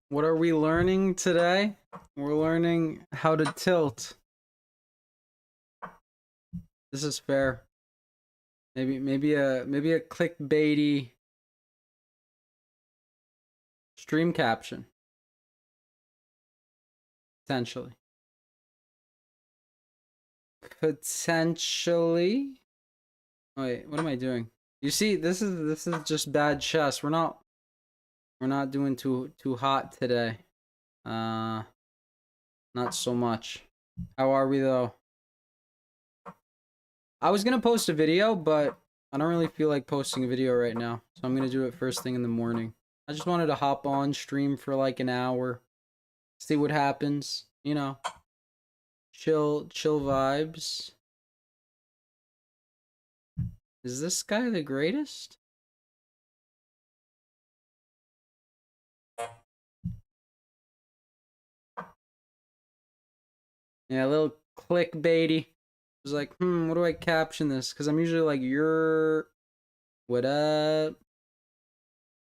What are we learning today? We're learning how to tilt. This is fair. Maybe a clickbaity stream caption. Potentially. Potentially. Wait, what am I doing? You see, this is just bad chess. We're not doing too hot today. Not so much. How are we though? I was gonna post a video, but I don't really feel like posting a video right now, so I'm gonna do it first thing in the morning. I just wanted to hop on stream for like an hour, see what happens. You know, chill vibes. Is this guy the greatest? Yeah, a little clickbaity. I was like, what do I caption this? Because I'm usually like, you're what up?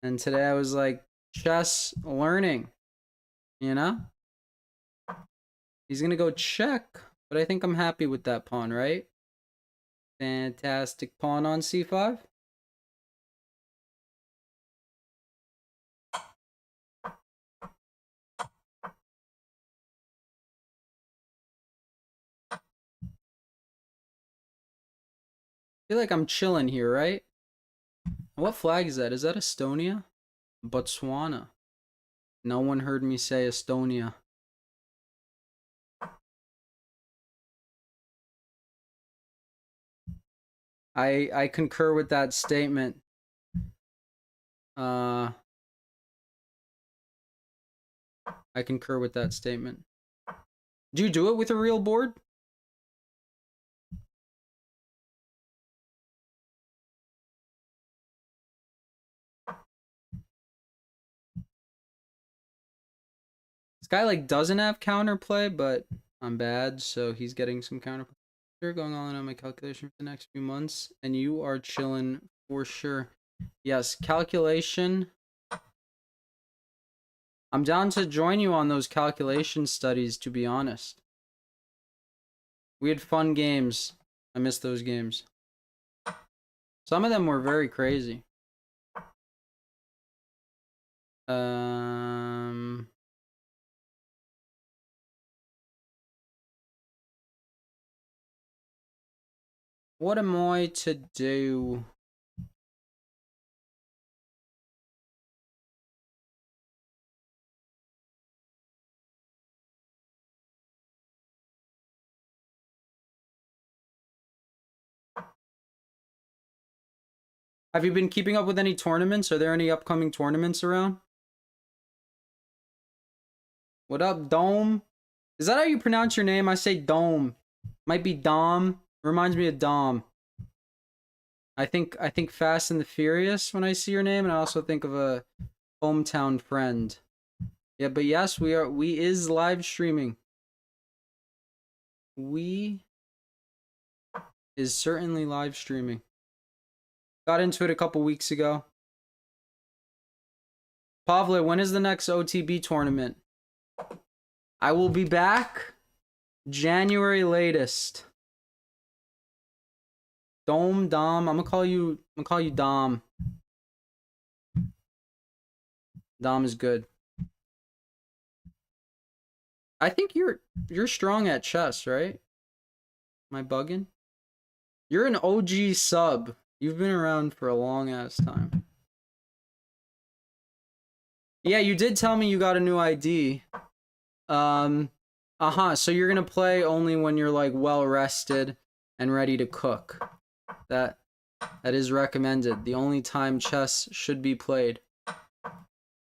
And today I was like, chess learning. You know? He's gonna go check, but I think I'm happy with that pawn, right? Fantastic pawn on c5. I feel like I'm chilling here, right? What flag is that? Is that Estonia? Botswana. No one heard me say Estonia. I concur with that statement. I concur with that statement. Do you do it with a real board? This guy like doesn't have counterplay, but I'm bad, so he's getting some counterplay. You're going all in on my calculation for the next few months, and you are chilling for sure. Yes, calculation. I'm down to join you on those calculation studies, to be honest. We had fun games. I miss those games. Some of them were very crazy. What am I to do? Have you been keeping up with any tournaments? Are there any upcoming tournaments around? What up, Dome? Is that how you pronounce your name? I say Dome. Might be Dom. Reminds me of Dom. I think Fast and the Furious when I see your name, and I also think of a hometown friend. Yeah, but yes, we is live streaming. We is certainly live streaming. Got into it a couple weeks ago. Pavle, when is the next OTB tournament? I will be back January latest. Dom, I'm gonna call you Dom. Dom is good. I think you're strong at chess, right? Am I bugging? You're an OG sub. You've been around for a long ass time. Yeah, you did tell me you got a new ID. So you're gonna play only when you're like well rested and ready to cook. That is recommended. The only time chess should be played.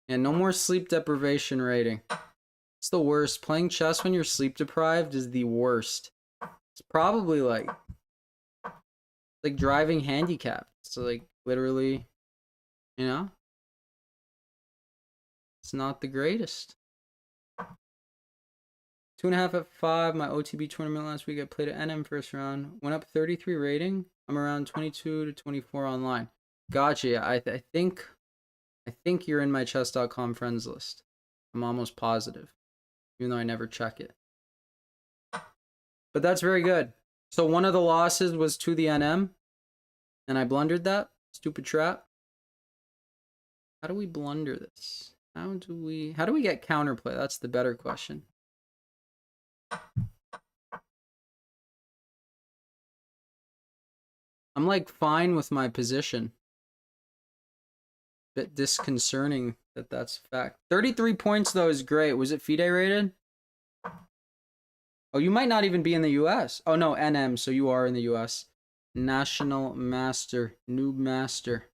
And no more sleep deprivation rating. It's the worst. Playing chess when you're sleep deprived is the worst. It's probably like driving handicapped. So like literally, you know? It's not the greatest. 2.5 at 5. My OTB tournament last week, I played at NM first round. Went up 33 rating. I'm around 22 to 24 online. Gotcha. I think you're in my chess.com friends list. I'm almost positive, even though I never check it. But that's very good. So one of the losses was to the NM, and I blundered that. Stupid trap. How do we blunder this? How do we get counterplay? That's the better question. I'm like fine with my position. Bit disconcerting that that's a fact. 33 points though is great. Was it FIDE rated? Oh, you might not even be in the US. Oh no, NM, so you are in the US. National Master, Noob Master.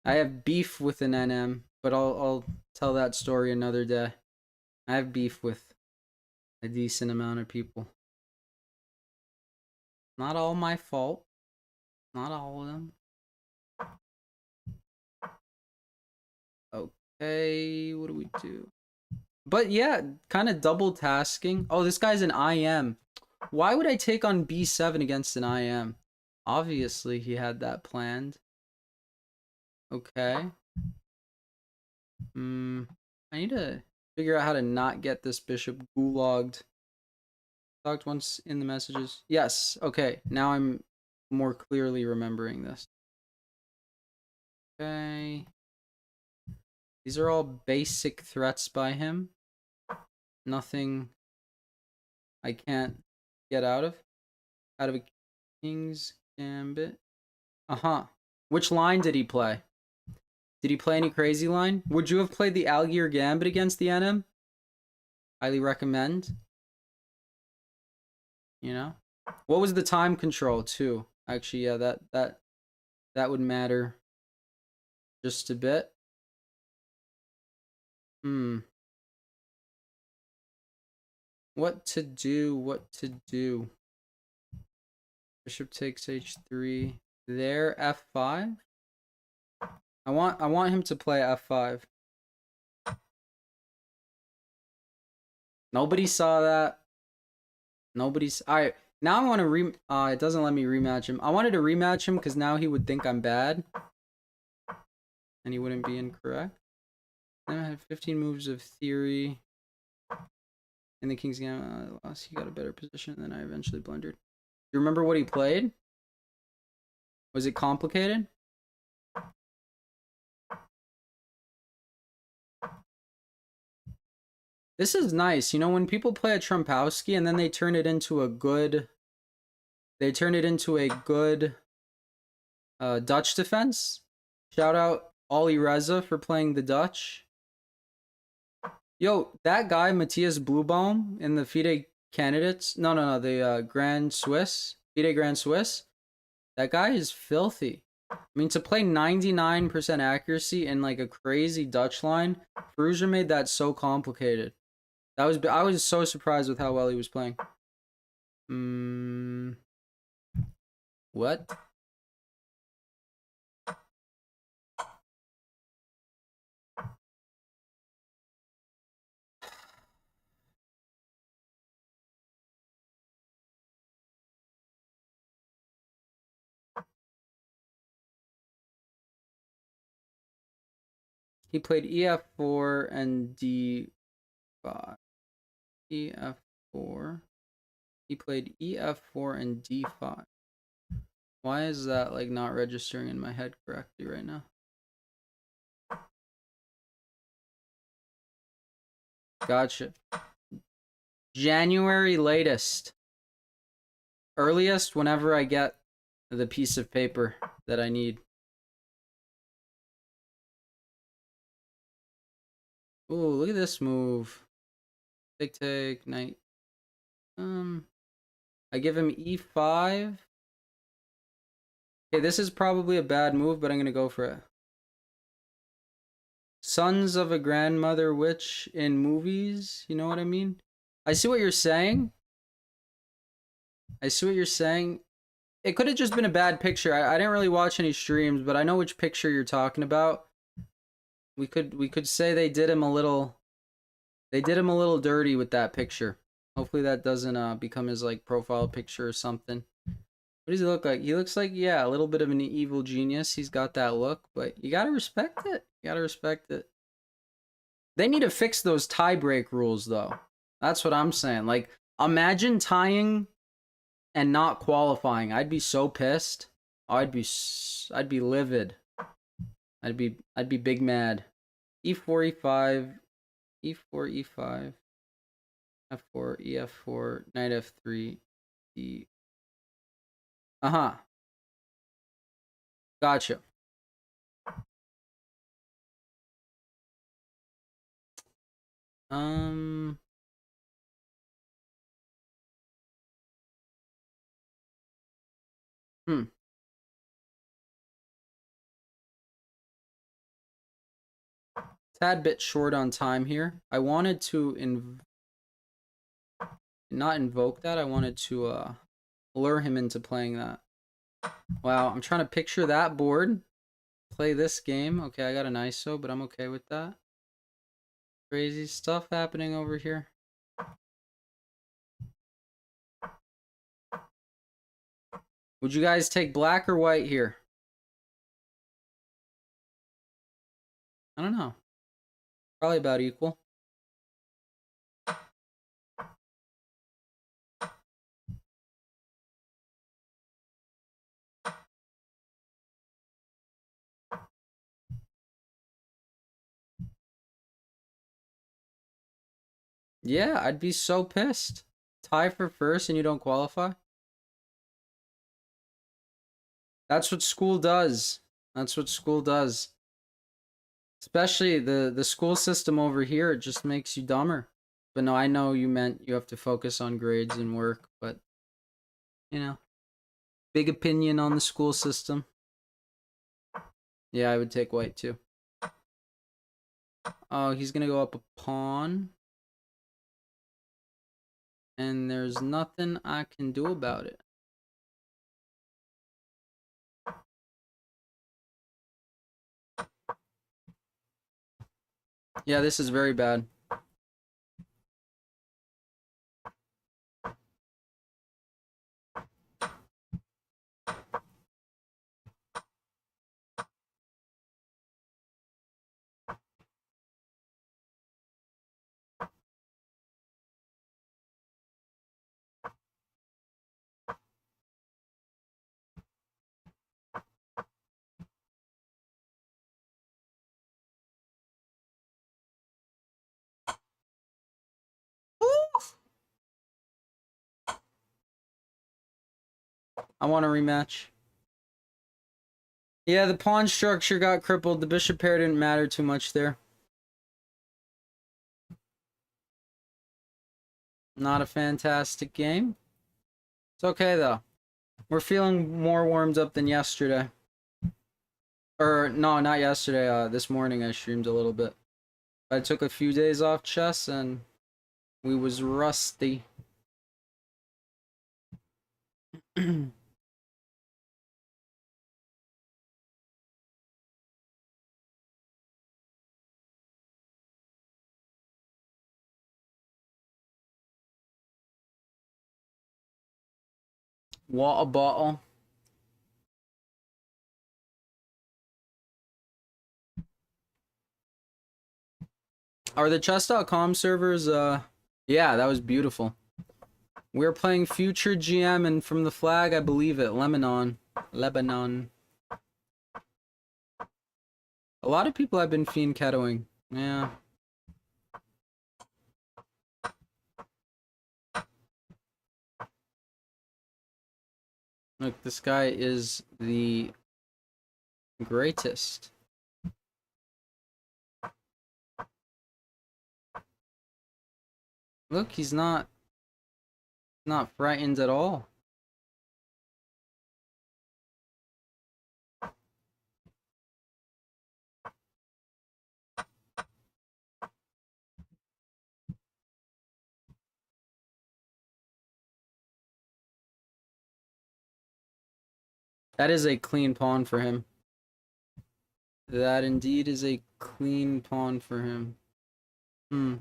I have beef with an NM, but I'll tell that story another day. I have beef with a decent amount of people. Not all my fault. Not all of them. Okay, what do we do? But yeah, kind of double tasking. Oh, this guy's an IM. Why would I take on B7 against an IM? Obviously, he had that planned. Okay. I need to figure out how to not get this bishop gulagged. Talked once in the messages. Yes, okay. Now I'm more clearly remembering this. Okay. These are all basic threats by him. Nothing I can't get out of. Out of a King's Gambit. Which line did he play? Did he play any crazy line? Would you have played the Algier Gambit against the NM? Highly recommend. You know? What was the time control too? Actually, yeah, that would matter just a bit. What to do? Bishop takes h3. There, f5. I want him to play f5. Nobody saw that. Nobody's. Alright, now I want to it doesn't let me rematch him. I wanted to rematch him because now he would think I'm bad. And he wouldn't be incorrect. Then I had 15 moves of theory. In the King's Gambit, I lost. He got a better position, and then I eventually blundered. Do you remember what he played? Was it complicated? This is nice. You know, when people play a Trumpowski and then they turn it into a good... They turn it into a good Dutch defense. Shout out Ollie Reza for playing the Dutch. Yo, that guy, Matthias Bluebaum, in the FIDE candidates... No, the Grand Swiss. FIDE Grand Swiss. That guy is filthy. I mean, to play 99% accuracy in like a crazy Dutch line, Firouzja made that so complicated. I was so surprised with how well he was playing. What? He played EF4 and D5. EF4. He played EF4 and D5. Why is that like not registering in my head correctly right now? Gotcha. January latest. Earliest whenever I get the piece of paper that I need. Ooh, look at this move. Take, knight. I give him e5. Okay, this is probably a bad move, but I'm gonna go for it. Sons of a grandmother witch in movies, you know what I mean? I see what you're saying. I see what you're saying. It could have just been a bad picture. I didn't really watch any streams, but I know which picture you're talking about. We could say they did him a little dirty with that picture. Hopefully that doesn't become his like profile picture or something. What does he look like? He looks like, yeah, a little bit of an evil genius. He's got that look, but you gotta respect it. You gotta respect it. They need to fix those tie break rules though. That's what I'm saying. Like, imagine tying and not qualifying. I'd be so pissed. I'd be livid. I'd be big mad. E4, E5, E4, E5, F4, EF4, knight F3, D. Uh-huh. Gotcha. Hmm. Tad bit short on time here. I wanted to not invoke that. I wanted to lure him into playing that. Wow, I'm trying to picture that board. Play this game. Okay, I got an ISO, but I'm okay with that. Crazy stuff happening over here. Would you guys take black or white here? I don't know. Probably about equal. Yeah, I'd be so pissed. Tie for first and you don't qualify? That's what school does. That's what school does. Especially the school system over here, it just makes you dumber. But no, I know you meant you have to focus on grades and work, but you know, big opinion on the school system. Yeah, I would take white too. Oh, he's gonna go up a pawn. And there's nothing I can do about it. Yeah, this is very bad. I want a rematch. Yeah, the pawn structure got crippled. The bishop pair didn't matter too much there. Not a fantastic game. It's okay, though. We're feeling more warmed up than yesterday. Or, no, not yesterday. This morning I streamed a little bit. I took a few days off chess and we was rusty. Water bottle. Are the chess.com servers, yeah, that was beautiful. We're playing Future GM, and from the flag, I believe it, Lebanon. A lot of people have been fiend ketoing. Yeah. Look, this guy is the greatest. Look, he's not frightened at all. That is a clean pawn for him. That indeed is a clean pawn for him. Hmm.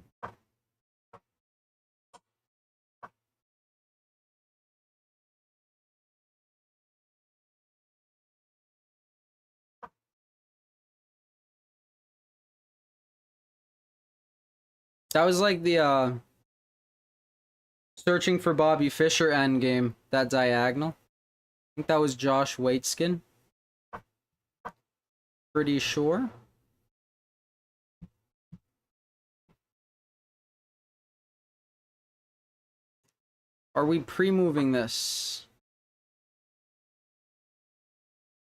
That was like the searching for Bobby Fischer endgame, that diagonal. I think that was Josh Waitzkin. Pretty sure. Are we pre-moving this?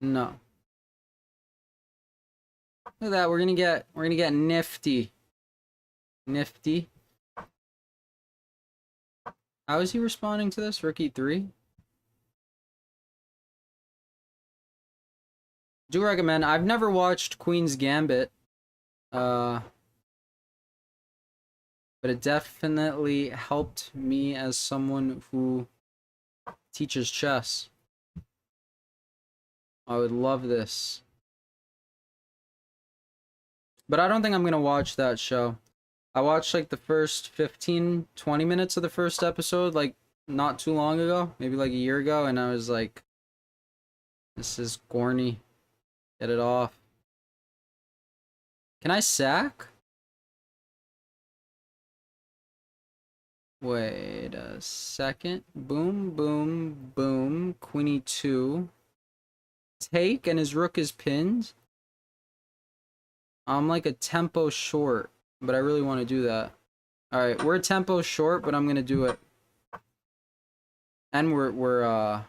No. Look at that, we're gonna get nifty. Nifty. How is he responding to this? Rookie 3? Do recommend. I've never watched Queen's Gambit. But it definitely helped me as someone who teaches chess. I would love this. But I don't think I'm gonna watch that show. I watched like the first 15, 20 minutes of the first episode, like not too long ago, maybe like a year ago, and I was like, this is corny. Get it off. Can I sack? Wait a second. Boom, boom, boom. Queenie 2. Take, and his rook is pinned. I'm like a tempo short, but I really want to do that. Alright, we're a tempo short, but I'm gonna do it. And we're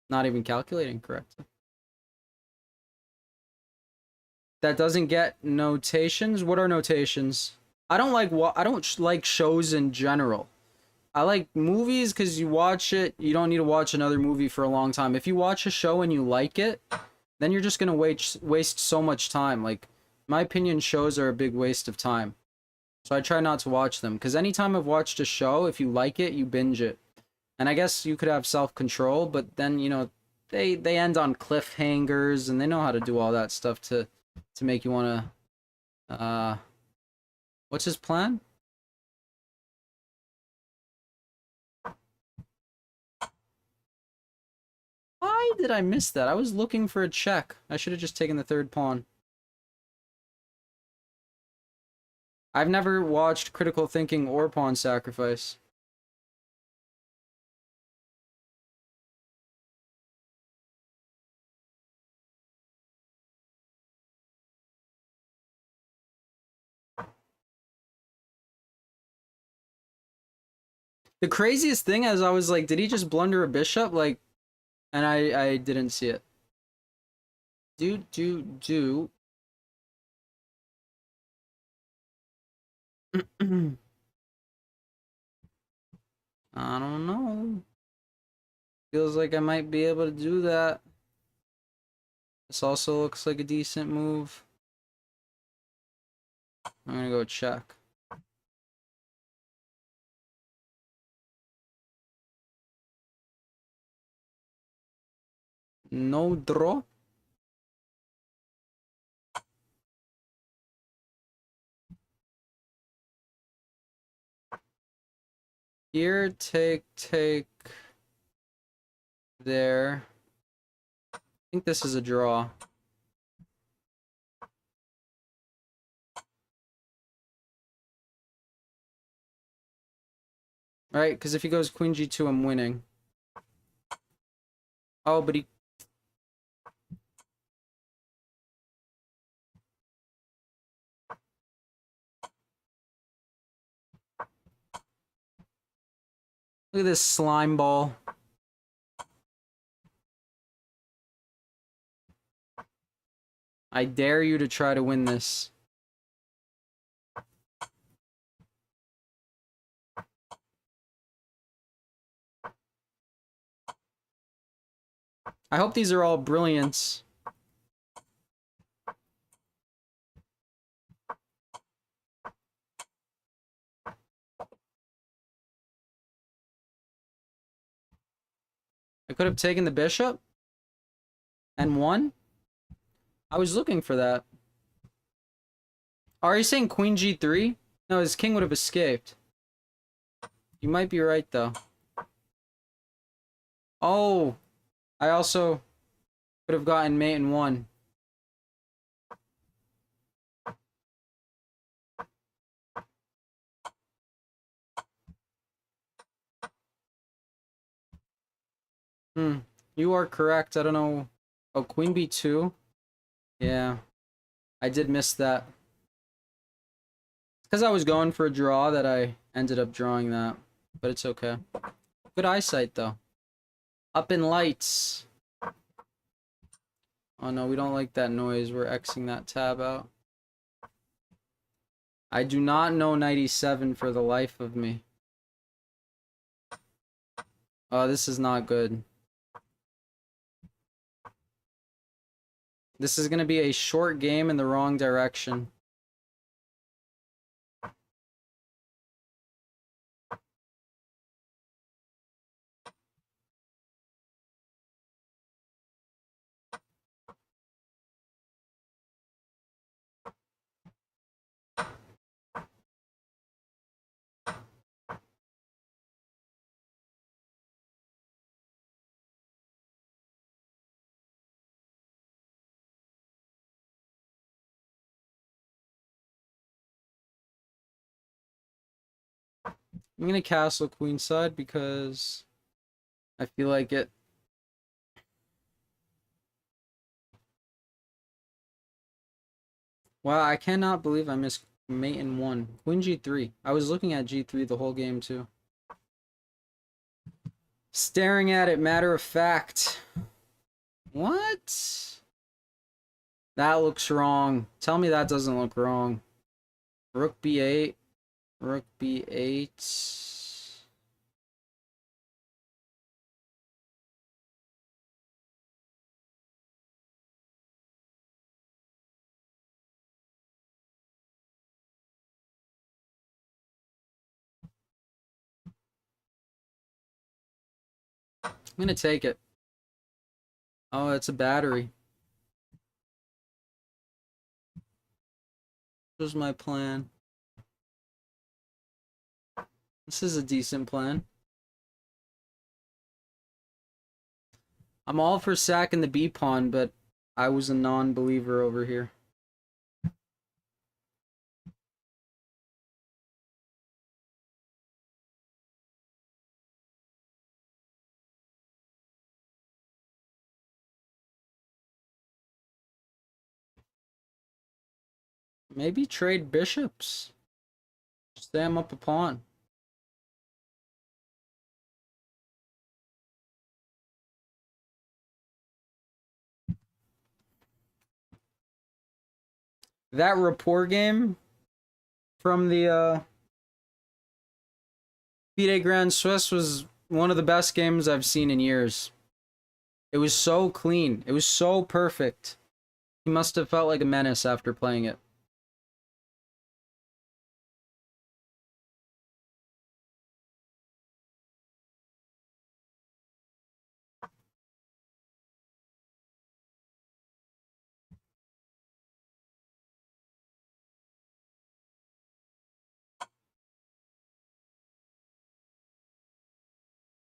not even calculating correctly. That doesn't get notations? What are notations? I don't like shows in general. I like movies because you watch it, you don't need to watch another movie for a long time. If you watch a show and you like it, then you're just gonna waste so much time. Like, in my opinion, shows are a big waste of time. So I try not to watch them. Because anytime I've watched a show, if you like it, you binge it. And I guess you could have self-control, but then, you know, they end on cliffhangers, and they know how to do all that stuff to make you want to, what's his plan? Why did I miss that? I was looking for a check. I should have just taken the third pawn. I've never watched Critical Thinking or Pawn Sacrifice. The craziest thing is I was like, did he just blunder a bishop? Like, and I didn't see it. Do. I don't know. Feels like I might be able to do that. This also looks like a decent move. I'm gonna go check. No draw. Here, take. There. I think this is a draw. Right, because if he goes queen g2, I'm winning. Oh, but he... Look at this slime ball. I dare you to try to win this. I hope these are all brilliants. I could have taken the bishop and won. I was looking for that. Are you saying queen g3? No, his king would have escaped. You might be right, though. Oh, I also could have gotten mate and won. You are correct. I don't know. Oh, queen b2? Yeah. I did miss that. Because I was going for a draw that I ended up drawing that. But it's okay. Good eyesight, though. Up in lights. Oh no, we don't like that noise. We're Xing that tab out. I do not know 97 for the life of me. Oh, this is not good. This is going to be a short game in the wrong direction. I'm going to castle queenside because I feel like it. Wow, I cannot believe I missed mate in 1. Queen g3. I was looking at g3 the whole game too. Staring at it, matter of fact. What? That looks wrong. Tell me that doesn't look wrong. Rook b8. Rook b8. I'm gonna take it. Oh, it's a battery. This was my plan. This is a decent plan. I'm all for sacking the B pawn, but I was a non-believer over here. Maybe trade bishops. Stay him up a pawn. That rapport game from the FIDE Grand Swiss was one of the best games I've seen in years. It was so clean. It was so perfect. He must have felt like a menace after playing it.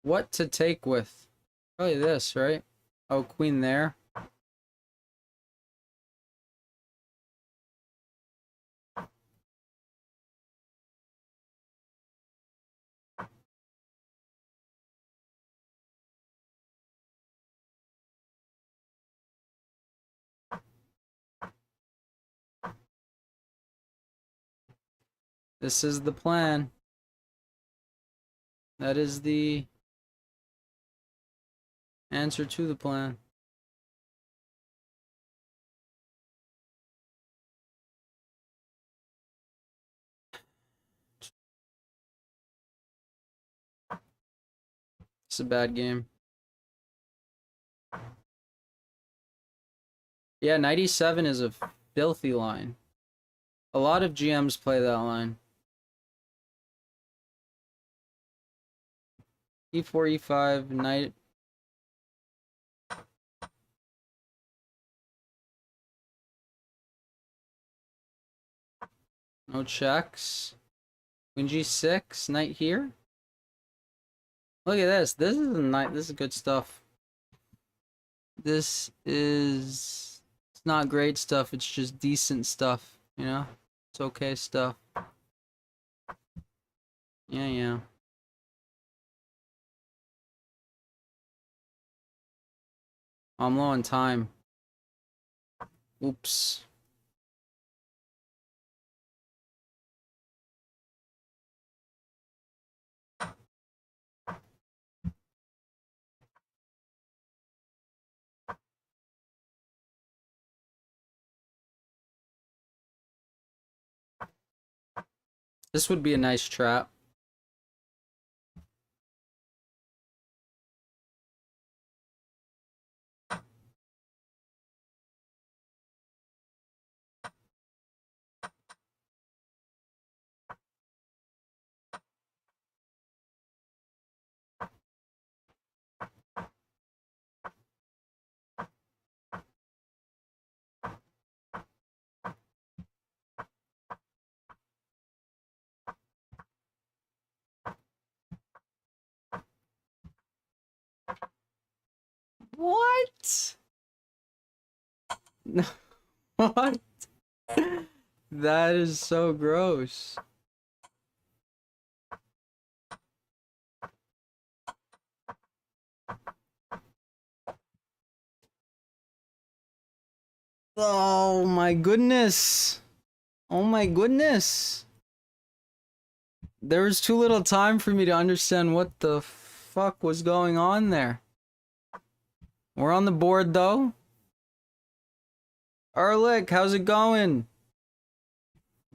What to take with? Probably this, right? Oh, queen there. This is the plan. That is the answer to the plan. It's a bad game. Yeah, 97 is a filthy line. A lot of GMs play that line. E4, E5, knight. No checks. Queen G6, knight here. Look at this. This is a knight. This is good stuff. This is... It's not great stuff. It's just decent stuff, you know? It's okay stuff. Yeah, yeah. I'm low on time. Oops. This would be a nice trap. What? No. What? That is so gross. Oh my goodness. Oh my goodness. There was too little time for me to understand what the fuck was going on there. We're on the board though. Erlich, how's it going?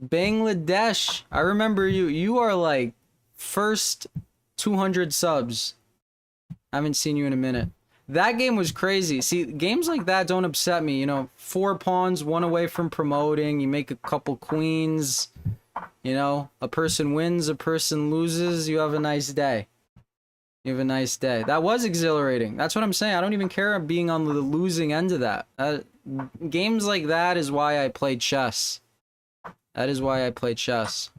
Bangladesh. I remember you. You are like first 200 subs. I haven't seen you in a minute. That game was crazy. See, games like that don't upset me. You know, 4 pawns, 1 away from promoting. You make a couple queens. You know, a person wins, a person loses. You have a nice day. You have a nice day. That was exhilarating. That's what I'm saying. I don't even care being on the losing end of that. Games like that is why I play chess. That is why I play chess.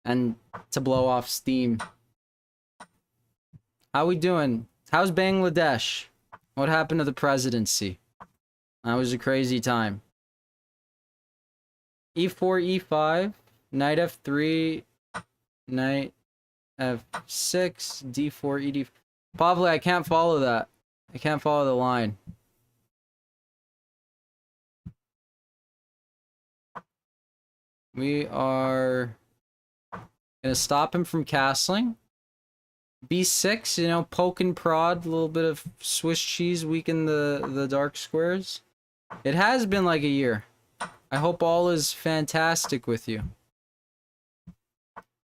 And to blow off steam. How we doing? How's Bangladesh? What happened to the presidency? That was a crazy time. E4, E5, knight F3, knight F6, D4, ED. Pavle, I can't follow that. I can't follow the line. We are gonna stop him from castling. B6, you know, poke and prod, a little bit of Swiss cheese, weaken the dark squares. It has been like a year. I hope all is fantastic with you.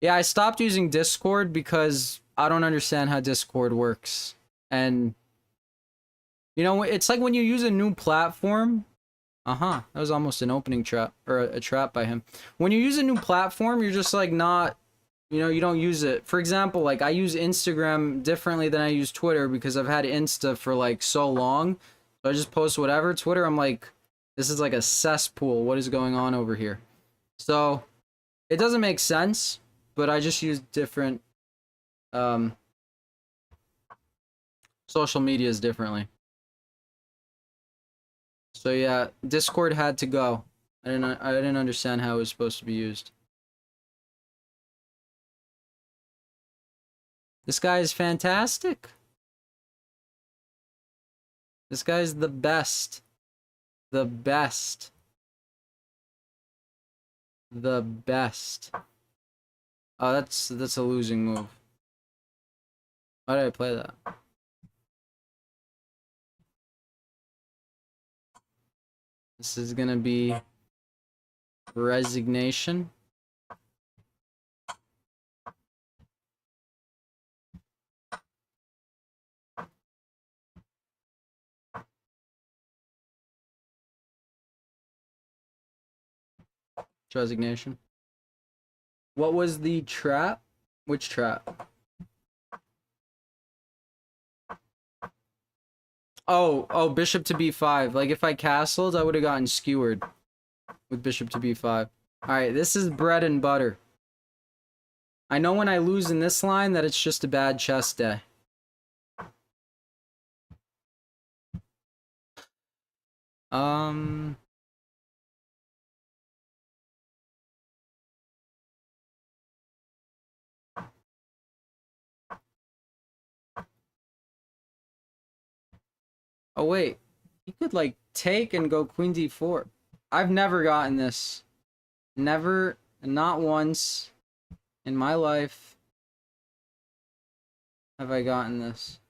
Yeah, I stopped using Discord because I don't understand how Discord works. And, you know, it's like when you use a new platform. That was almost an opening trap, or a trap by him. When you use a new platform, you're just like not, you know, you don't use it. For example, like I use Instagram differently than I use Twitter because I've had Insta for like so long. So I just post whatever. Twitter, I'm like, this is like a cesspool. What is going on over here? So it doesn't make sense, but I just use different social medias differently. So yeah, Discord had to go. I didn't understand how it was supposed to be used. This guy is fantastic. This guy's the best. The best. The best. Oh, that's a losing move. Why did I play that? This is gonna be resignation. Resignation. What was the trap? Which trap? Oh, bishop to b5. Like, if I castled, I would have gotten skewered with bishop to b5. Alright, this is bread and butter. I know when I lose in this line that it's just a bad chess day. Oh wait, he could like take and go queen d4. I've never gotten this. Never, not once in my life have I gotten this.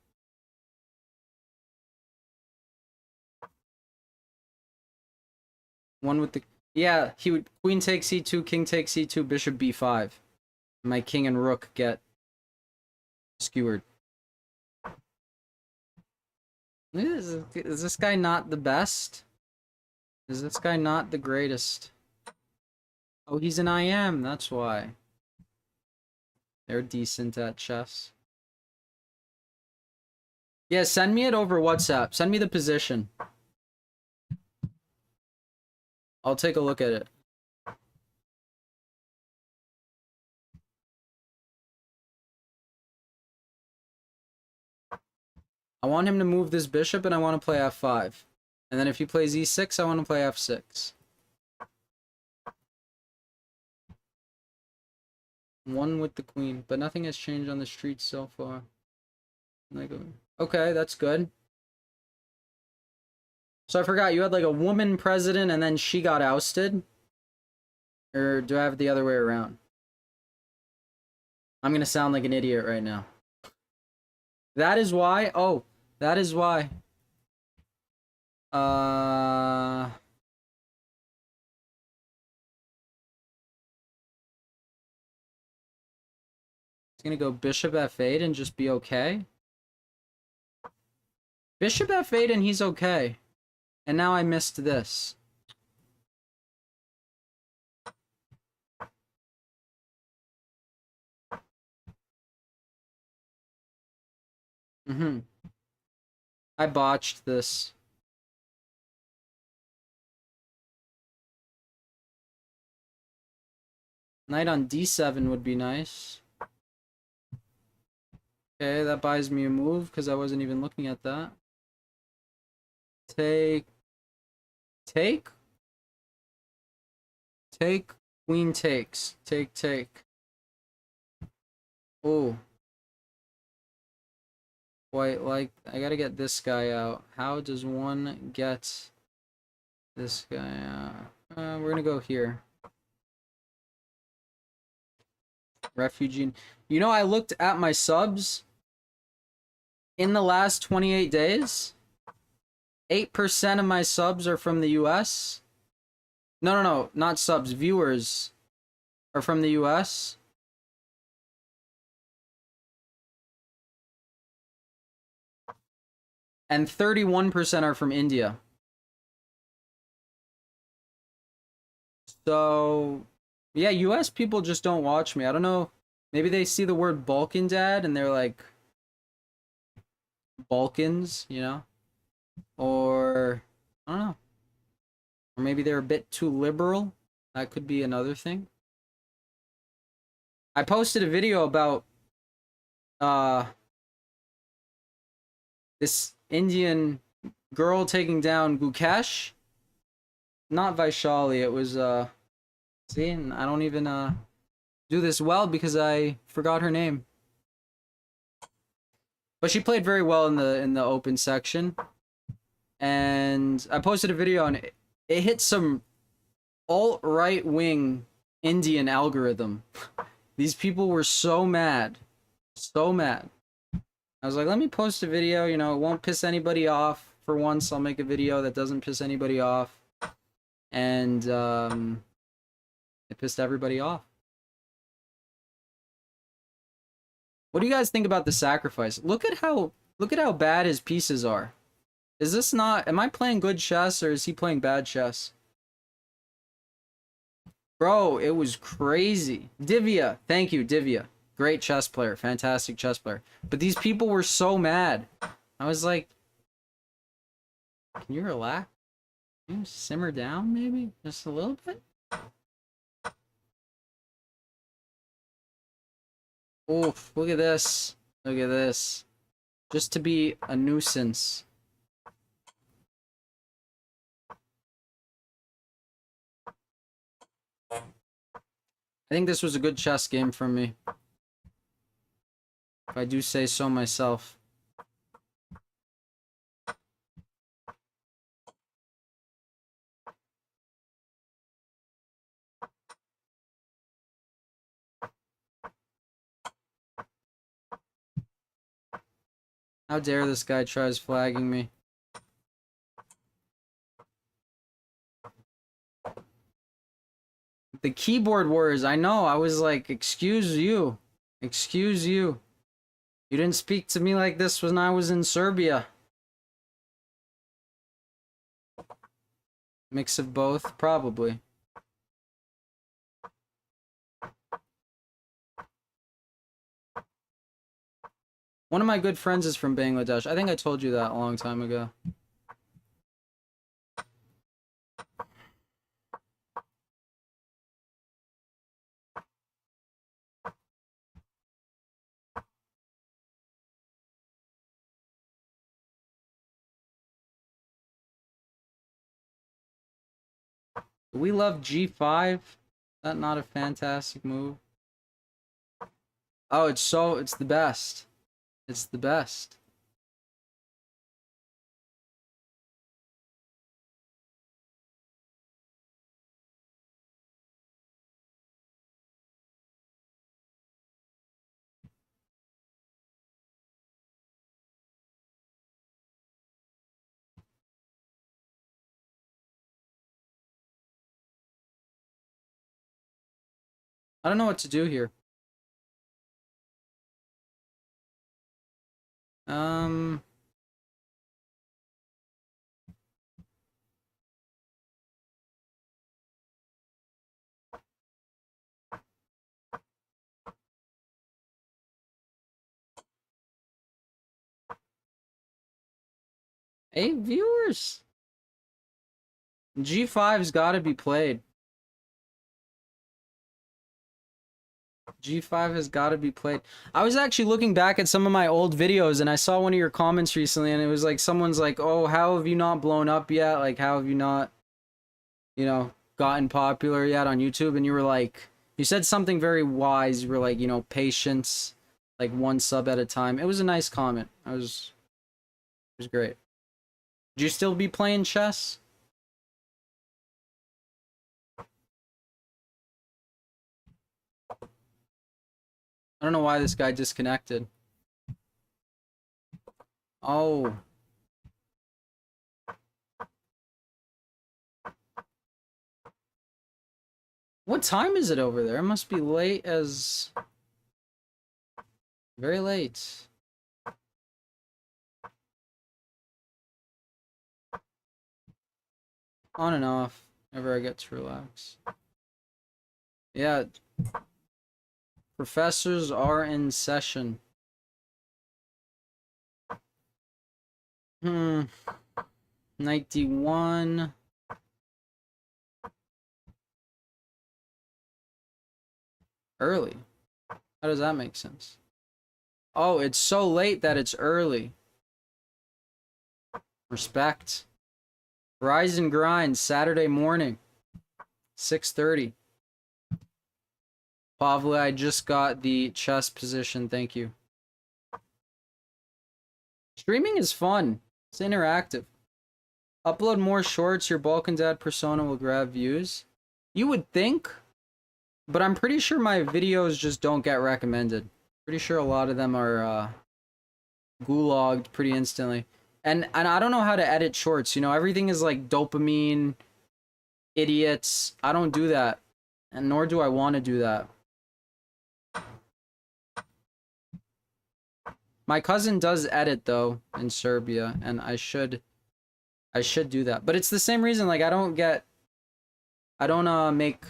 One with the, yeah, he would queen takes c2, king takes c2, bishop b5. My king and rook get skewered. Is this guy not the best? Is this guy not the greatest? Oh, he's an IM, that's why. They're decent at chess. Yeah, send me it over WhatsApp. Send me the position. I'll take a look at it. I want him to move this bishop and I want to play f5. And then if he plays e6, I want to play f6. One with the queen, but nothing has changed on the streets so far. Okay, that's good. So I forgot, you had like a woman president and then she got ousted? Or do I have it the other way around? I'm gonna sound like an idiot right now. That is why, oh, that is why. It's gonna go bishop f8 and just be okay. Bishop f8 and he's okay. And now I missed this. I botched this. Knight on d7 would be nice. Okay, that buys me a move because I wasn't even looking at that. Take. Queen takes. Take. Oh. Quite like, I gotta get this guy out. How does one get this guy out? We're gonna go here. Refugee. You know, I looked at my subs. In the last 28 days, 8% of my subs are from the US. No, not subs. Viewers are from the US. And 31% are from India. So, yeah, US people just don't watch me. I don't know. Maybe they see the word Balkan Dad and they're like, Balkans, you know? Or, I don't know. Or maybe they're a bit too liberal. That could be another thing. I posted a video about this Indian girl taking down Gukesh. Not Vaishali, it was see, I don't even do this well because I forgot her name. But she played very well in the open section. And I posted a video and it hit some alt-right wing Indian algorithm. These people were so mad. So mad. I was like, let me post a video, you know, it won't piss anybody off. For once, I'll make a video that doesn't piss anybody off. And, it pissed everybody off. What do you guys think about the sacrifice? Look at how bad his pieces are. Is this not... Am I playing good chess, or is he playing bad chess? Bro, it was crazy. Divya. Thank you, Divya. Great chess player. Fantastic chess player. But these people were so mad. I was like... Can you relax? Can you simmer down, maybe? Just a little bit? Oof, look at this. Look at this. Just to be a nuisance. I think this was a good chess game for me, if I do say so myself. How dare this guy tries flagging me. The keyboard warriors, I know, I was like, excuse you. Excuse you. You didn't speak to me like this when I was in Serbia. Mix of both, probably. One of my good friends is from Bangladesh. I think I told you that a long time ago. We love G5. Is that not a fantastic move? Oh, it's the best. It's the best. I don't know what to do here. Hey, viewers! G5's gotta be played. G5 has gotta be played. I was actually looking back at some of my old videos, and I saw one of your comments recently, and it was like, someone's like, oh, how have you not blown up yet? Like, how have you not, you know, gotten popular yet on YouTube? And you were like, you said something very wise. You were like, you know, patience, like one sub at a time. It was a nice comment. It was great. Would you still be playing chess? I don't know why this guy disconnected. Oh. What time is it over there? It must be late as... Very late. On and off, whenever I get to relax. Yeah. Professors are in session. 91. Early. How does that make sense? Oh, it's so late that it's early. Respect. Rise and grind, Saturday morning. 6:30. Pavle, I just got the chess position, thank you. Streaming is fun. It's interactive. Upload more shorts, your Balkan Dad persona will grab views. You would think. But I'm pretty sure my videos just don't get recommended. Pretty sure a lot of them are gulagged pretty instantly. And I don't know how to edit shorts. You know, everything is like dopamine, idiots. I don't do that. And nor do I want to do that. My cousin does edit though in Serbia, and I should do that. But it's the same reason, like I don't make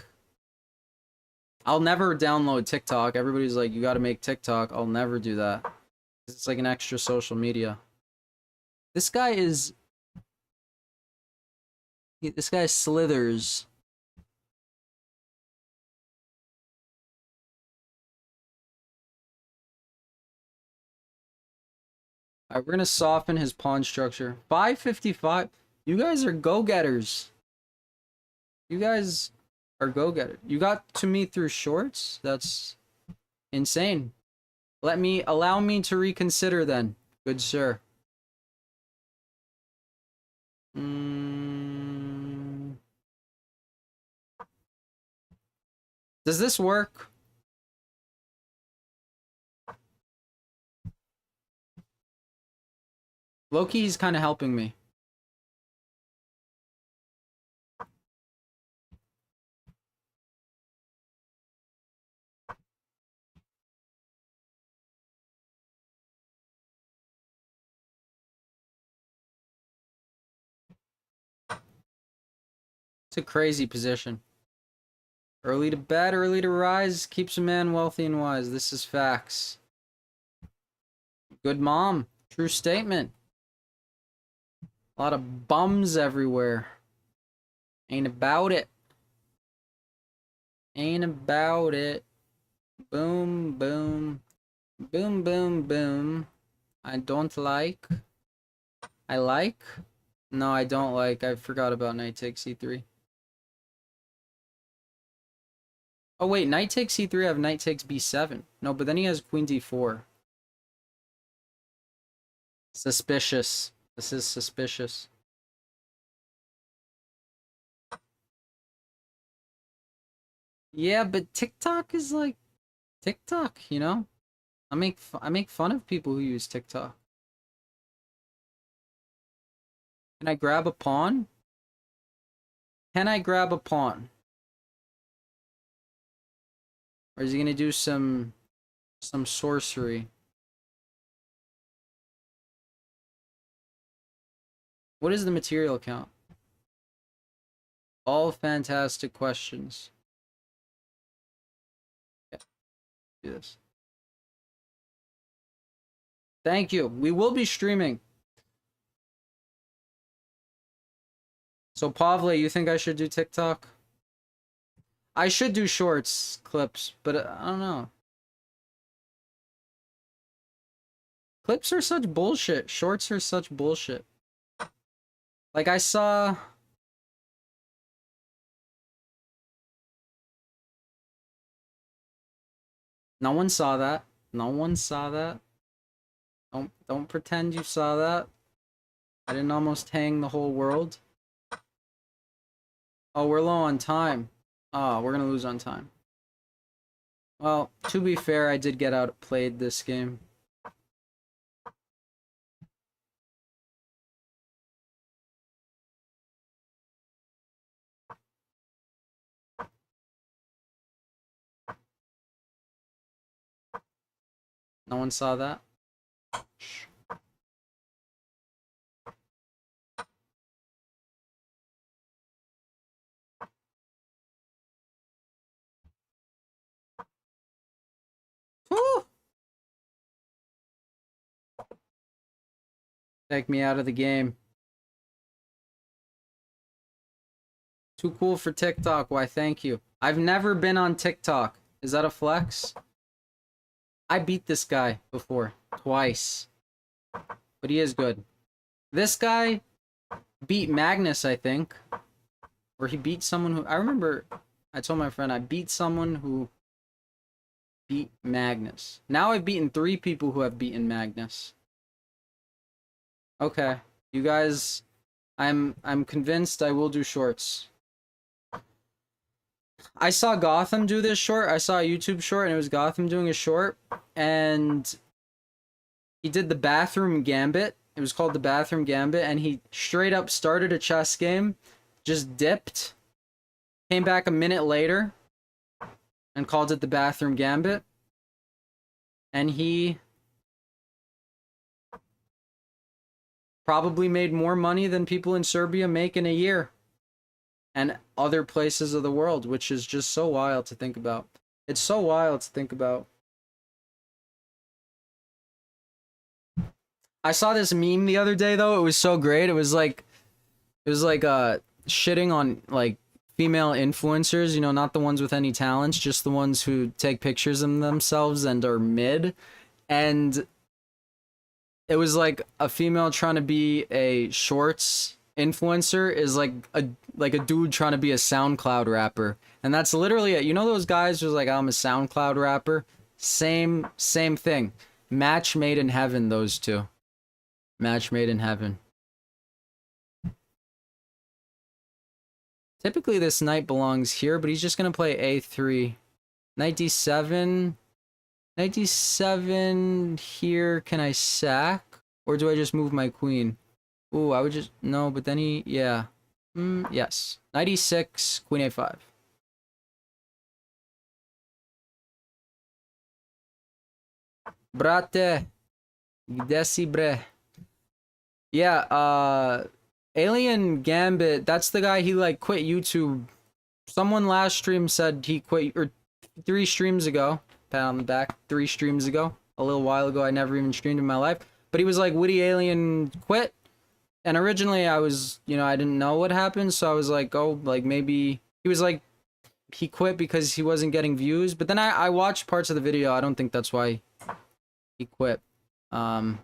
I'll never download TikTok. Everybody's like, you gotta make TikTok. I'll never do that. It's like an extra social media. This guy slithers. Alright, we're gonna soften his pawn structure. 555. You guys are go-getters. You guys are go-getters. You got to me through shorts? That's insane. Allow me to reconsider then, good sir. Does this work? Loki's kind of helping me. It's a crazy position. Early to bed, early to rise, keeps a man wealthy and wise. This is facts. Good mom. True statement. A lot of bums everywhere. Ain't about it. Ain't about it. Boom, boom. Boom, boom, boom. I don't like. I like? No, I don't like. I forgot about knight takes c3. Oh wait, knight takes c3, I have knight takes b7. No, but then he has queen d4. Suspicious. This is suspicious. Yeah, but TikTok is like TikTok, you know? I make fun of people who use TikTok. Can I grab a pawn? Can I grab a pawn? Or is he gonna do some sorcery? What is the material count? All fantastic questions. Yeah, do this. Thank you. We will be streaming. So Pavle, you think I should do TikTok? I should do shorts, clips, but I don't know. Clips are such bullshit. Shorts are such bullshit. Like I saw... No one saw that. No one saw that. Don't pretend you saw that. I didn't almost hang the whole world. Oh, we're low on time. Oh, we're gonna lose on time. Well, to be fair, I did get outplayed this game. No one saw that? Shh. Woo! Take me out of the game. Too cool for TikTok. Why, thank you. I've never been on TikTok. Is that a flex? I beat this guy before. Twice. But he is good. This guy beat Magnus, I think. Or he beat someone who... I remember I told my friend I beat someone who beat Magnus. Now I've beaten 3 people who have beaten Magnus. Okay. You guys... I'm convinced I will do shorts. I saw Gotham do this short. I saw a YouTube short, and it was Gotham doing a short, and he did the bathroom gambit. It was called the bathroom gambit, and he straight up started a chess game, just dipped, came back a minute later, and called it the bathroom gambit. And he probably made more money than people in Serbia make in a year. And other places of the world, which is just so wild to think about. It's so wild to think about. I saw this meme the other day though. It was so great. It was like shitting on like female influencers, you know, not the ones with any talents, just the ones who take pictures of themselves and are mid. And it was like a female trying to be a shorts influencer is like a dude trying to be a SoundCloud rapper. And that's literally it. You know those guys who's like, I'm a SoundCloud rapper? Same thing. Match made in heaven, those two. Match made in heaven. Typically this knight belongs here, but he's just gonna play a3. Knight d7. Knight d7 here. Can I sack? Or do I just move my queen? Ooh, I would just... No, but then he... Yeah. Yes. Knight e6, queen a5. Brate. Desi bre. Yeah, Alien Gambit, that's the guy, he like quit YouTube. Someone last stream said he quit, or 3 streams ago. Pat on the back. 3 streams ago. A little while ago, I never even streamed in my life. But he was like, Witty Alien quit. And originally I was, you know, I didn't know what happened, so I was like, oh, like maybe... He was like, he quit because he wasn't getting views. But then I watched parts of the video, I don't think that's why he quit. But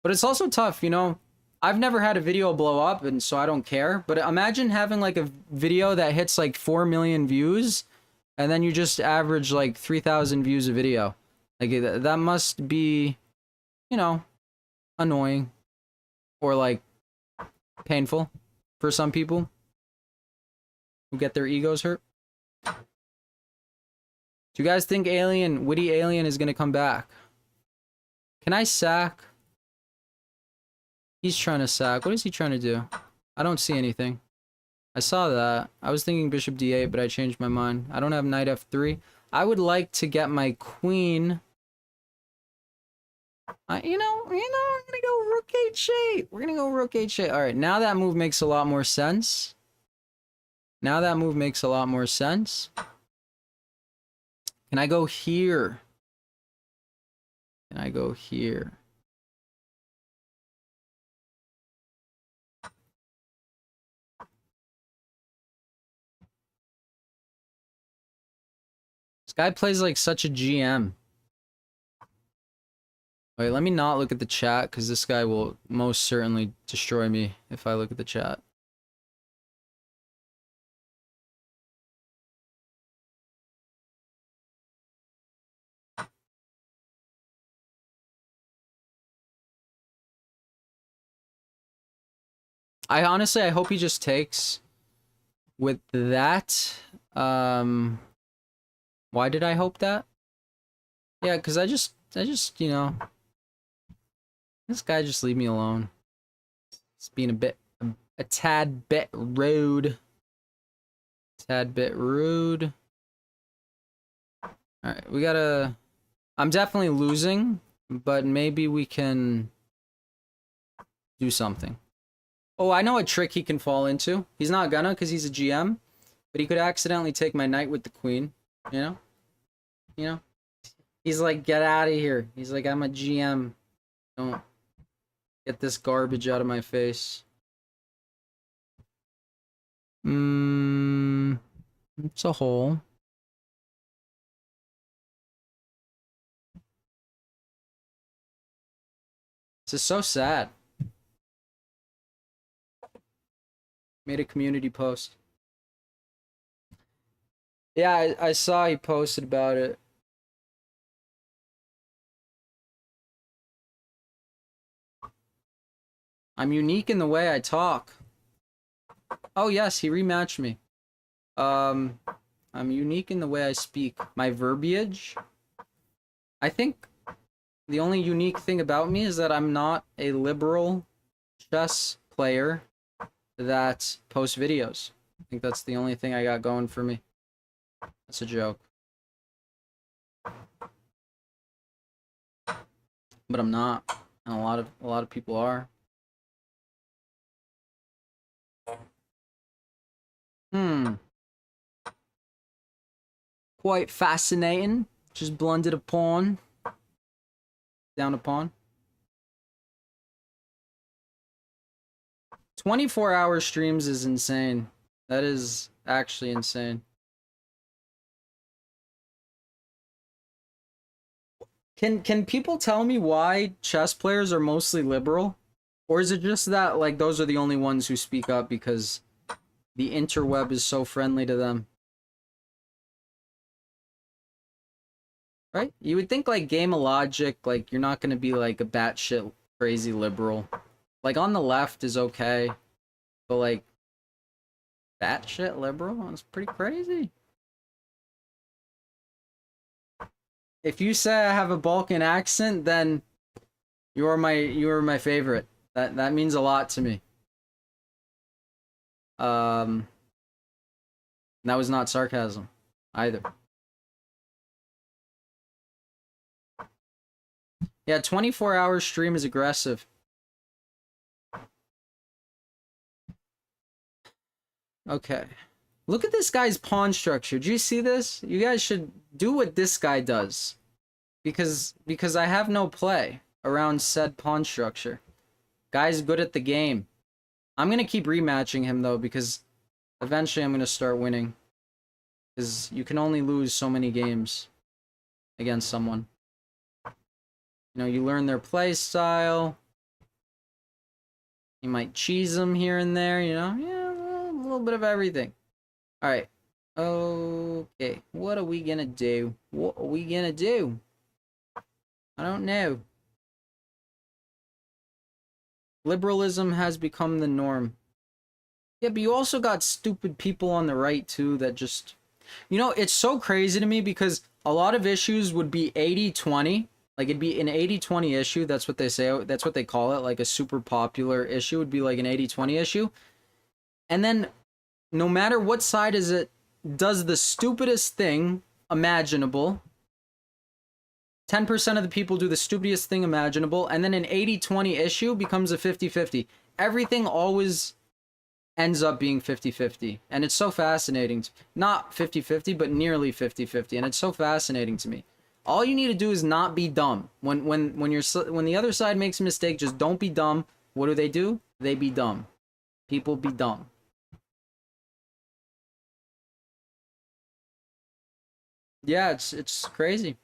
it's also tough, you know? I've never had a video blow up, and so I don't care. But imagine having like a video that hits like 4 million views, and then you just average like 3,000 views a video. Like, that must be, you know, annoying. Or like painful for some people who get their egos hurt. Do you guys think Witty Alien is gonna come back? Can I sack? He's trying to sack. What is he trying to do? I don't see anything. I saw that. I was thinking bishop d8, but I changed my mind. I don't have knight f3. I would like to get my queen. You know, we're gonna go rook h8. We're gonna go rook h8. All right, now that move makes a lot more sense. Now that move makes a lot more sense. Can I go here? Can I go here? This guy plays like such a GM. Wait, let me not look at the chat, because this guy will most certainly destroy me if I look at the chat. I hope he just takes with that. Why did I hope that? Yeah, because I just, you know, this guy just leave me alone. It's being a tad bit rude. Tad bit rude. Alright, we gotta... I'm definitely losing, but maybe we can do something. Oh, I know a trick he can fall into. He's not gonna, because he's a GM, but he could accidentally take my knight with the queen, you know? You know? He's like, get out of here. He's like, I'm a GM. Don't get this garbage out of my face. It's a hole. This is so sad. Made a community post. Yeah, I saw he posted about it. I'm unique in the way I talk. Oh yes, he rematched me. I'm unique in the way I speak. My verbiage. I think the only unique thing about me is that I'm not a liberal chess player that posts videos. I think that's the only thing I got going for me. That's a joke. But I'm not. And a lot of people are. Quite fascinating. Just blundered a pawn. Down a pawn. 24-hour streams is insane. That is actually insane. Can people tell me why chess players are mostly liberal? Or is it just that like those are the only ones who speak up because the interweb is so friendly to them? Right? You would think like Game of Logic, like you're not gonna be like a batshit crazy liberal. Like on the left is okay, but like batshit liberal is pretty crazy. If you say I have a Balkan accent, then you are my favorite. That means a lot to me. Um, that was not sarcasm either. Yeah, 24-hour stream is aggressive. Okay. Look at this guy's pawn structure. Do you see this? You guys should do what this guy does. Because I have no play around said pawn structure. Guy's good at the game. I'm going to keep rematching him though because eventually I'm going to start winning. Because you can only lose so many games against someone. You know, you learn their play style. You might cheese them here and there, you know? Yeah, a little bit of everything. Alright. Okay. What are we gonna do? What are we gonna do? I don't know. Liberalism has become the norm. Yeah, but you also got stupid people on the right, too, that just... You know, it's so crazy to me because a lot of issues would be 80-20. Like, it'd be an 80-20 issue. That's what they say. That's what they call it. Like, a super popular issue would be like an 80-20 issue. And then, no matter what side is it, does the stupidest thing imaginable. 10% of the people do the stupidest thing imaginable. And then an 80-20 issue becomes a 50-50. Everything always ends up being 50-50. And it's so fascinating. Not 50-50, but nearly 50-50. And it's so fascinating to me. All you need to do is not be dumb. When the other side makes a mistake, just don't be dumb. What do? They be dumb. People be dumb. Yeah, it's crazy.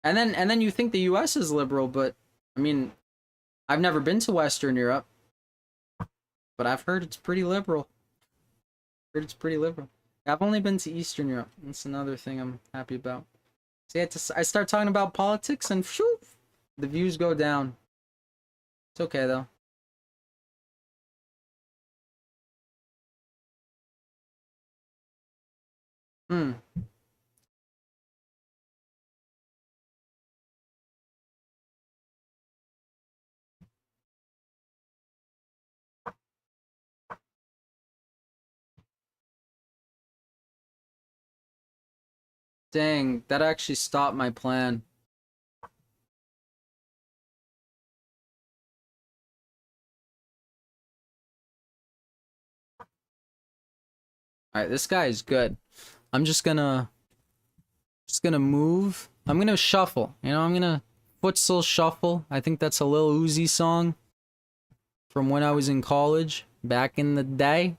And then you think the US is liberal, but I mean, I've never been to Western Europe, but I've heard it's pretty liberal. Heard it's pretty liberal. I've only been to Eastern Europe. That's another thing I'm happy about. See, I start talking about politics and phew, the views go down. It's okay though. Hmm. Dang, that actually stopped my plan. Alright, this guy is good. I'm just gonna move. I'm gonna shuffle. You know, I'm gonna futsal shuffle. I think that's a Lil Uzi song from when I was in college. Back in the day.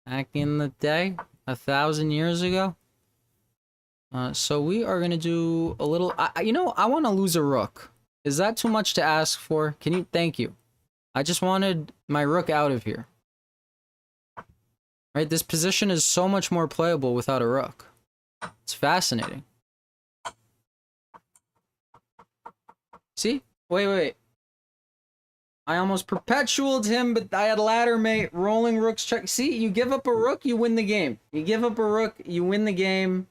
1,000 years ago. So we are gonna do a little. You know, I want to lose a rook. Is that too much to ask for? Can you? Thank you. I just wanted my rook out of here. Right, this position is so much more playable without a rook. It's fascinating. See? Wait. I almost perpetualed him, but I had ladder mate, rolling rooks check. See, you give up a rook, you win the game. You give up a rook, you win the game.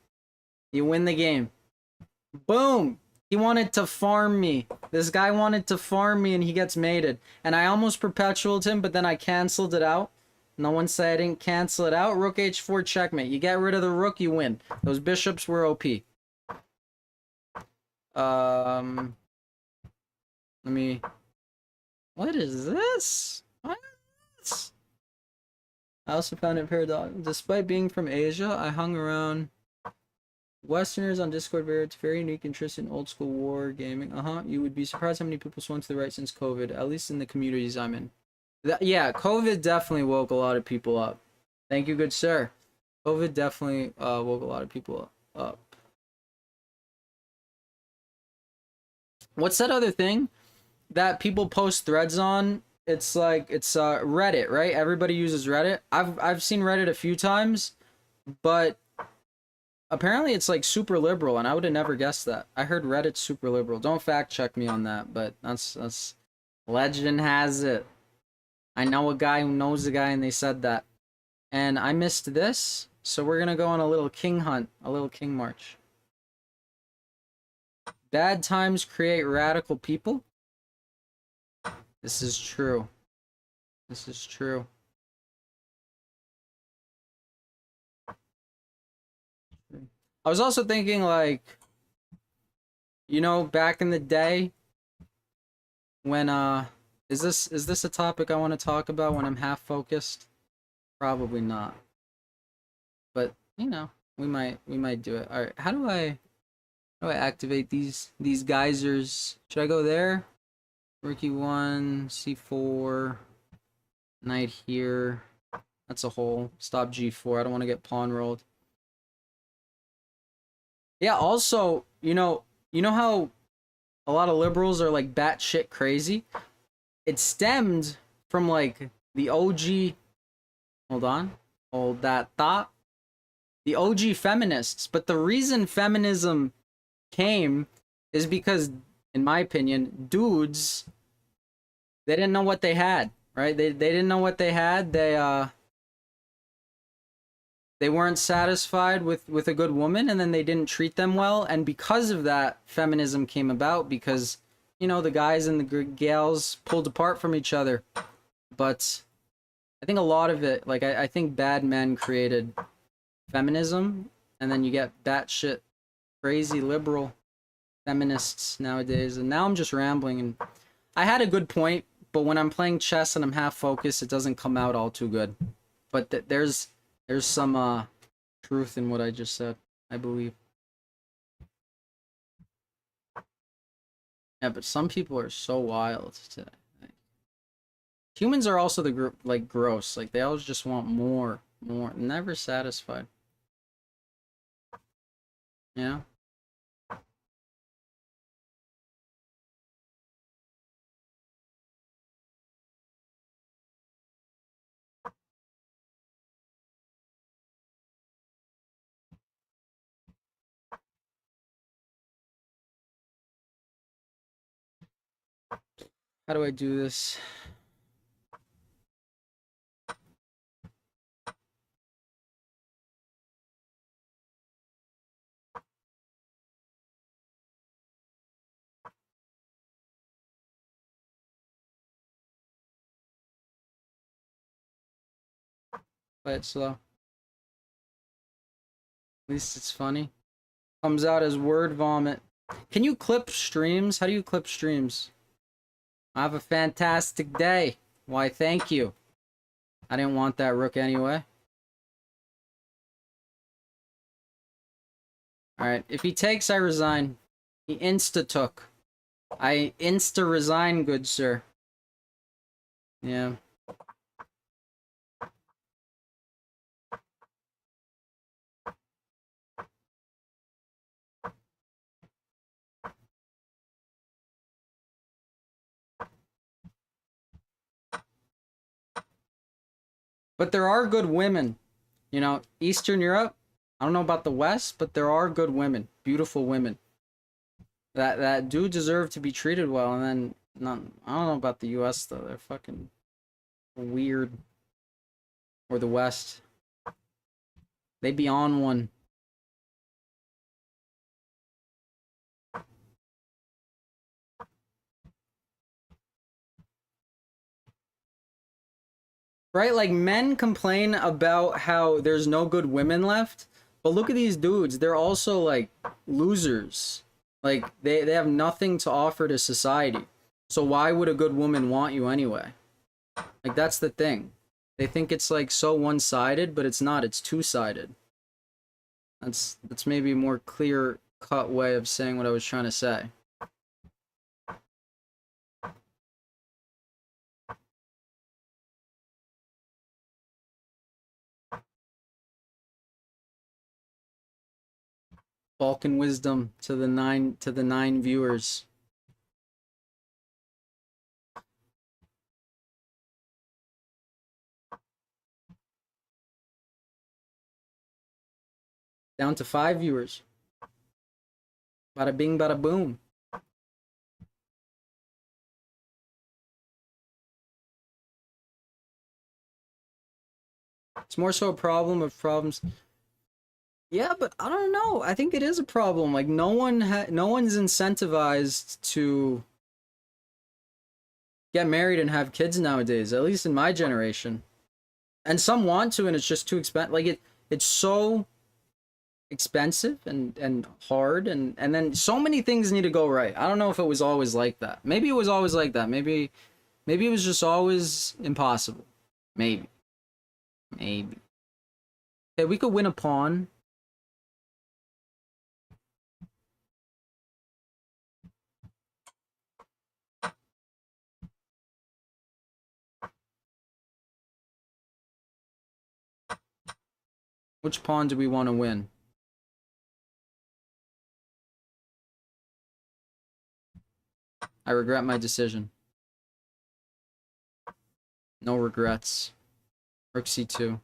You win the game. Boom! He wanted to farm me. This guy wanted to farm me and he gets mated. And I almost perpetualed him, but then I canceled it out. No one said I didn't cancel it out. Rook h4 checkmate. You get rid of the rook, you win. Those bishops were OP. Let me... What is this? What is this? I also found it paradoxical. Despite being from Asia, I hung around Westerners on Discord. Very unique interest in old school war gaming. You would be surprised how many people swung to the right since COVID, at least in the communities I'm in. Yeah, COVID definitely woke a lot of people up. Thank you, good sir. COVID definitely woke a lot of people up. What's that other thing that people post threads on? It's like it's Reddit, right? Everybody uses Reddit. I've seen Reddit a few times, but apparently it's like super liberal, and I would have never guessed that. I heard Reddit's super liberal. Don't fact check me on that, but that's legend has it. I know a guy who knows a guy, and they said that. And I missed this, so we're gonna go on a little king hunt, a little king march. Bad times create radical people. This is true. This is true. I was also thinking, like, you know, back in the day when is this a topic I want to talk about when I'm half focused? Probably not. But, you know, we might do it. All right, how do I activate these geysers? Should I go there? Rook e1, c4, knight here. That's a hole. Stop g4. I don't want to get pawn rolled. Yeah, also, you know how a lot of liberals are like batshit crazy? It stemmed from like the OG, hold that thought. The OG feminists. But the reason feminism came is because, in my opinion, dudes, they didn't know what they had, right? They didn't know what they had. They weren't satisfied with a good woman, and then they didn't treat them well, and because of that, feminism came about, because, you know, the guys and the gals pulled apart from each other. But I think a lot of it, like, I think bad men created feminism, and then you get batshit crazy liberal feminists nowadays, and now I'm just rambling, and I had a good point, but when I'm playing chess and I'm half focused, it doesn't come out all too good. But there's some truth in what I just said, I believe. Yeah, but some people are so wild today. Humans are also the group, like, gross. Like, they always just want more, never satisfied. You know? How do I do this? Play it slow. At least it's funny. Comes out as word vomit. Can you clip streams? How do you clip streams? Have a fantastic day. Why, thank you. I didn't want that rook anyway. Alright, if he takes, I resign. He insta-took. I insta-resign, good sir. Yeah. But there are good women. You know, Eastern Europe, I don't know about the West, but there are good women. Beautiful women. That do deserve to be treated well, and then Not, I don't know about the US though. They're fucking weird. Or the West. They be on one. Right? Like men complain about how there's no good women left, but look at these dudes. They're also like losers. Like they have nothing to offer to society. So why would a good woman want you anyway? Like that's the thing. They think it's like so one-sided, but it's not. It's two-sided. That's maybe a more clear cut way of saying what I was trying to say. Balkan wisdom to the nine viewers. Down to 5 viewers. Bada bing, bada boom. It's more so a problem of problems. Yeah, but I don't know. I think it is a problem. Like no one's incentivized to get married and have kids nowadays, at least in my generation. And some want to and it's just too expensive. Like it's so expensive and hard and then so many things need to go right. I don't know if it was always like that. Maybe it was always like that. Maybe it was just always impossible. Maybe. Maybe. Okay, we could win a pawn. Which pawn do we want to win? I regret my decision. No regrets. Rook c2.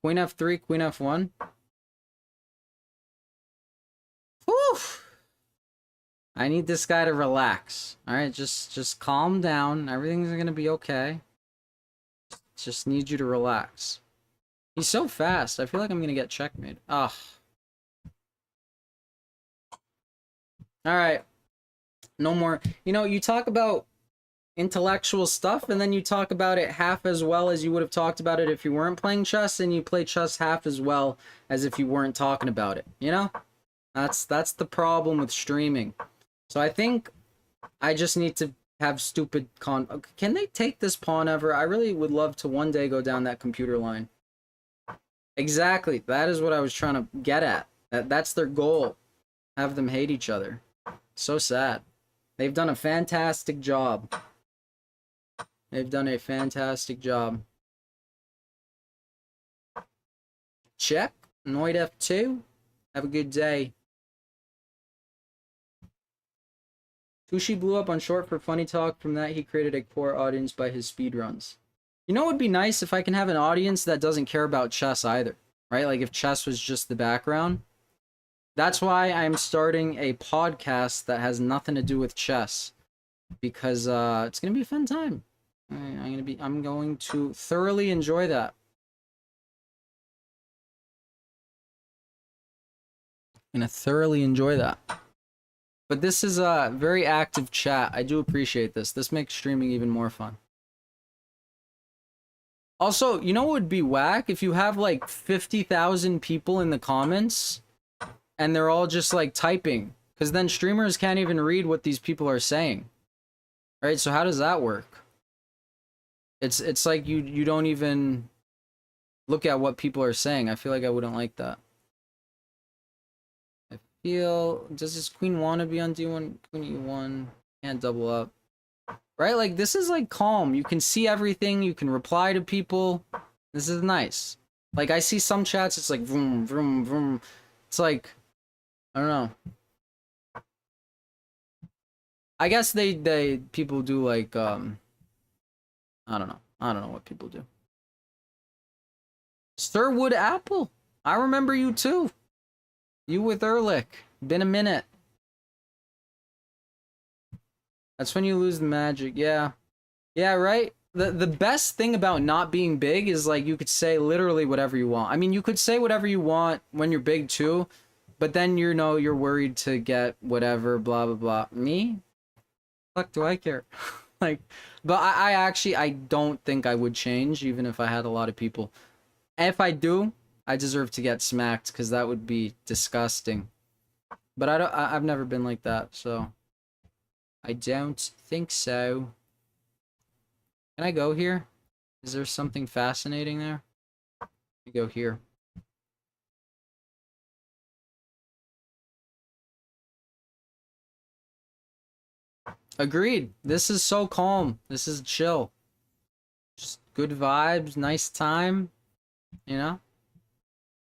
Queen f3, queen f1. Whew! I need this guy to relax. Alright, just calm down. Everything's gonna be okay. Just need you to relax. He's so fast. I feel like I'm gonna get checkmate. Ugh. Alright. No more. You know, you talk about intellectual stuff and then you talk about it half as well as you would have talked about it if you weren't playing chess, and you play chess half as well as if you weren't talking about it, you know? That's the problem with streaming. So I think I just need to have stupid can they take this pawn ever? I really would love to one day go down that computer line. Exactly. That is what I was trying to get at. That's their goal. Have them hate each other. So sad. They've done a fantastic job. They've done a fantastic job. Check. Knight f2. Have a good day. Tushi blew up on short for funny talk. From that, he created a core audience by his speedruns. You know what would be nice if I can have an audience that doesn't care about chess either, right? Like if chess was just the background. That's why I'm starting a podcast that has nothing to do with chess, because it's gonna be a fun time. I'm going to thoroughly enjoy that. I'm gonna thoroughly enjoy that. But this is a very active chat. I do appreciate this. This makes streaming even more fun. Also, you know what would be whack? If you have like 50,000 people in the comments and they're all just like typing, because then streamers can't even read what these people are saying. Right? So how does that work? It's like you don't even look at what people are saying. I feel like I wouldn't like that. I feel, does this queen want to be on d1? Queen e1, can't double up. Right? Like this is like calm. You can see everything, you can reply to people. This is nice. Like I see some chats, it's like vroom, vroom, vroom. It's like, I don't know. I guess they people do like I don't know what people do. Sirwood Apple. I remember you too. You with Ehrlich. Been a minute. That's when you lose the magic. Yeah. Yeah, right? The best thing about not being big is like you could say literally whatever you want. I mean, you could say whatever you want when you're big too, but then you know you're worried to get whatever, blah blah blah. Me? Fuck do I care? Like, but I actually I don't think I would change even if I had a lot of people. If I do, I deserve to get smacked because that would be disgusting. But I've never been like that, so I don't think so. Can I go here? Is there something fascinating there? Let me go here. Agreed. This is so calm. This is chill. Just good vibes, nice time. You know?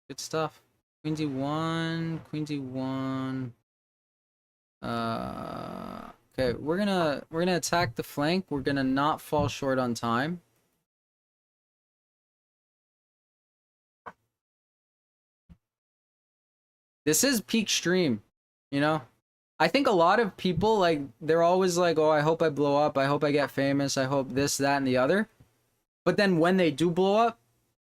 Good stuff. Queen D1, Queen D1. Okay, we're gonna attack the flank. We're gonna not fall short on time. This is peak stream, you know? I think a lot of people, like, they're always like, oh, I hope I blow up. I hope I get famous. I hope this, that, and the other. But then when they do blow up,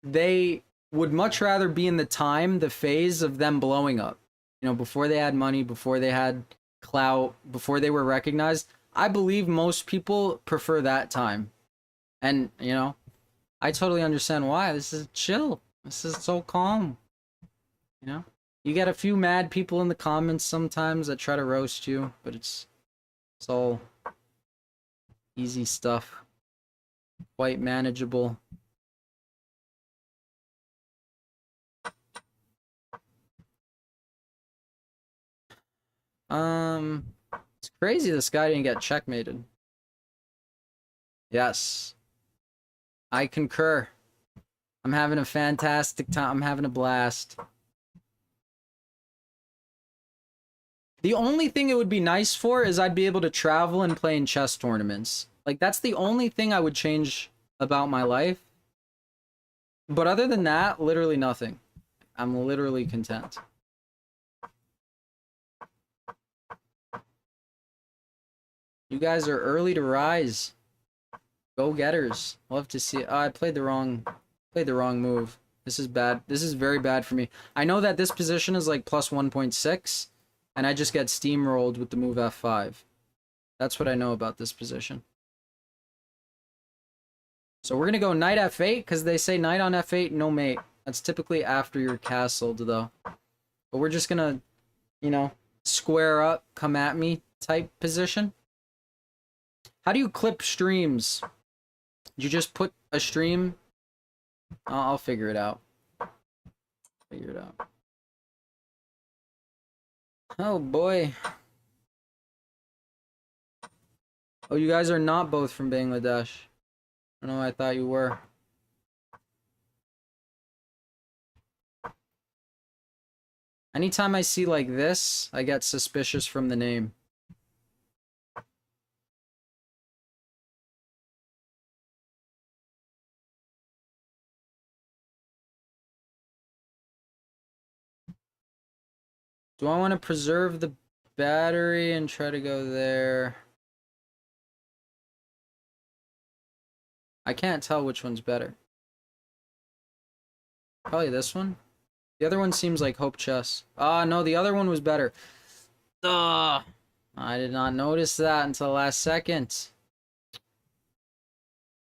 they would much rather be in the phase of them blowing up. You know, before they had money, before they had clout, before they were recognized. I believe most people prefer that time. And, you know, I totally understand why. This is chill. This is so calm. You know? You get a few mad people in the comments sometimes that try to roast you, but it's all easy stuff. Quite manageable. It's crazy this guy didn't get checkmated. Yes. I concur. I'm having a fantastic time. I'm having a blast. The only thing it would be nice for is I'd be able to travel and play in chess tournaments. Like, that's the only thing I would change about my life. But other than that, literally nothing. I'm literally content. You guys are early to rise. Go-getters. Love to see it. Oh, I played the wrong move. This is bad. This is very bad for me. I know that this position is like plus 1.6, and I just get steamrolled with the move F5. That's what I know about this position. So we're gonna go knight F8, because they say knight on F8, no mate. That's typically after you're castled, though. But we're just gonna, you know, square up, come at me type position. How do you clip streams? You just put a stream? I'll figure it out. Figure it out. Oh boy. Oh, you guys are not both from Bangladesh. I don't know, I thought you were. Anytime I see like this, I get suspicious from the name. Do I want to preserve the battery and try to go there? I can't tell which one's better. Probably this one. The other one seems like Hope Chess. Ah, no, the other one was better. Ugh. I did not notice that until the last second.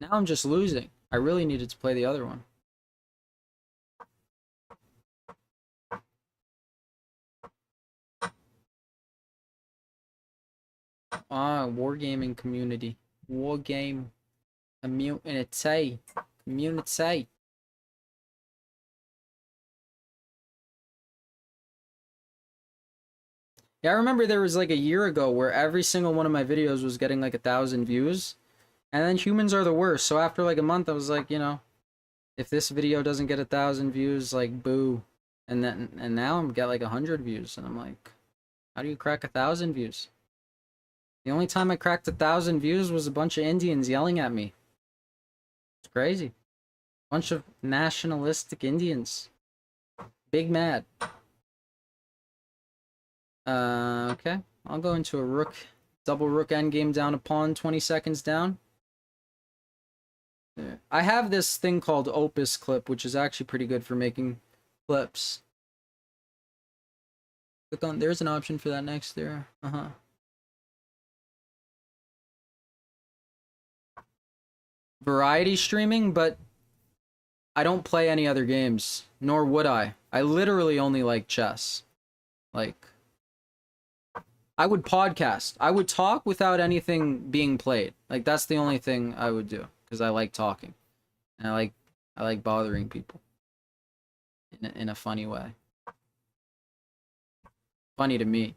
Now I'm just losing. I really needed to play the other one. Ah, wargaming community. Wargame community. Community. Yeah, I remember there was like a year ago where every single one of my videos was getting like 1,000 views. And then humans are the worst. So after like a month, I was like, you know, if this video doesn't get 1,000 views, like boo. And now I'm get like 100 views, and I'm like, how do you crack 1,000 views? The only time I cracked 1,000 views was a bunch of Indians yelling at me. It's crazy. Bunch of nationalistic Indians. Big mad. Okay. I'll go into a rook. Double rook endgame down a pawn, 20 seconds down. There. I have this thing called Opus Clip, which is actually pretty good for making clips. Click on, there's an option for that next there. Variety streaming, but I don't play any other games, nor would I. I literally only like chess. Like, I would podcast. I would talk without anything being played. Like, that's the only thing I would do, because I like talking. And I like bothering people. In a funny way. Funny to me.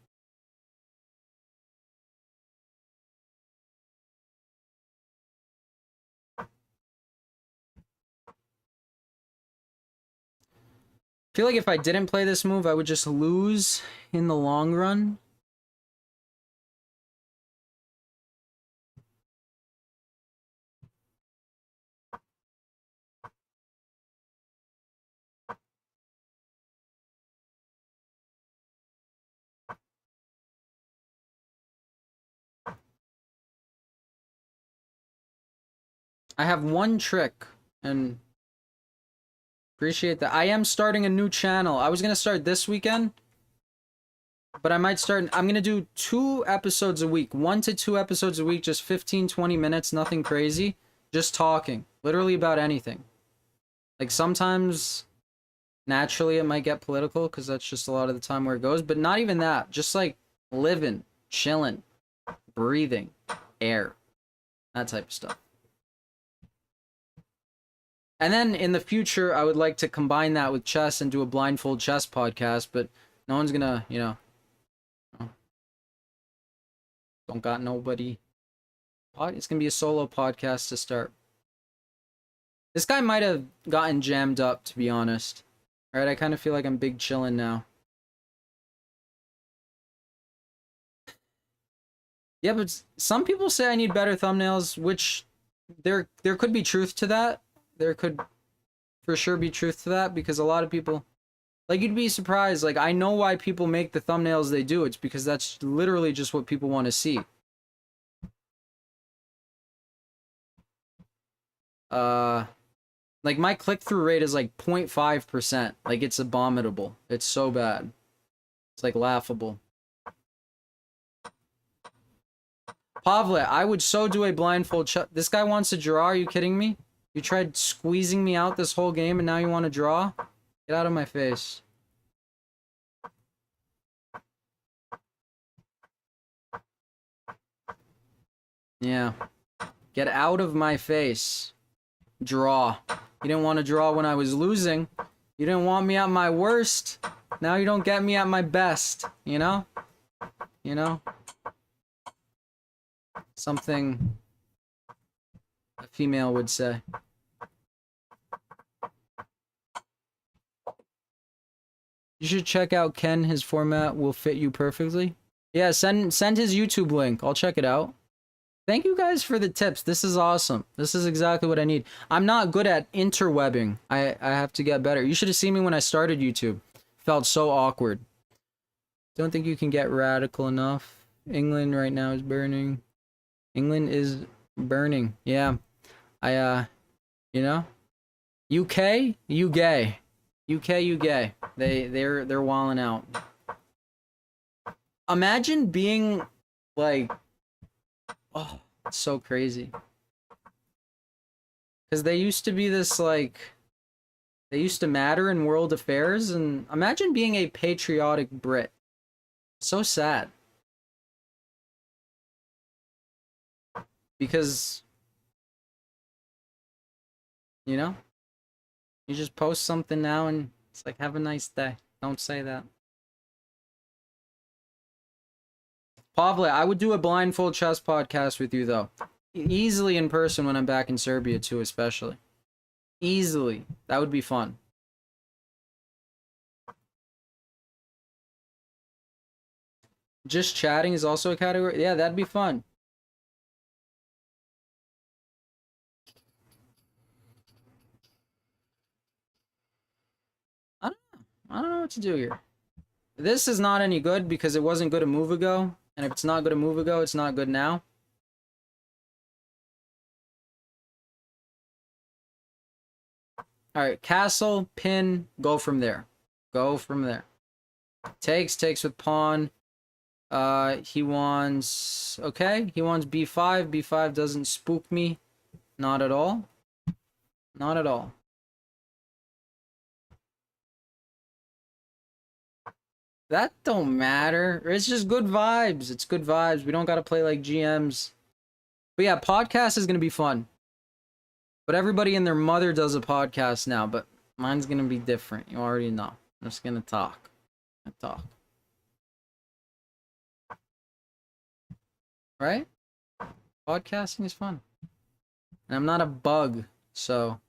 I feel like if I didn't play this move, I would just lose in the long run. I have one trick, and appreciate that. I am starting a new channel. I was gonna start this weekend, but I might start. I'm gonna do 2 episodes a week, 1 to 2 episodes a week, just 15-20 minutes, nothing crazy, just talking, literally about anything. Like sometimes, naturally, it might get political because that's just a lot of the time where it goes, but not even that. Just like living, chilling, breathing, air, that type of stuff. And then in the future, I would like to combine that with chess and do a blindfold chess podcast, but no one's gonna, don't got nobody. It's gonna be a solo podcast to start. This guy might have gotten jammed up, to be honest. Alright, I kind of feel like I'm big chillin' now. Yeah, but some people say I need better thumbnails, which there could be truth to that. There could for sure be truth to that, because a lot of people, like, you'd be surprised. Like, I know why people make the thumbnails they do. It's because that's literally just what people want to see. Like, my click-through rate is like 0.5%. Like, it's abominable. It's so bad. It's like laughable. Pavle, I would so do a blindfold this guy wants to draw. Are you kidding me? You tried squeezing me out this whole game and now you want to draw? Get out of my face. Yeah. Get out of my face. Draw. You didn't want to draw when I was losing. You didn't want me at my worst. Now you don't get me at my best. You know? You know? Something a female would say. You should check out Ken. His format will fit you perfectly. Yeah, send his YouTube link. I'll check it out. Thank you guys for the tips. This is awesome. This is exactly what I need. I'm not good at interwebbing. I have to get better. You should have seen me when I started YouTube. Felt so awkward. Don't think you can get radical enough. England right now is burning. England is burning. Yeah. You know? UK, you gay. UK, you gay. They're walling out. Imagine being like, oh, it's so crazy. Because they used to be this, like, they used to matter in world affairs, and imagine being a patriotic Brit. So sad. Because, you know, you just post something now and it's like, have a nice day. Don't say that. Pavle, I would do a blindfold chess podcast with you, though. Easily in person when I'm back in Serbia, too, especially. Easily. That would be fun. Just chatting is also a category? Yeah, that'd be fun. I don't know what to do here. This is not any good because it wasn't good a move ago. And if it's not good a move ago, it's not good now. Alright, castle, pin, go from there. Go from there. Takes with pawn. He wants... Okay, he wants b5. b5 doesn't spook me. Not at all. Not at all. That don't matter. It's just good vibes. It's good vibes. We don't gotta play like GMs. But yeah, podcast is gonna be fun. But everybody and their mother does a podcast now, but mine's gonna be different. You already know. I'm just gonna talk. Right? Podcasting is fun. And I'm not a bug, so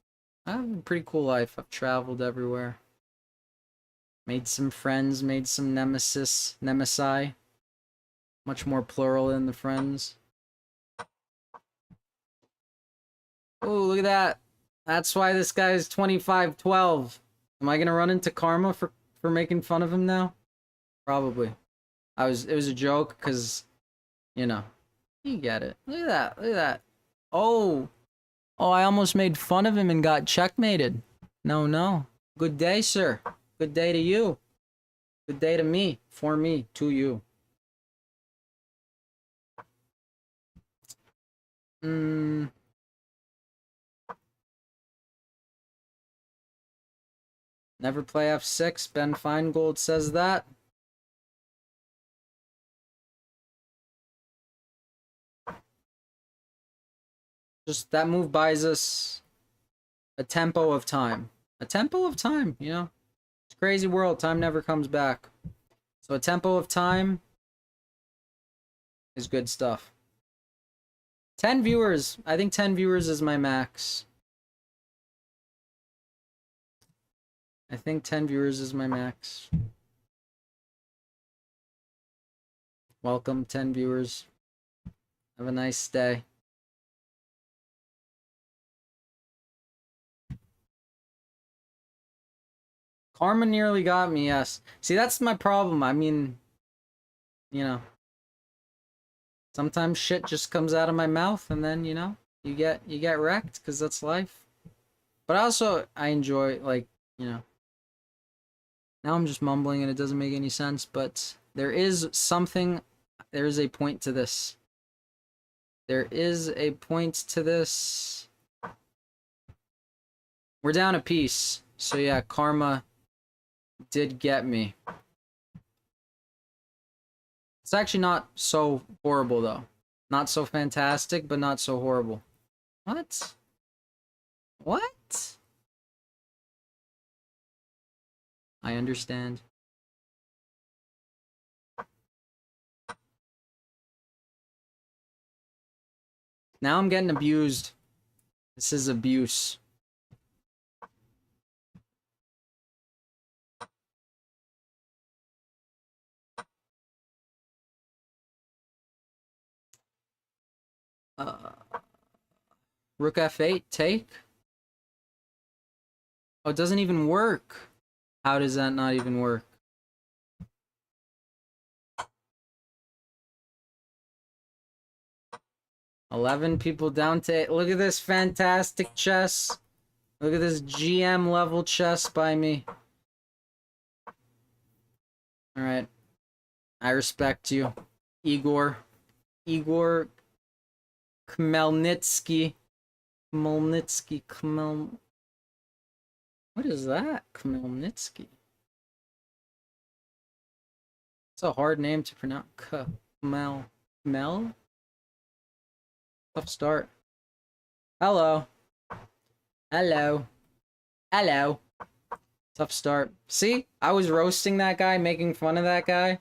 I have a pretty cool life. I've traveled everywhere. Made some friends, made some nemesi. Much more plural than the friends. Oh, look at that. That's why this guy is 25-12. Am I gonna run into karma for making fun of him now? Probably. It was a joke, because, you know. You get it. Look at that. Oh, I almost made fun of him and got checkmated. No. Good day, sir. Good day to you. Good day to me. For me. To you. Never play f6. Ben Feingold says that. Just that move buys us a tempo of time. A tempo of time, you know? It's a crazy world. Time never comes back. So a tempo of time is good stuff. 10 viewers. I think 10 viewers is my max. I think 10 viewers is my max. Welcome, 10 viewers. Have a nice day. Karma nearly got me, yes. See, that's my problem. I mean, you know, sometimes shit just comes out of my mouth, and then, you know, you get wrecked, because that's life. But also, I enjoy, like, you know, now I'm just mumbling and it doesn't make any sense, but there is a point to this. There is a point to this. We're down a piece. So yeah, karma did get me. It's actually not so horrible, though. Not so fantastic, but not so horrible. What? What? I understand. Now I'm getting abused. This is abuse. Rook f8, take? Oh, it doesn't even work. How does that not even work? $11 people down to 8. Look at this fantastic chess. Look at this GM level chess by me. Alright. I respect you. Igor Khmelnytsky. What is that? Khmelnytsky. It's a hard name to pronounce. Khmel? Tough start. Hello. Tough start. See? I was roasting that guy, making fun of that guy,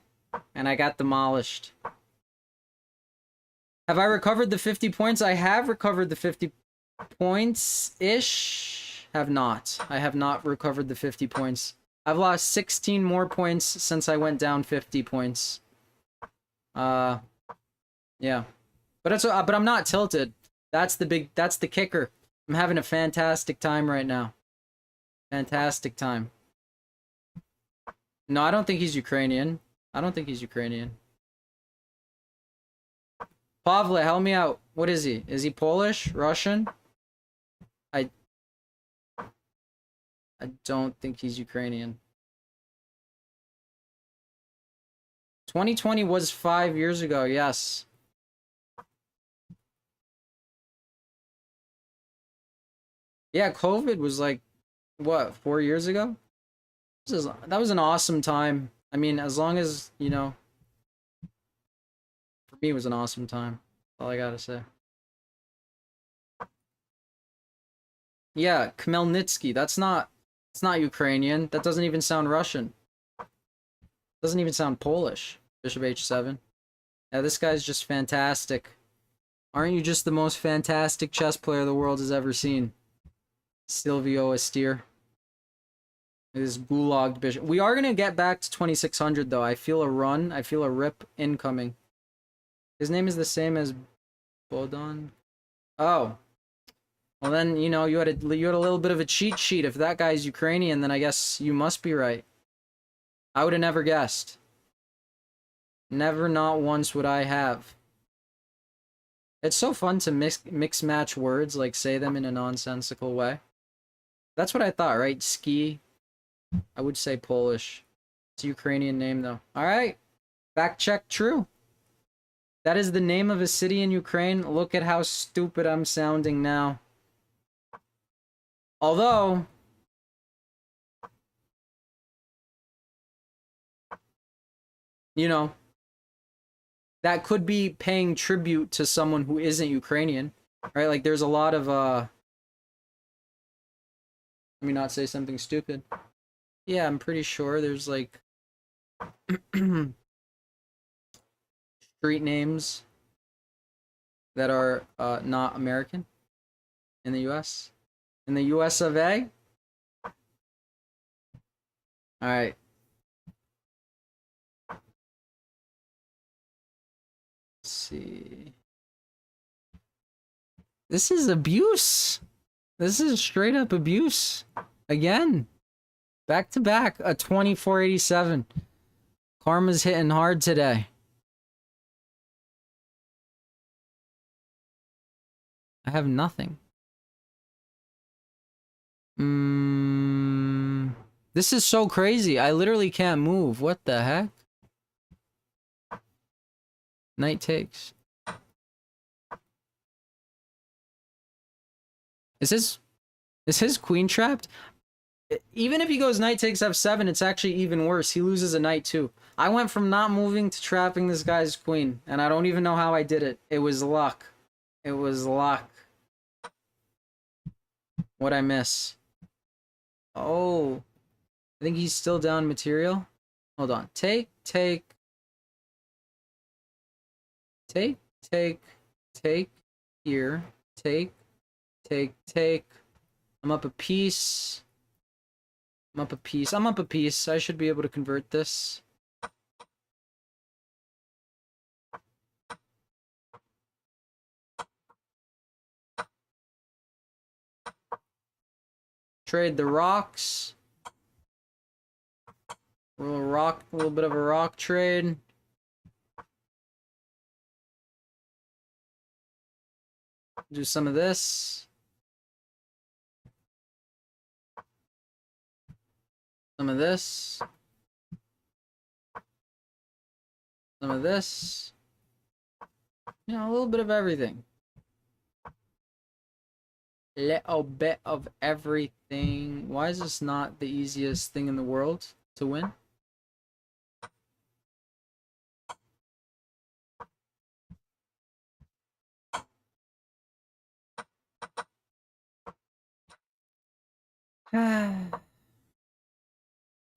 and I got demolished. Have I recovered the 50 points? I have recovered the 50 points-ish. Have not. I have not recovered the 50 points. I've lost 16 more points since I went down 50 points. Yeah. But I'm not tilted. That's the kicker. I'm having a fantastic time right now. Fantastic time. No, I don't think he's Ukrainian. I don't think he's Ukrainian. Pavle, help me out. What is he? Is he Polish? Russian? I I don't think he's Ukrainian. 2020 was 5 years ago, yes. Yeah, COVID was like, what, 4 years ago? That was an awesome time. I mean, as long as, you know, for me, it was an awesome time. That's all I gotta say. Yeah, Khmelnytsky. It's not Ukrainian. That doesn't even sound Russian. Doesn't even sound Polish. Bishop h7. Yeah, this guy's just fantastic. Aren't you just the most fantastic chess player the world has ever seen? Silvio Estier. This gulagged bishop. We are gonna get back to 2600 though. I feel a run. I feel a rip incoming. His name is the same as Bodon. Oh. Well then, you know, you had a little bit of a cheat sheet. If that guy's Ukrainian, then I guess you must be right. I would have never guessed. Never, not once would I have. It's so fun to mix match words, like say them in a nonsensical way. That's what I thought, right? Ski. I would say Polish. It's a Ukrainian name though. Alright. Fact check true. That is the name of a city in Ukraine. Look at how stupid I'm sounding now. Although, you know, that could be paying tribute to someone who isn't Ukrainian, right? Like, there's a lot of, let me not say something stupid. Yeah, I'm pretty sure there's, like, street names that are, not American in the US. In the US of A? Alright. Let's see. This is abuse. This is straight up abuse. Again. Back to back. A 2487. Karma's hitting hard today. I have nothing. This is so crazy. I literally can't move. What the heck? Knight takes. Is his queen trapped? Even if he goes knight takes f7, it's actually even worse. He loses a knight too. I went from not moving to trapping this guy's queen, and I don't even know how I did it. It was luck. It was luck. What'd I miss? Oh. I think he's still down material. Hold on. Take, here. Take. I'm up a piece. I'm up a piece. I should be able to convert this. Trade the rocks. A little bit of a rock trade. Do some of this. Some of this. Some of this. You know, a little bit of everything. Little bit of everything. Why is this not the easiest thing in the world to win?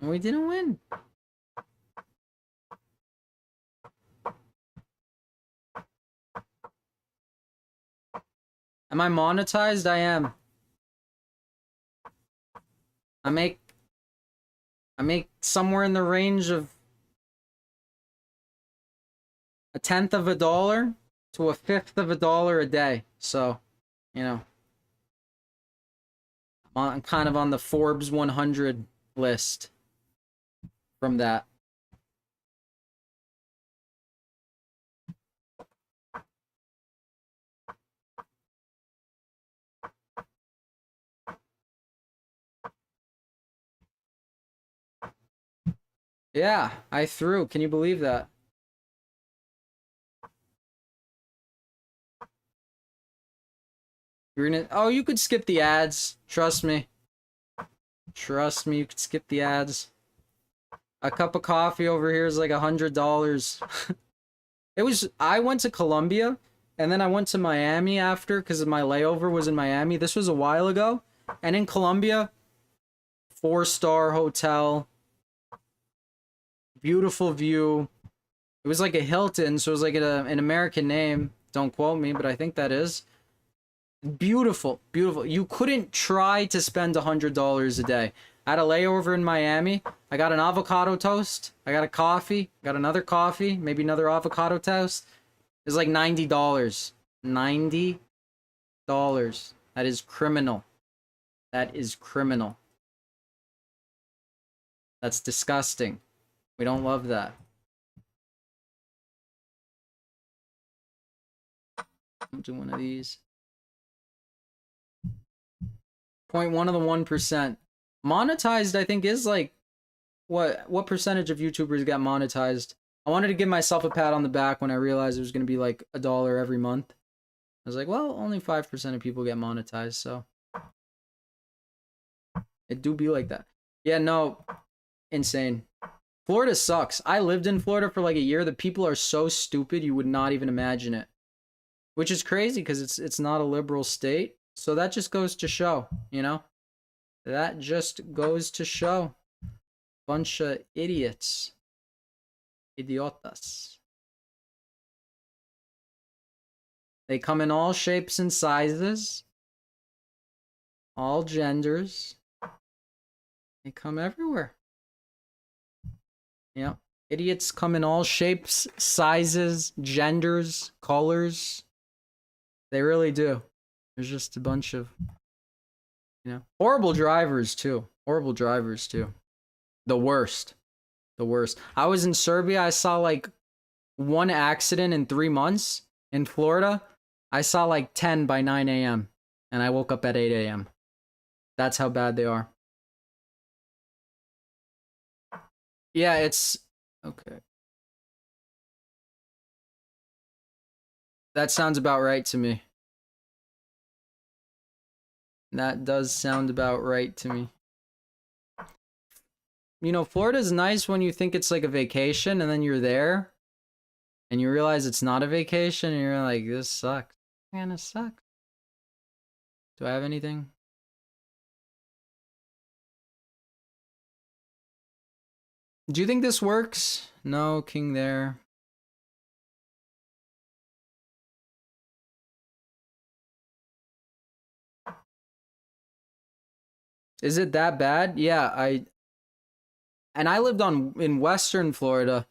We didn't win. Am I monetized? I am. I make somewhere in the range of $0.1 to $0.1 a day. So, you know, I'm kind of on the Forbes 100 list. from that. Yeah, I threw. Can you believe that? You're gonna. Oh, you could skip the ads. Trust me. Trust me, you could skip the ads. A cup of coffee over here is like $100. It was. I went to Colombia, and then I went to Miami after because my layover was in Miami. This was a while ago, and in Colombia, 4-star hotel, beautiful view. It was like a Hilton, so it was like an American name. Don't quote me, but I think that is. Beautiful, beautiful. You couldn't try to spend $100 a day. I had a layover in Miami. I got an avocado toast. I got a coffee. Got another coffee. Maybe another avocado toast. It's like $90. $90. That is criminal. That is criminal. That's disgusting. We don't love that. I'll do one of these. 0.1 of the 1%. Monetized, I think, is like what percentage of YouTubers get monetized? I wanted to give myself a pat on the back when I realized it was going to be like $1 every month. I was like, well, only 5% of people get monetized, so it do be like that. Yeah, no, insane. Florida sucks. I lived in Florida for like a year. The people are so stupid you would not even imagine it. Which is crazy because it's not a liberal state. So that just goes to show, you know? That just goes to show. Bunch of idiots. Idiotas. They come in all shapes and sizes. All genders. They come everywhere. Yep. Idiots come in all shapes, sizes, genders, colors. They really do. There's just a bunch of, horrible drivers too. Horrible drivers too. The worst. The worst. I was in Serbia. I saw like one accident in 3 months. In Florida, I saw like 10 by 9 a.m. and I woke up at 8 a.m. That's how bad they are. Yeah, it's okay. That sounds about right to me. That does sound about right to me. You know, Florida's nice when you think it's like a vacation and then you're there and you realize it's not a vacation and you're like, this sucks. Man, it sucks. Do I have anything? Do you think this works? No, king there. Is it that bad? Yeah, I lived in Western Florida.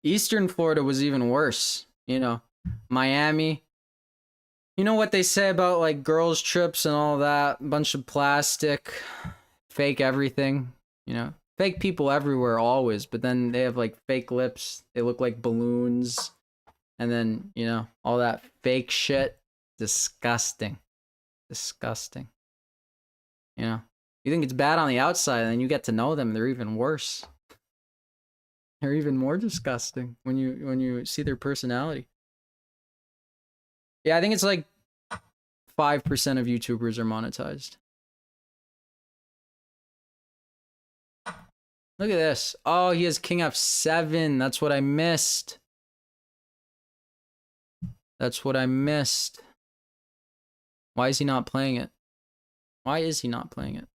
Eastern Florida was even worse, Miami. You know what they say about like girls trips and all that, bunch of plastic, fake everything, fake people everywhere always, but then they have like fake lips. They look like balloons and then, all that fake shit. Disgusting. Disgusting. You think it's bad on the outside and then you get to know them, they're even worse. They're even more disgusting when you see their personality. Yeah, I think it's like 5% of YouTubers are monetized. Look at this. Oh, he has King F7. That's what I missed. That's what I missed. Why is he not playing it? Why is he not playing it?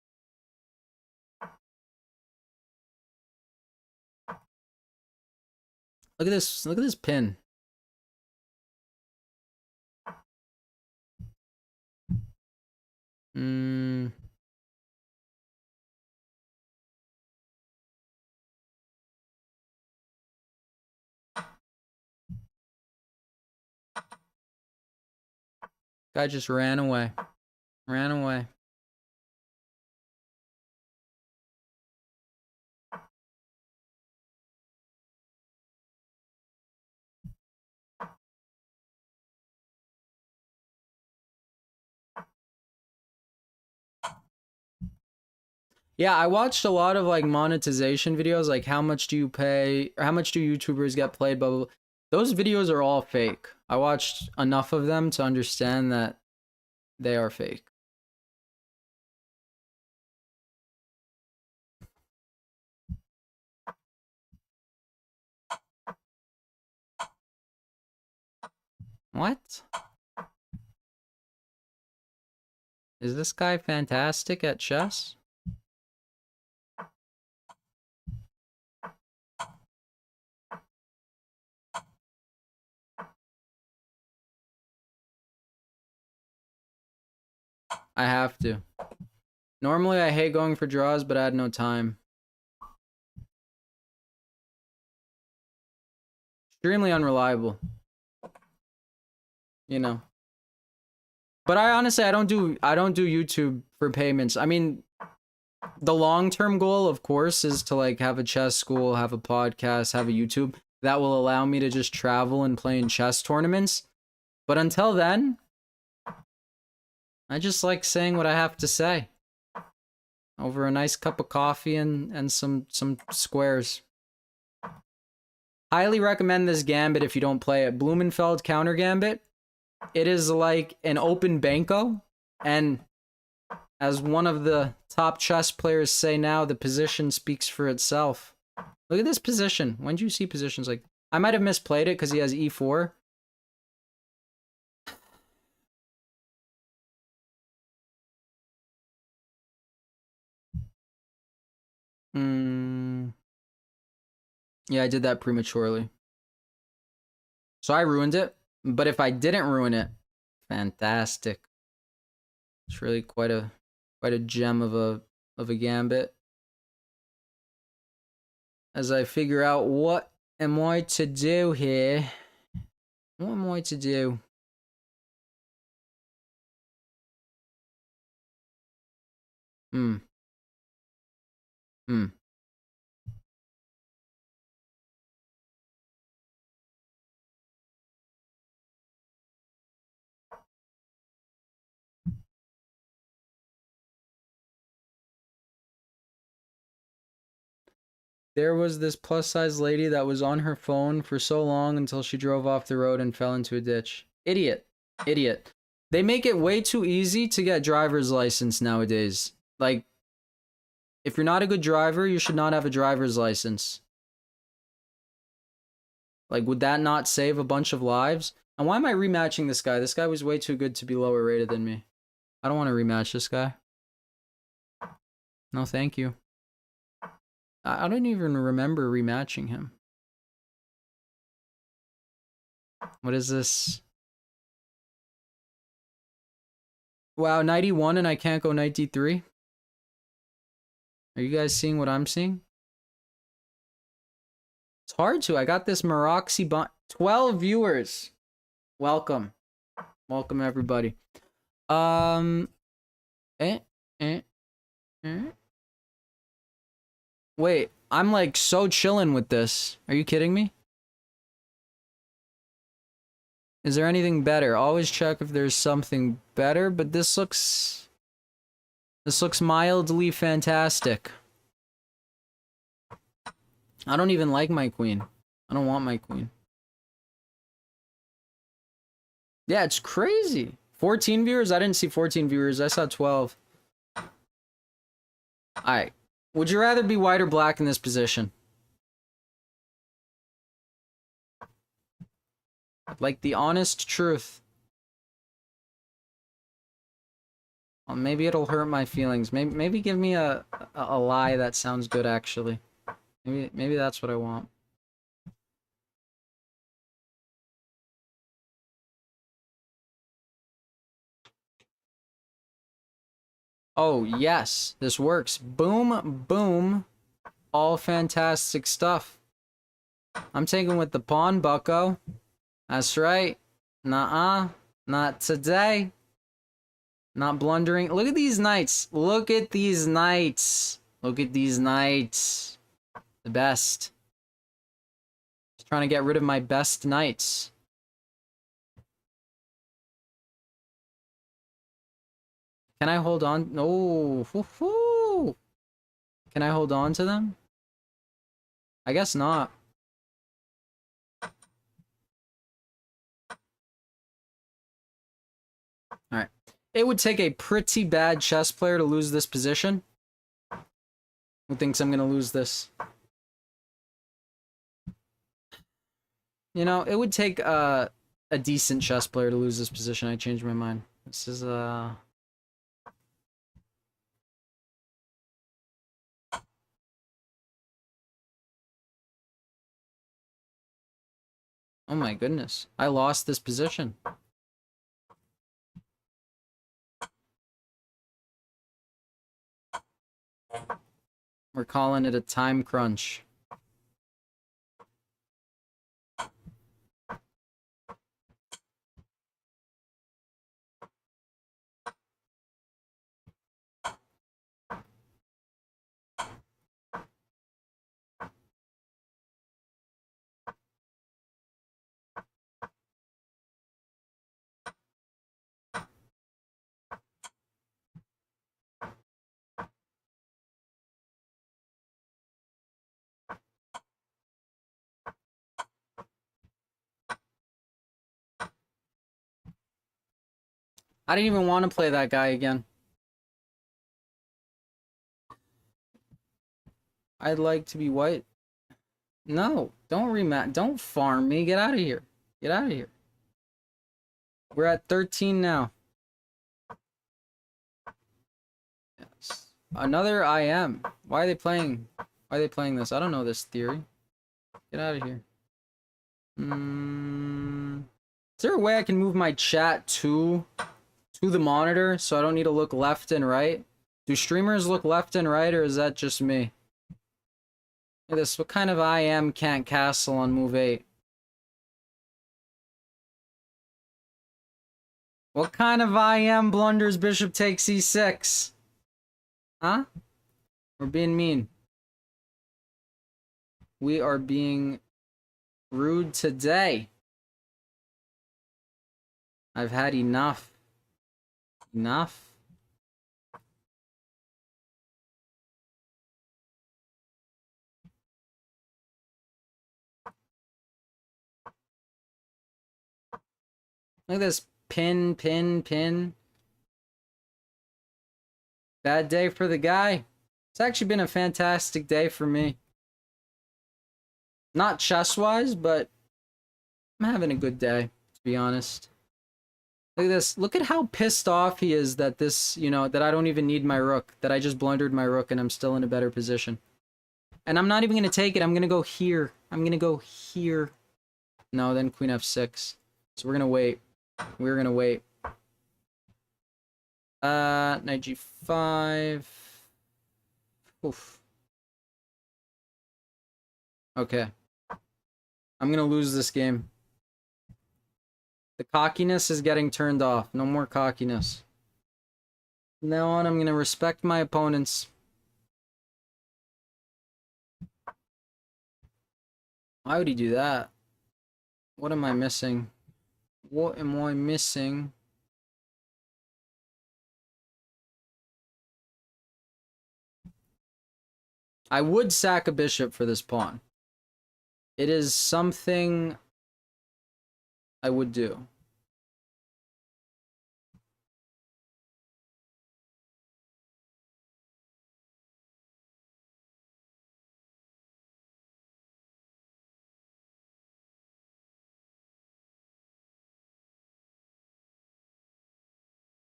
Look at this. Look at this pin. Guy just ran away. Ran away. Yeah, I watched a lot of like monetization videos, like how much do you pay, or how much do YouTubers get played, blah, blah, blah. Those videos are all fake. I watched enough of them to understand that they are fake. What? Is this guy fantastic at chess? I have to. Normally I hate going for draws, but I had no time. Extremely unreliable. You know. But I honestly I don't do YouTube for payments. I mean, the long-term goal of course is to like have a chess school, have a podcast, have a YouTube that will allow me to just travel and play in chess tournaments. But until then, I just like saying what I have to say over a nice cup of coffee and some squares. Highly recommend this gambit if you don't play it. Blumenfeld counter gambit. It is like an open banco, and as one of the top chess players say now, the position speaks for itself. Look at this position. When do you see positions like... I might have misplayed it because he has e4. Yeah, I did that prematurely. So I ruined it. But if I didn't ruin it, fantastic. It's really quite a gem of a gambit. As I figure out what am I to do here. What am I to do? Hmm. There was this plus size lady that was on her phone for so long until she drove off the road and fell into a ditch. Idiot. Idiot. They make it way too easy to get driver's license nowadays. Like, if you're not a good driver, you should not have a driver's license. Like, would that not save a bunch of lives? And why am I rematching this guy? This guy was way too good to be lower rated than me. I don't want to rematch this guy. No, thank you. I don't even remember rematching him. What is this? Wow, 91 and I can't go 93? Are you guys seeing what I'm seeing? It's hard to. I got this Maroxy bond. 12 viewers. Welcome. Welcome, everybody. Eh, eh, eh. Wait, I'm like so chilling with this. Are you kidding me? Is there anything better? Always check if there's something better, but this looks mildly fantastic. I don't even like my queen. I don't want my queen. Yeah, it's crazy. 14 viewers? I didn't see 14 viewers. I saw 12. Alright. Would you rather be white or black in this position? Like the honest truth. Well, maybe it'll hurt my feelings. Maybe give me a lie that sounds good actually. Maybe that's what I want. Oh, yes. This works. Boom, boom. All fantastic stuff. I'm taking with the pawn, bucko. That's right. Nuh-uh. Not today. Not blundering. Look at these knights. Look at these knights. Look at these knights. The best. Just trying to get rid of my best knights. Can I hold on? No. Woo-hoo. Can I hold on to them? I guess not. Alright. It would take a pretty bad chess player to lose this position. Who thinks I'm gonna lose this? You know, it would take a decent chess player to lose this position. I changed my mind. This is Oh my goodness. I lost this position. We're calling it a time crunch. I didn't even want to play that guy again. I'd like to be white. No, don't farm me. Get out of here. Get out of here. We're at 13 now. Yes. Another IM. Why are they playing? Why are they playing this? I don't know this theory. Get out of here. Is there a way I can move my chat to the monitor so I don't need to look left and right? Do streamers look left and right, or is that just me? Look at this. What kind of IM can't castle on move 8? What kind of IM blunders bishop takes e6? Huh? We're being mean. We are being rude today. I've had enough. Enough. Look at this. Pin, pin, pin. Bad day for the guy. It's actually been a fantastic day for me. Not chess-wise, but I'm having a good day, to be honest. Look at this. Look at how pissed off he is that this, you know, that I don't even need my rook. That I just blundered my rook and I'm still in a better position. And I'm not even going to take it. I'm going to go here. I'm going to go here. No, then queen f6. So we're going to wait. We're going to wait. Knight g5. Oof. Okay. I'm going to lose this game. The cockiness is getting turned off. No more cockiness. From now on, I'm going to respect my opponents. Why would he do that? What am I missing? What am I missing? I would sack a bishop for this pawn. It is something I would do.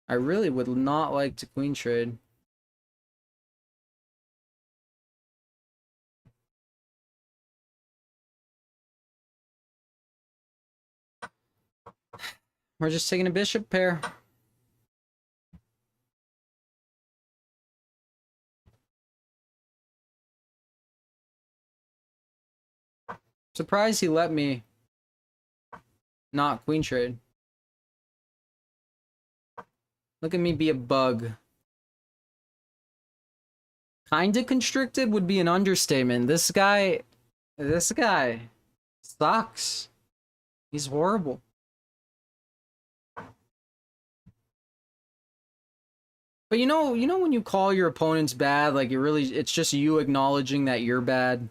I really would not like to queen trade. We're just taking a bishop pair. Surprised he let me not queen trade. Look at me be a bug. Kinda constricted would be an understatement. This guy sucks. He's horrible. But you know when you call your opponents bad, like it's just you acknowledging that you're bad.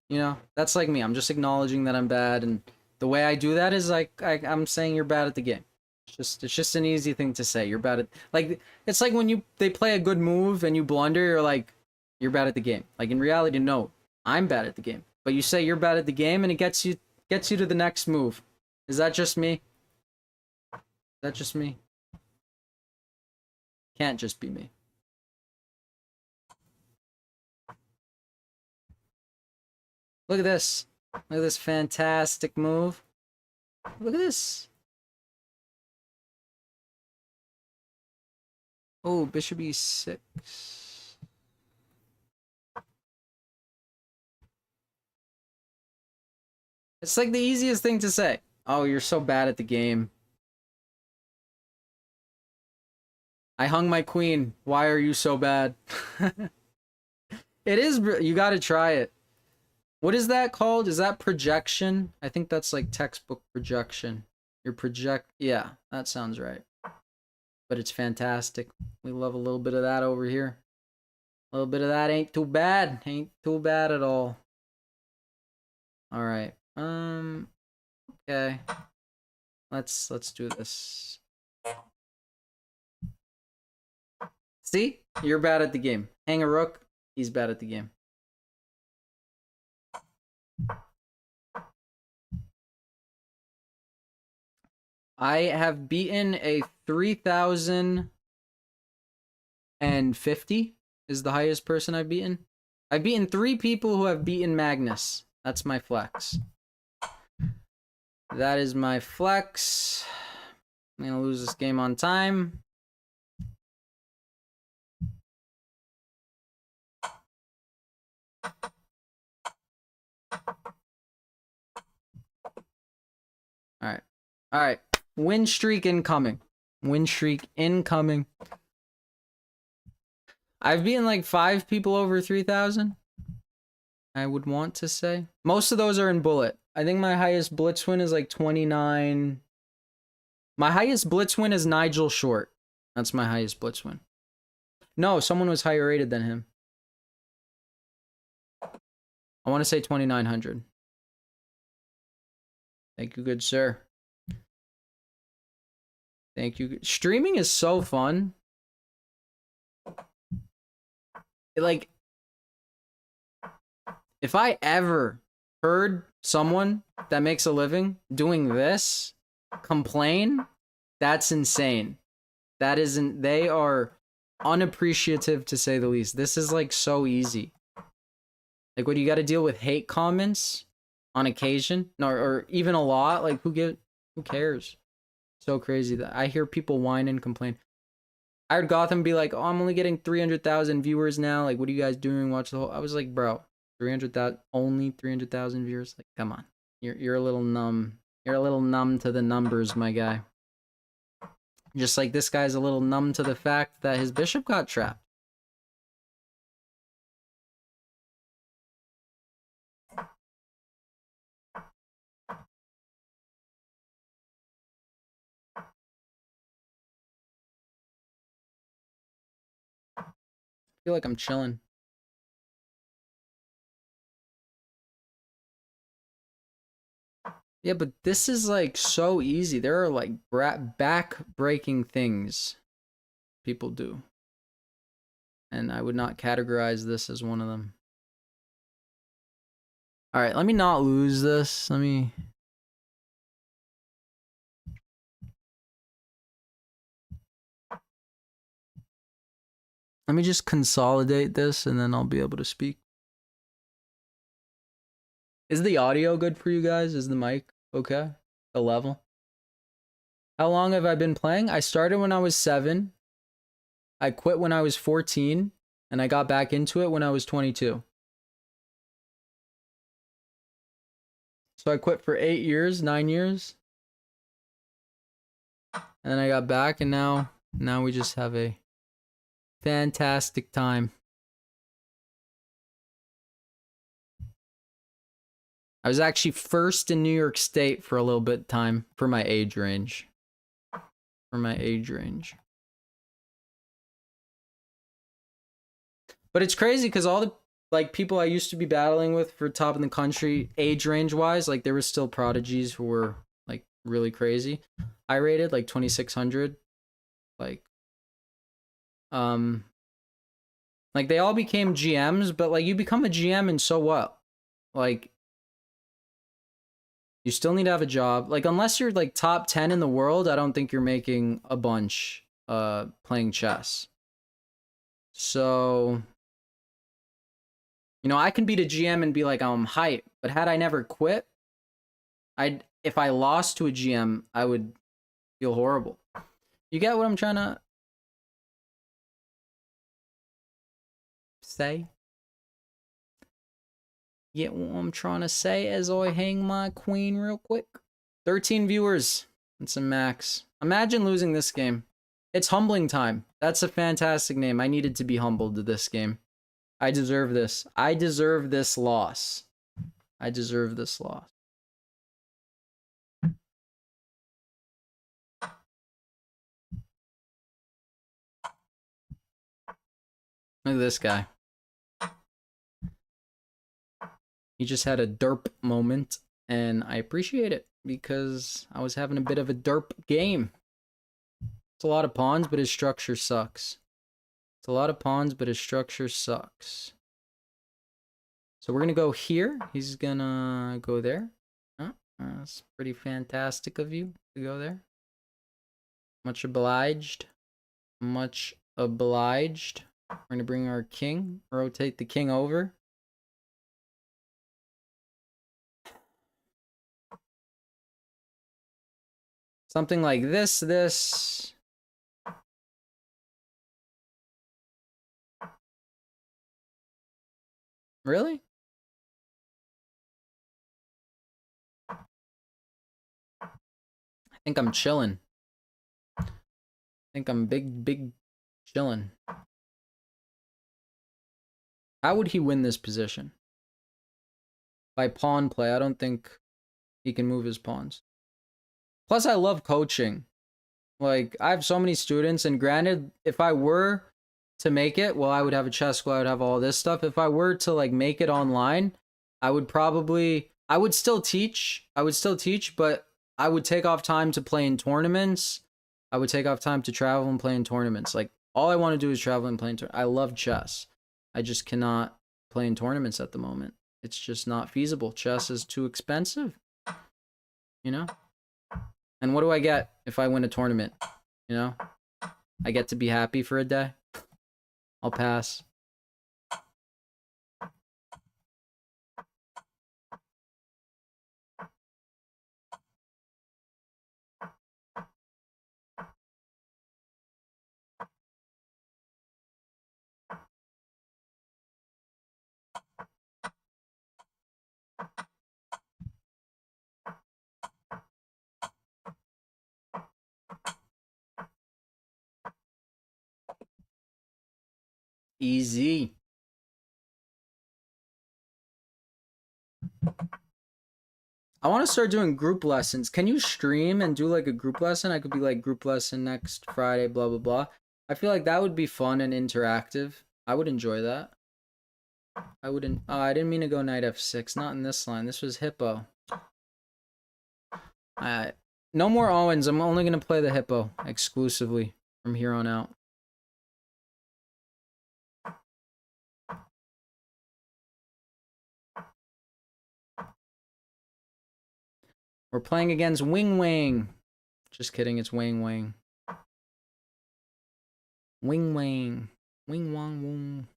You know, that's like me. I'm just acknowledging that I'm bad, and the way I do that is like I'm saying you're bad at the game. It's just an easy thing to say. You're bad at like it's like when they play a good move and you blunder, you're like you're bad at the game. Like in reality, no, I'm bad at the game. But you say you're bad at the game, and it gets you to the next move. Is that just me? Is that just me? Can't just be me. Look at this. Look at this fantastic move. Look at this. Oh, bishop e6. It's like the easiest thing to say. Oh, you're so bad at the game. I hung my queen. Why are you so bad? It is, you gotta try it. What is that called? Is that projection? I think that's like textbook projection. Yeah, that sounds right. But it's fantastic. We love a little bit of that over here. A little bit of that ain't too bad. Ain't too bad at all. All right. Okay. Let's do this. See? You're bad at the game. Hang a rook. He's bad at the game. I have beaten a 3,050 is the highest person I've beaten. I've beaten 3 people who have beaten Magnus. That's my flex. That is my flex. I'm gonna lose this game on time. Alright. Alright. Win streak incoming. Win streak incoming. I've beaten like 5 people over 3,000. I would want to say. Most of those are in bullet. I think my highest blitz win is like 29. My highest blitz win is Nigel Short. That's my highest blitz win. No, someone was higher rated than him. I want to say 2,900. Thank you, good sir. Thank you. Streaming is so fun. Like, if I ever heard someone that makes a living doing this complain, that's insane. That isn't, they are unappreciative to say the least. This is like so easy. Like, what, you got to deal with hate comments on occasion? No, or even a lot? Like, who cares? So crazy that I hear people whine and complain. I heard Gotham be like, oh, I'm only getting 300,000 viewers now. Like, what are you guys doing? Watch the whole. I was like, bro, 300,000, only 300,000 viewers. Like, come on. You're a little numb. You're a little numb to the numbers, my guy. Just like this guy's a little numb to the fact that his bishop got trapped. I feel like I'm chilling. Yeah, but this is like so easy. There are like back-breaking things people do. And I would not categorize this as one of them. All right, let me not lose this. Let me just consolidate this and then I'll be able to speak. Is the audio good for you guys? Is the mic okay? The level? How long have I been playing? I started when I was 7. I quit when I was 14. And I got back into it when I was 22. So I quit for 8 years, 9 years. And then I got back, and now we just have a fantastic time. I was actually first in New York State for a little bit of time for my age range. But it's crazy because all the like people I used to be battling with for top in the country, age range wise, like there was still prodigies who were like really crazy. I rated like 2600, like um like they all became GMs, but like you become a GM and so what? Like you still need to have a job. Like unless you're like top 10 in the world, I don't think you're making a bunch playing chess. So, you know, I can beat a GM and be like, I'm hype, but had I never quit, if I lost to a GM, I would feel horrible. You get what I'm trying to say? Get what I'm trying to say as I hang my queen real quick. 13 viewers. It's a max. Imagine losing this game. It's humbling time. That's a fantastic name. I needed to be humbled to this game. I deserve this. I deserve this loss. I deserve this loss. Look at this guy. He just had a derp moment, and I appreciate it because I was having a bit of a derp game. It's a lot of pawns, but his structure sucks. It's a lot of pawns, but his structure sucks. So we're going to go here. He's going to go there. Oh, that's pretty fantastic of you to go there. Much obliged. Much obliged. We're going to bring our king. Rotate the king over. Something like this. Really? I think I'm chilling. I think I'm big chilling. How would he win this position? By pawn play, I don't think he can move his pawns. Plus, I love coaching. Like, I have so many students, and granted, if I were to make it, well, I would have a chess school, I would have all this stuff. If I were to, like, make it online, I would still teach, but I would take off time to play in tournaments. I would take off time to travel and play in tournaments. Like, all I want to do is travel and play in tournaments. I love chess. I just cannot play in tournaments at the moment. It's just not feasible. Chess is too expensive, you know? And what do I get if I win a tournament? You know? I get to be happy for a day. I'll pass. Easy. I want to start doing group lessons. Can you stream and do like a group lesson? I could be like group lesson next Friday, blah, blah, blah. I feel like that would be fun and interactive. I would enjoy that. I wouldn't. Oh, I didn't mean to go knight f6. Not in this line. This was hippo. No more Owens. I'm only going to play the hippo exclusively from here on out. We're playing against Wing Wang. Just kidding, it's Wang Wang. Wing Wang. Wing Wang Wong.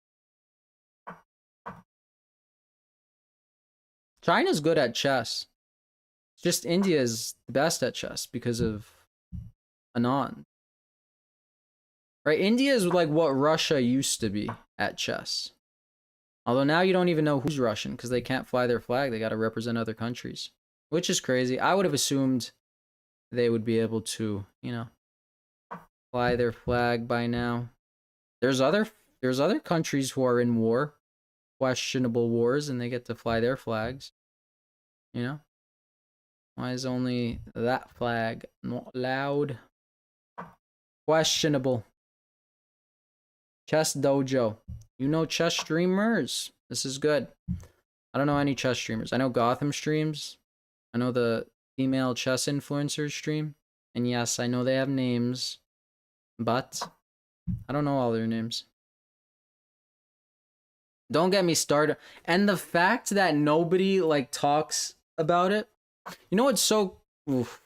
China's good at chess. It's just India is the best at chess because of Anand. Right? India is like what Russia used to be at chess. Although now you don't even know who's Russian because they can't fly their flag. They got to represent other countries, which is crazy. I would have assumed they would be able to, you know, fly their flag by now. There's other countries who are in war, questionable wars, and they get to fly their flags. You know? Why is only that flag not allowed? Questionable. Chess Dojo. You know chess streamers. This is good. I don't know any chess streamers. I know Gotham streams. I know the female chess influencers stream. And yes, I know they have names. But I don't know all their names. Don't get me started. And the fact that nobody like talks about it. You know what's so oof.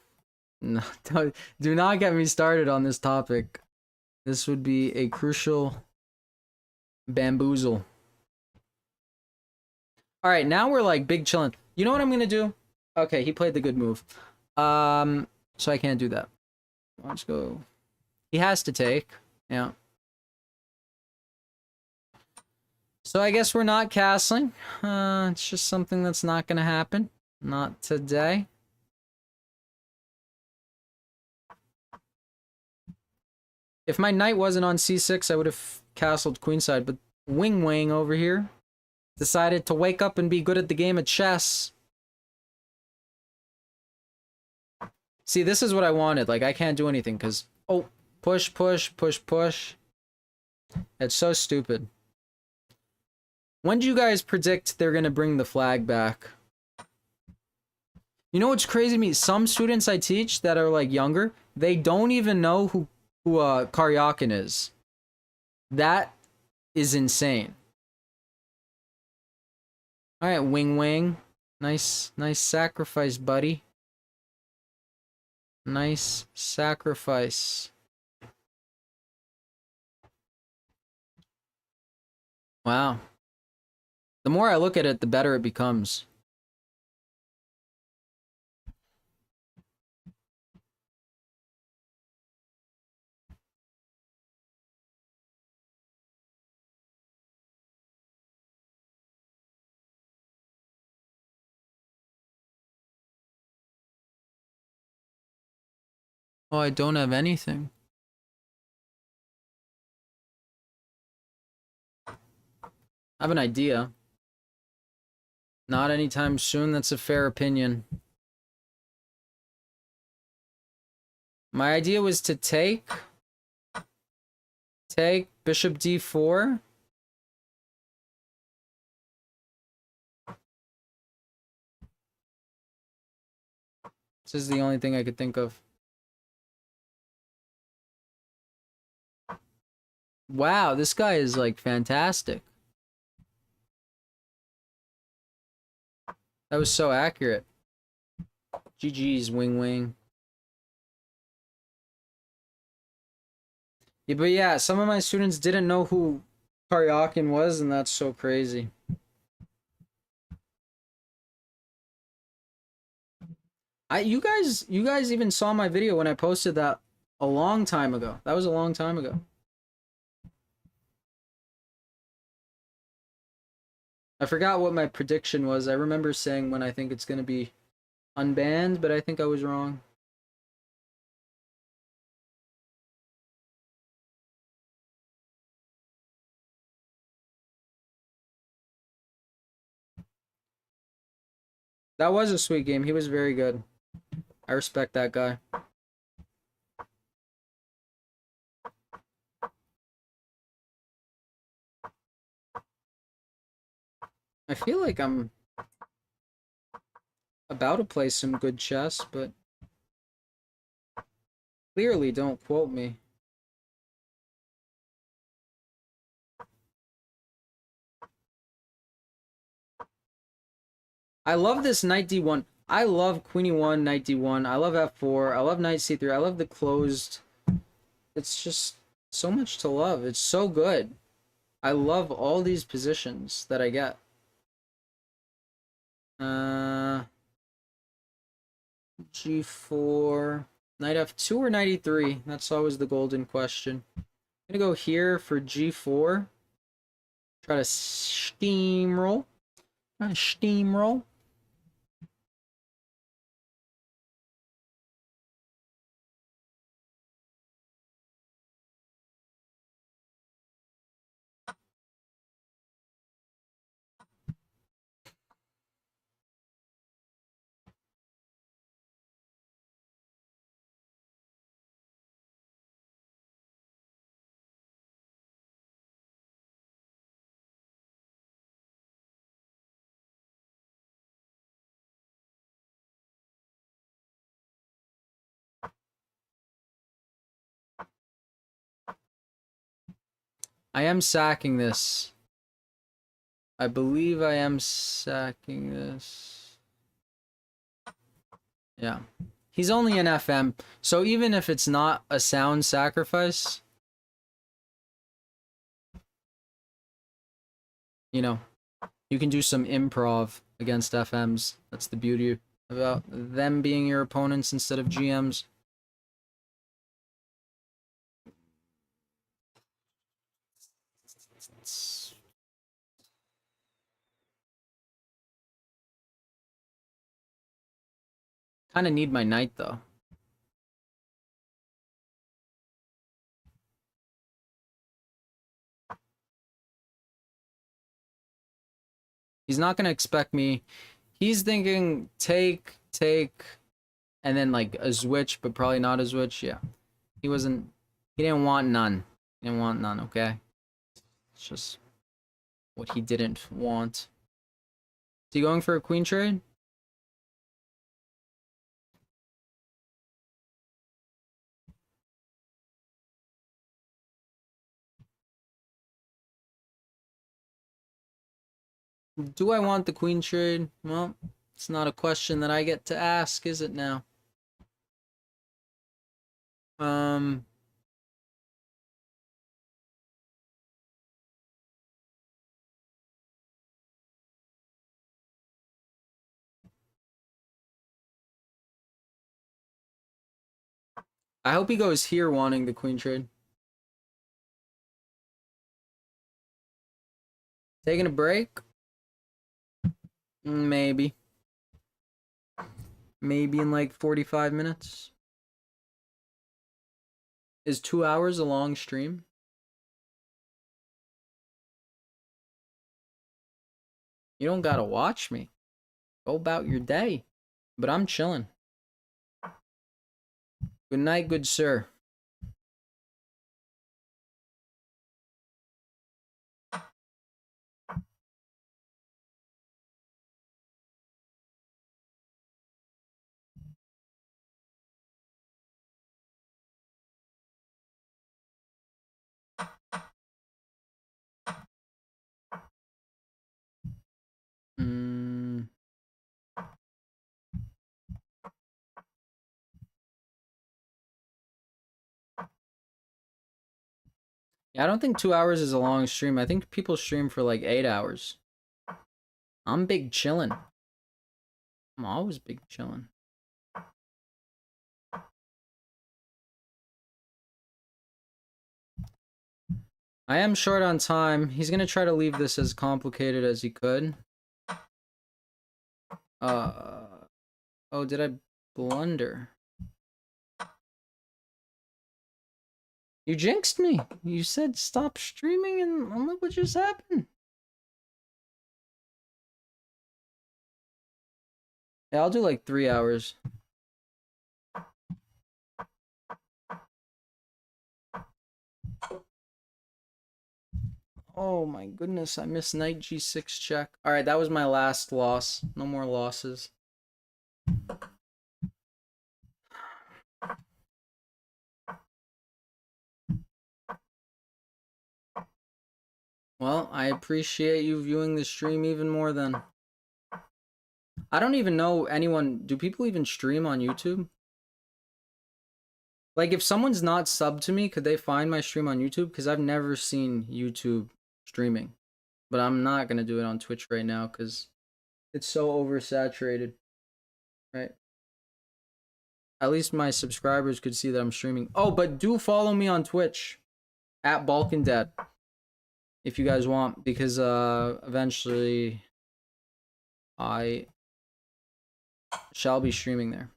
No, do not get me started on this topic. This would be a crucial bamboozle. All right, now we're like big chillin'. You know what I'm gonna do? Okay, he played the good move. So I can't do that. Let's go. He has to take. Yeah. So I guess we're not castling. It's just something that's not gonna happen. Not today. If my knight wasn't on c6, I would have castled queenside, but Wing Wang over here decided to wake up and be good at the game of chess. See, this is what I wanted. Like, I can't do anything because... Oh, push, push, push, push. It's so stupid. When do you guys predict they're going to bring the flag back? You know what's crazy to me? Some students I teach that are, like, younger, they don't even know who Karyakin is. That is insane. Alright, Wing Wang. Nice sacrifice, buddy. Nice sacrifice. Wow. The more I look at it, the better it becomes. Oh, I don't have anything. I have an idea. Not anytime soon, that's a fair opinion. My idea was to take bishop d4. This is the only thing I could think of. Wow, this guy is like fantastic. That was so accurate. GG's, Wing Wing. Yeah, but yeah, some of my students didn't know who Karyakin was, and that's so crazy. You guys even saw my video when I posted that a long time ago. That was a long time ago. I forgot what my prediction was. I remember saying when I think it's going to be unbanned, but I think I was wrong. That was a sweet game. He was very good. I respect that guy. I feel like I'm about to play some good chess, but clearly don't quote me. I love this knight d1. I love queen e1, knight d1. I love f4. I love knight c3. I love the closed. It's just so much to love. It's so good. I love all these positions that I get. G4. Knight f2 or knight e3? That's always the golden question. I'm gonna go here for g4. Try to steamroll. Steamroll. I am sacking this. I believe I am sacking this. Yeah. He's only an FM, so even if it's not a sound sacrifice, you know, you can do some improv against FMs. That's the beauty about them being your opponents instead of GMs. Kind of need my knight though. He's not gonna expect me. He's thinking take, and then like a switch, but probably not a switch. Yeah, he didn't want none. He didn't want none. Okay, it's just what he didn't want. Is he going for a queen trade? Do I want the queen trade? Well, it's not a question that I get to ask, is it now? I hope he goes here wanting the queen trade. Taking a break? Maybe. Maybe in like 45 minutes. Is 2 hours a long stream? You don't gotta watch me. Go about your day. But I'm chilling. Good night, good sir. Yeah, I don't think 2 hours is a long stream. I think people stream for like 8 hours. I'm big chillin'. I'm always big chillin'. I am short on time. He's gonna try to leave this as complicated as he could. Oh, did I blunder? You jinxed me. You said stop streaming and look what just happened. Yeah, I'll do like 3 hours. Oh my goodness, I missed knight g6 check. Alright, that was my last loss. No more losses. Well, I appreciate you viewing the stream even more then. I don't even know anyone. Do people even stream on YouTube? Like, if someone's not subbed to me, could they find my stream on YouTube? Because I've never seen YouTube streaming. But I'm not going to do it on Twitch right now because it's so oversaturated. Right? At least my subscribers could see that I'm streaming. Oh, but do follow me on Twitch at Balkan Dad if you guys want, because eventually I shall be streaming there.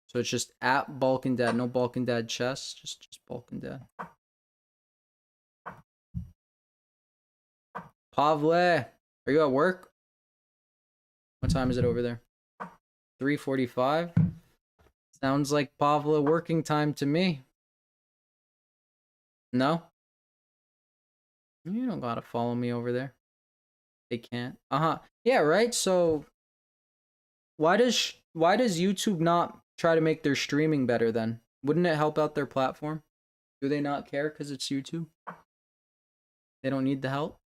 So it's just at Balkan Dad, no Balkan Dad chess, just Balkan Dad. Pavle, are you at work? What time is it over there? 3:45. Sounds like Pavle working time to me. No? You don't gotta follow me over there. They can't. Yeah, right? So why does YouTube not try to make their streaming better then? Wouldn't it help out their platform? Do they not care because it's YouTube? They don't need the help?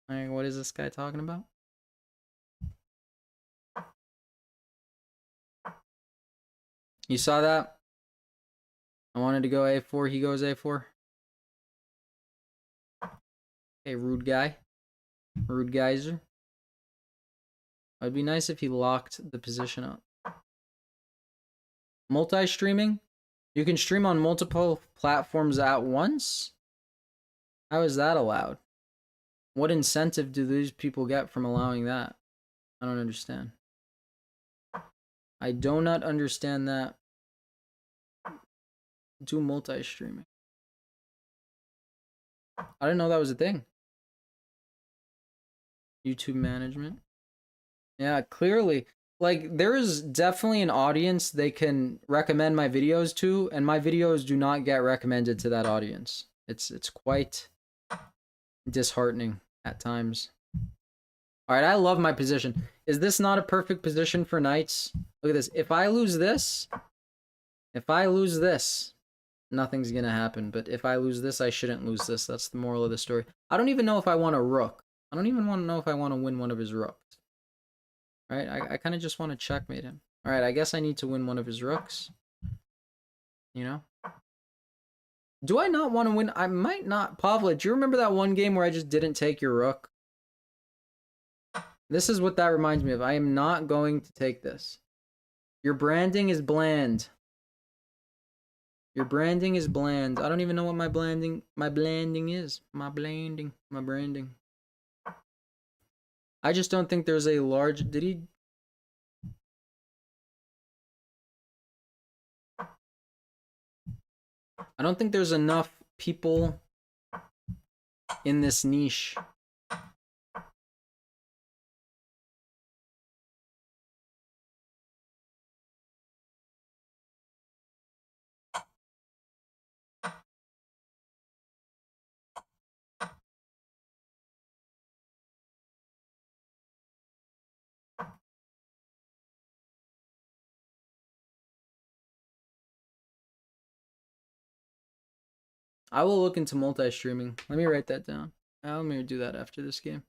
Like, what is this guy talking about? You saw that? I wanted to go A4, he goes A4. Hey, rude guy. Rude geyser. It'd be nice if he locked the position up. Multi-streaming? You can stream on multiple platforms at once? How is that allowed? What incentive do these people get from allowing that? I don't understand. I do not understand that. Do multi-streaming. I didn't know that was a thing. YouTube management. Yeah, clearly. Like, there is definitely an audience they can recommend my videos to, and my videos do not get recommended to that audience. It's quite disheartening at times. Alright, I love my position. Is this not a perfect position for knights? Look at this. If I lose this, nothing's gonna happen. But if I lose this, I shouldn't lose this. That's the moral of the story. I don't even know if I want a rook. I don't even want to know if I want to win one of his rooks. Right? I kind of just want to checkmate him. Alright, I guess I need to win one of his rooks. You know? Do I not want to win? I might not. Pavla, do you remember that one game where I just didn't take your rook? This is what that reminds me of. I am not going to take this. Your branding is bland. Your branding is bland. I don't even know what my branding is. My branding. I just don't think there's a large... Did he... I don't think there's enough people in this niche. I will look into multi-streaming. Let me write that down. Let me do that after this game.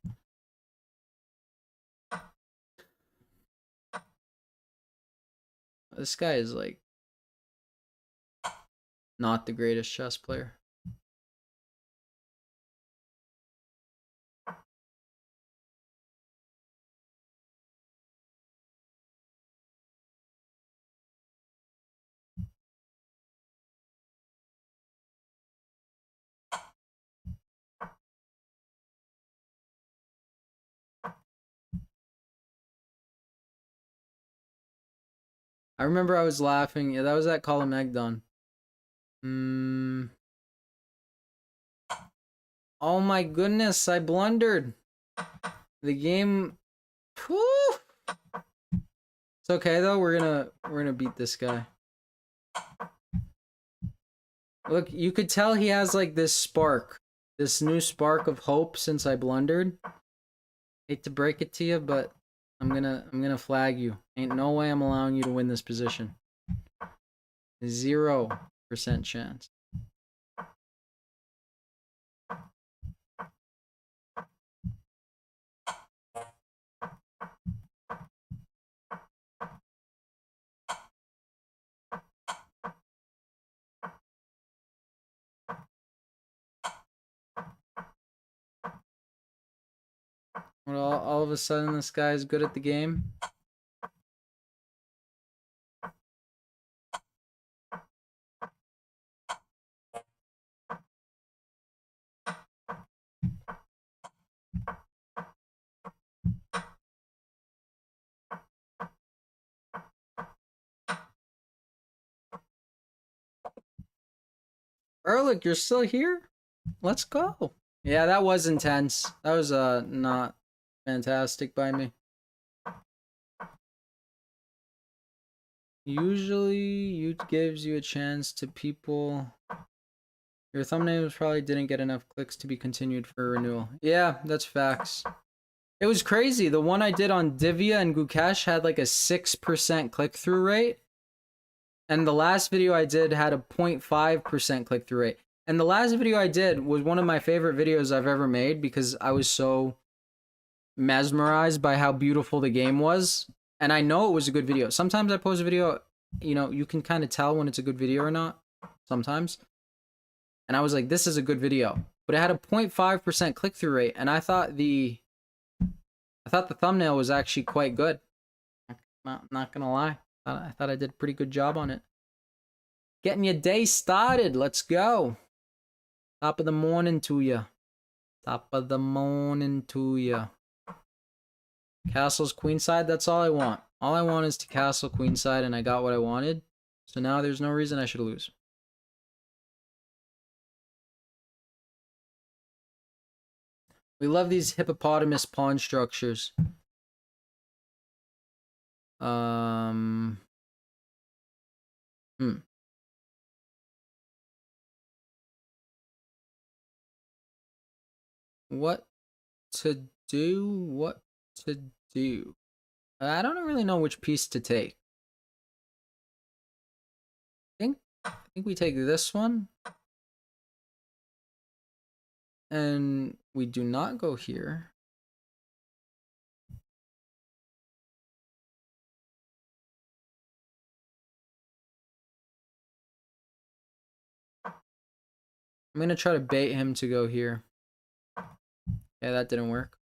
This guy is like not the greatest chess player. I remember I was laughing. Yeah, that was at Column Egdon. Oh my goodness, I blundered. The game. Whew. It's okay though. We're gonna beat this guy. Look, you could tell he has like this spark, this new spark of hope since I blundered. Hate to break it to you, but I'm gonna flag you. Ain't no way I'm allowing you to win this position. 0% chance. Well, all of a sudden this guy's good at the game. Ehrlich, you're still here? Let's go. Yeah, that was intense. That was not fantastic by me. Usually, YouTube gives you a chance to people. Your thumbnails probably didn't get enough clicks to be continued for renewal. Yeah, that's facts. It was crazy. The one I did on Divya and Gukesh had like a 6% click-through rate. And the last video I did had a 0.5% click-through rate. And the last video I did was one of my favorite videos I've ever made because I was so mesmerized by how beautiful the game was. And I know it was a good video. Sometimes I post a video, you know, you can kind of tell when it's a good video or not. Sometimes. And I was like, this is a good video. But it had a 0.5% click-through rate, and I thought the thumbnail was actually quite good. Not gonna lie. I thought I did a pretty good job on it. Getting your day started. Let's go. Top of the morning to you. Top of the morning to you. Castle's queenside, that's all I want. All I want is to castle queenside, and I got what I wanted. So now there's no reason I should lose. We love these hippopotamus pawn structures. What to do? What to do? I don't really know which piece to take. I think we take this one. And we do not go here. I'm gonna try to bait him to go here. Yeah, that didn't work.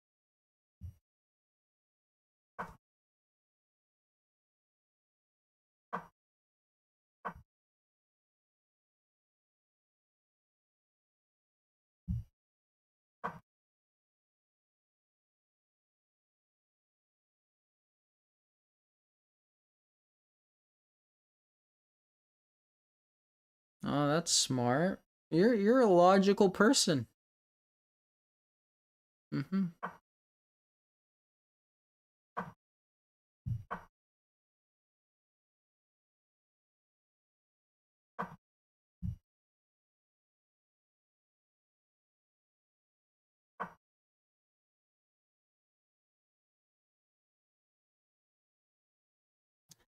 Oh, that's smart. You're a logical person. Mm-hmm.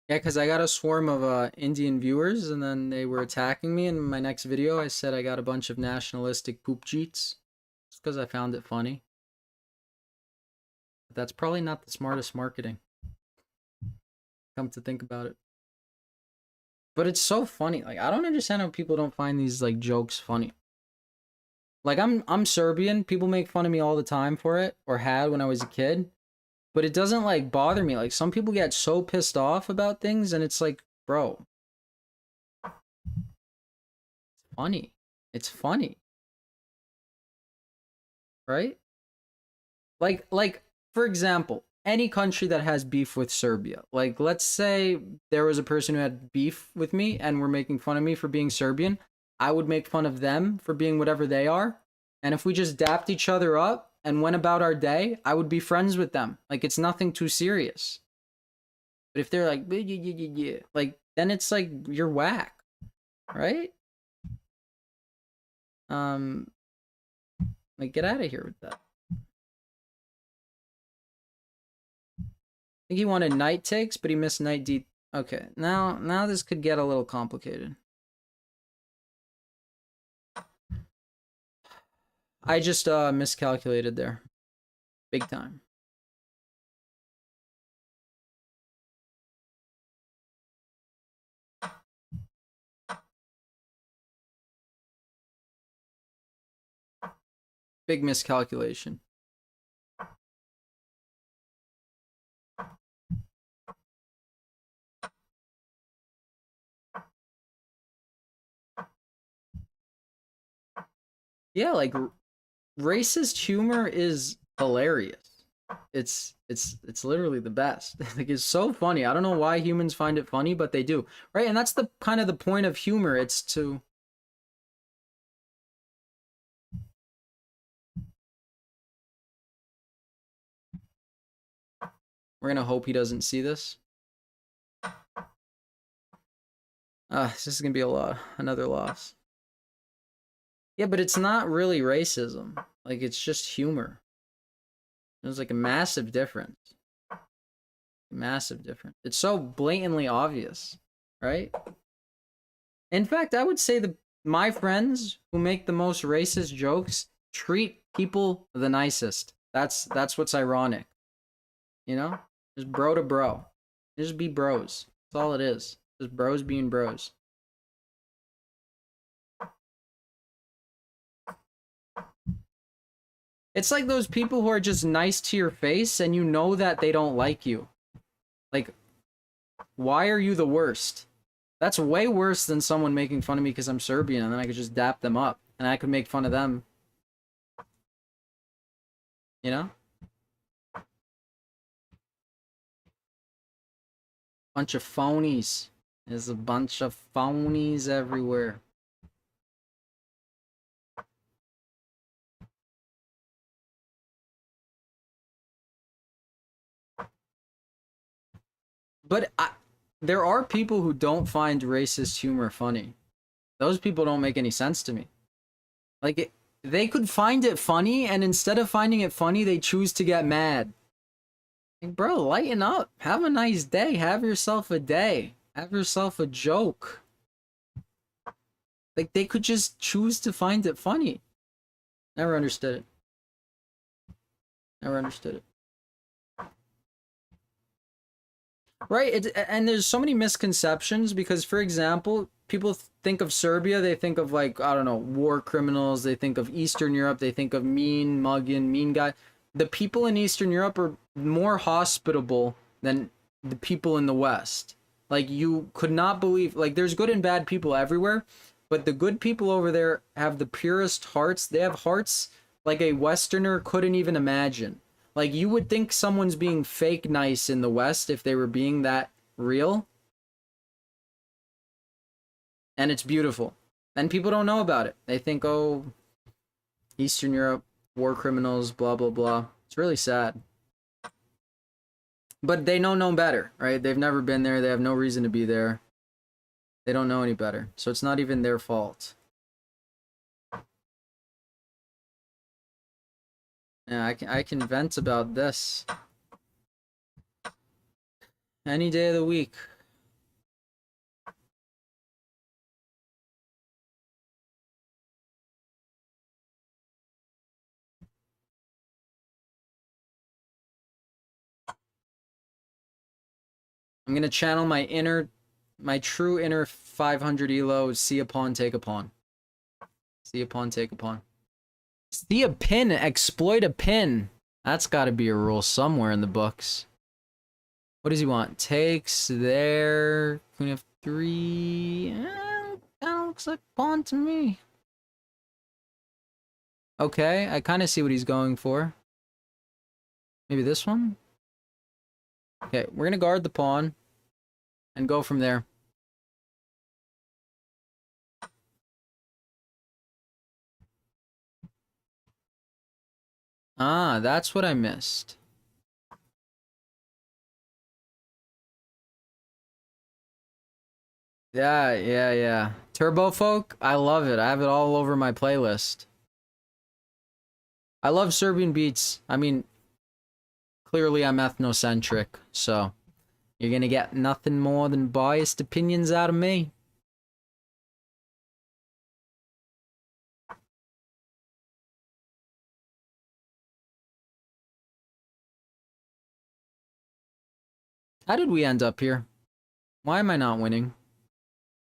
Yeah, because I got a swarm of Indian viewers, and then they were attacking me. In my next video, I said I got a bunch of nationalistic poop cheats. Just because I found it funny. But that's probably not the smartest marketing. Come to think about it. But it's so funny. Like, I don't understand how people don't find these like jokes funny. Like, I'm Serbian. People make fun of me all the time for it, or had when I was a kid. But it doesn't like bother me. Like, some people get so pissed off about things, and it's like, bro, it's funny. It's funny, right? Like for example, any country that has beef with Serbia. Like, let's say there was a person who had beef with me and were making fun of me for being Serbian. I would make fun of them for being whatever they are. And if we just dapped each other up and went about our day, I would be friends with them. Like, it's nothing too serious. But if they're like, like, then it's like you're whack, right? Like, get out of here with that. I think he wanted knight takes, but he missed knight d. Okay, now this could get a little complicated. I just miscalculated there, big time. Big miscalculation. Yeah, like racist humor is hilarious. It's literally the best. Like, it's so funny. I don't know why humans find it funny, but they do. Right? And that's the kind of the point of humor. It's to We're going to hope he doesn't see this. This is going to be another loss. Yeah, but it's not really racism. Like, it's just humor. There's like a massive difference. Massive difference. It's so blatantly obvious, right? In fact, I would say my friends who make the most racist jokes treat people the nicest. That's what's ironic. You know? Just bro to bro. Just be bros. That's all it is. Just bros being bros. It's like those people who are just nice to your face and you know that they don't like you. Like, why are you the worst? That's way worse than someone making fun of me because I'm Serbian and then I could just dap them up and I could make fun of them. You know? Bunch of phonies. There's a bunch of phonies everywhere. But there are people who don't find racist humor funny. Those people don't make any sense to me. Like, they could find it funny, and instead of finding it funny, they choose to get mad. Like, bro, lighten up. Have a nice day. Have yourself a day. Have yourself a joke. Like, they could just choose to find it funny. Never understood it. Never understood it. Right, and there's so many misconceptions because, for example, people think of Serbia, they think of like, I don't know, war criminals, they think of Eastern Europe, they think of mean muggin, mean guy. The people in Eastern Europe are more hospitable than the people in the West. Like, you could not believe, like, there's good and bad people everywhere, but the good people over there have the purest hearts. They have hearts like a Westerner couldn't even imagine. Like, you would think someone's being fake nice in the West if they were being that real. And it's beautiful. And people don't know about it. They think, oh, Eastern Europe, war criminals, blah, blah, blah. It's really sad. But they know no better, right? They've never been there. They have no reason to be there. They don't know any better. So it's not even their fault. Yeah, I can vent about this any day of the week. I'm gonna channel my true inner 500 elo. See a pawn, take a pawn. See a pawn, take a pawn. See a pin, exploit a pin. That's got to be a rule somewhere in the books. What does he want? Takes there. Queen f3. Kind of looks like pawn to me. Okay, I kind of see what he's going for. Maybe this one? Okay, we're gonna guard the pawn and go from there. Ah, that's what I missed. Yeah. Turbo Folk, I love it. I have it all over my playlist. I love Serbian beats. I mean, clearly I'm ethnocentric, so you're gonna get nothing more than biased opinions out of me. How did we end up here? Why am I not winning?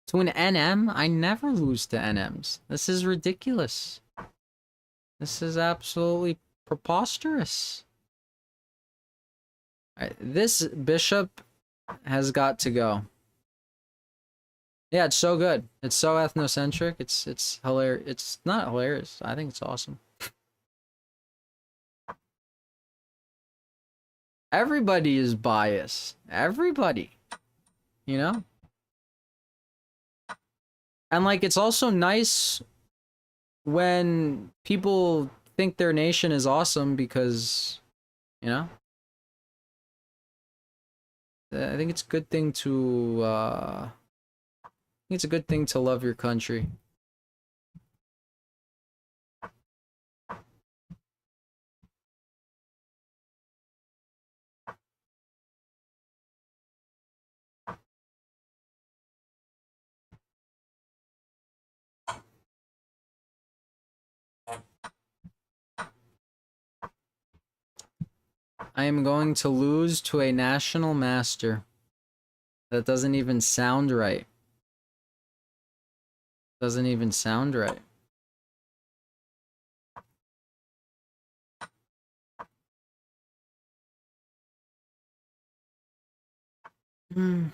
To an NM? I never lose to NMs. This is ridiculous. This is absolutely preposterous. All right, this bishop has got to go. Yeah, it's so good. It's so ethnocentric. It's hilarious. It's not hilarious. I think it's awesome. Everybody is biased. Everybody. You know? And like, it's also nice when people think their nation is awesome because, you know, I think it's a good thing to I think it's a good thing to love your country. I am going to lose to a national master. That doesn't even sound right. Doesn't even sound right. Hmm.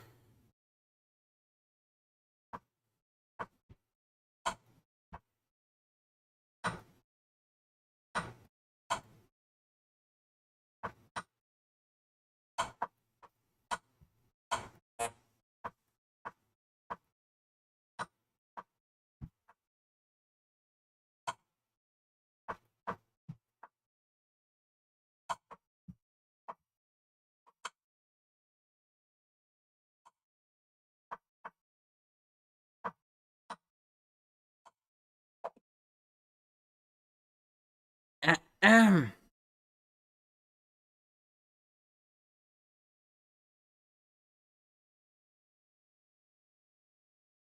Ahem.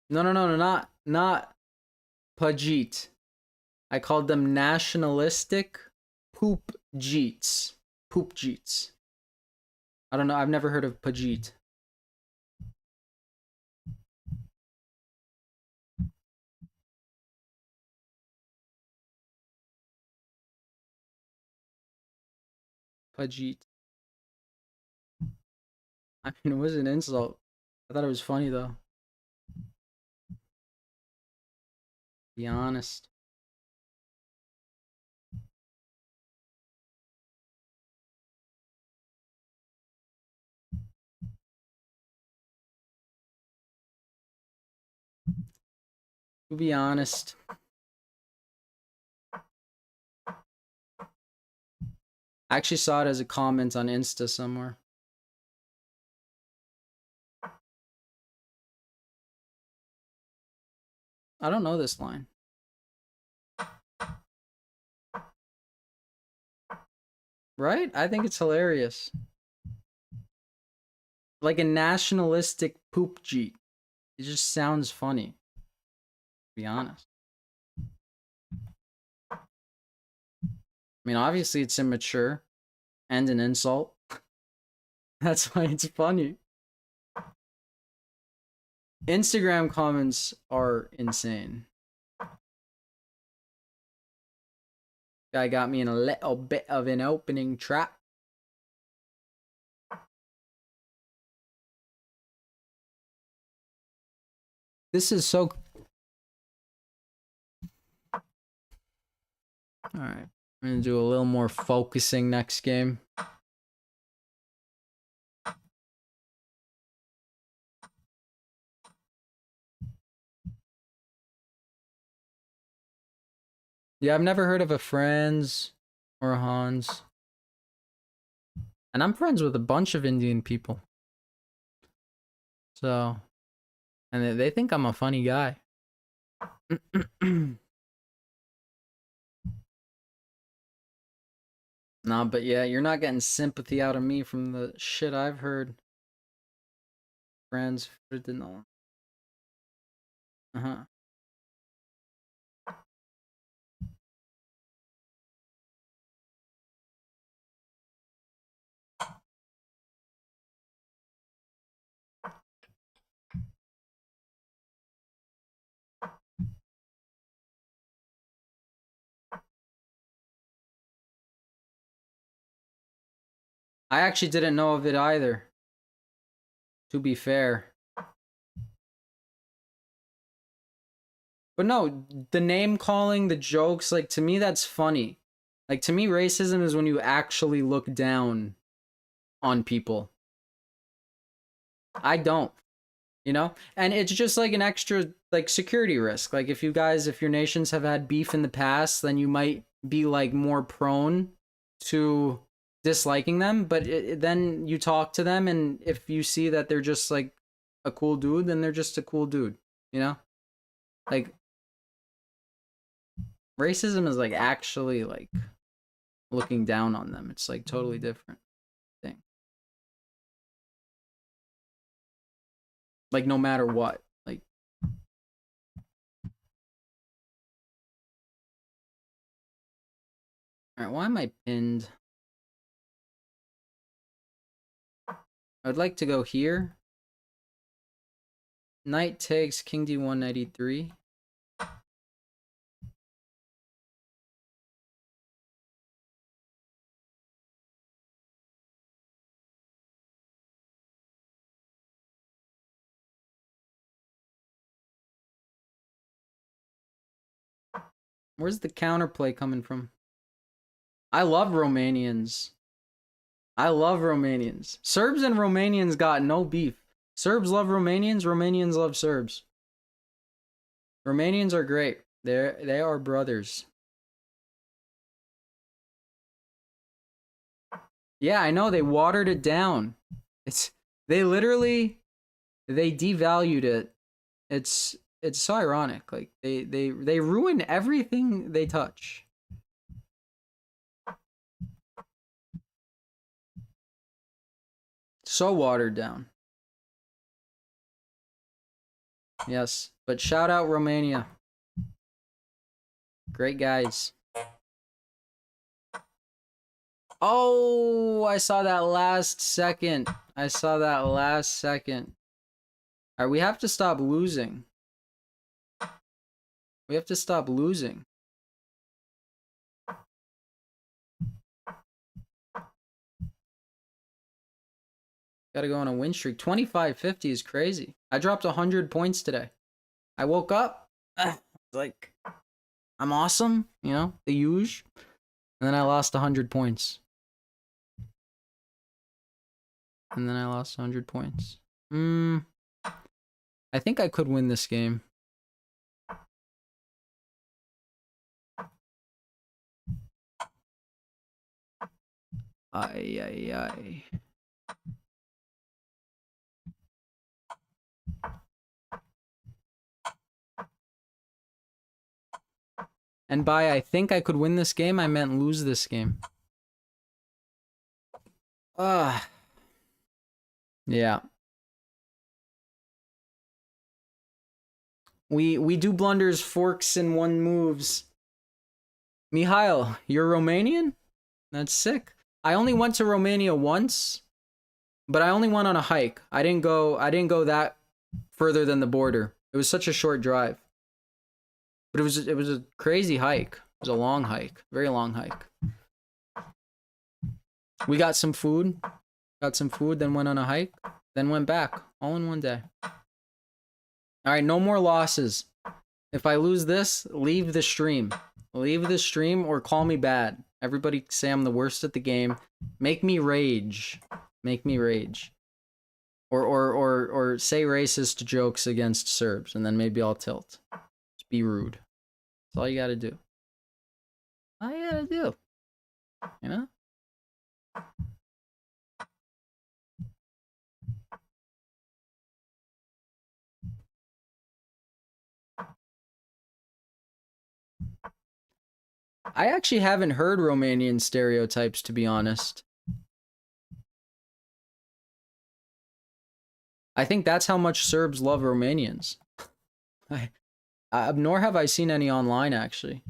No, not Pajit. I called them nationalistic poop jeets. Poop jeets. I don't know. I've never heard of Pajit. Pajit. I mean, it was an insult. I thought it was funny though. Be honest. To be honest. I actually saw it as a comment on Insta somewhere. I don't know this line. Right? I think it's hilarious. Like a nationalistic poop jeet. It just sounds funny. To be honest. I mean, obviously it's immature and an insult. That's why it's funny. Instagram comments are insane. Guy got me in a little bit of an opening trap. This is so... Alright. I'm gonna do a little more focusing next game. Yeah, I've never heard of a Franz or a Hans. And I'm friends with a bunch of Indian people. So... And they think I'm a funny guy. Nah, but yeah, you're not getting sympathy out of me from the shit I've heard. Friends, Ferdinand. Uh-huh. I actually didn't know of it either. To be fair. But no, the name calling, the jokes, like to me that's funny. Like to me racism is when you actually look down on people. I don't, you know? And it's just like an extra like security risk. Like if you guys if your nations have had beef in the past, then you might be like more prone to disliking them, but then you talk to them and if you see that they're just like a cool dude, then they're just a cool dude, you know? Like racism is like actually like looking down on them. It's like totally different thing. Like no matter what. Like all right, why am I pinned? I'd like to go here. Knight takes king d1 knight e3. Where's the counterplay coming from? I love Romanians. I love Romanians. Serbs and Romanians got no beef. Serbs love Romanians, Romanians love Serbs. Romanians are great. They are brothers. Yeah, I know they watered it down. They literally they devalued it. It's so ironic. Like they ruin everything they touch. So watered down. Yes, but shout out Romania. Great guys. Oh, I saw that last second. I saw that last second. All right, we have to stop losing. We have to stop losing. Gotta go on a win streak. 25-50 is crazy. I dropped 100 points today. I woke up, like, I'm awesome, you know, the huge. And then I lost 100 points. And then I lost 100 points. I think I could win this game. Ay, ay, ay. And by I think I could win this game, I meant lose this game. Yeah. We do blunders, forks, and one moves. Mihail, you're Romanian? That's sick. I only went to Romania once, but I only went on a hike. I didn't go that further than the border. It was such a short drive. But it was a crazy hike. It was a long hike. Very long hike. We got some food. Then went on a hike. Then went back. All in one day. Alright, no more losses. If I lose this, leave the stream. Leave the stream or call me bad. Everybody say I'm the worst at the game. Make me rage. Make me rage. Or say racist jokes against Serbs, and then maybe I'll tilt. Just be rude. That's all you gotta do. All you gotta do. You know? I actually haven't heard Romanian stereotypes, to be honest. I think that's how much Serbs love Romanians. Nor have I seen any online, actually.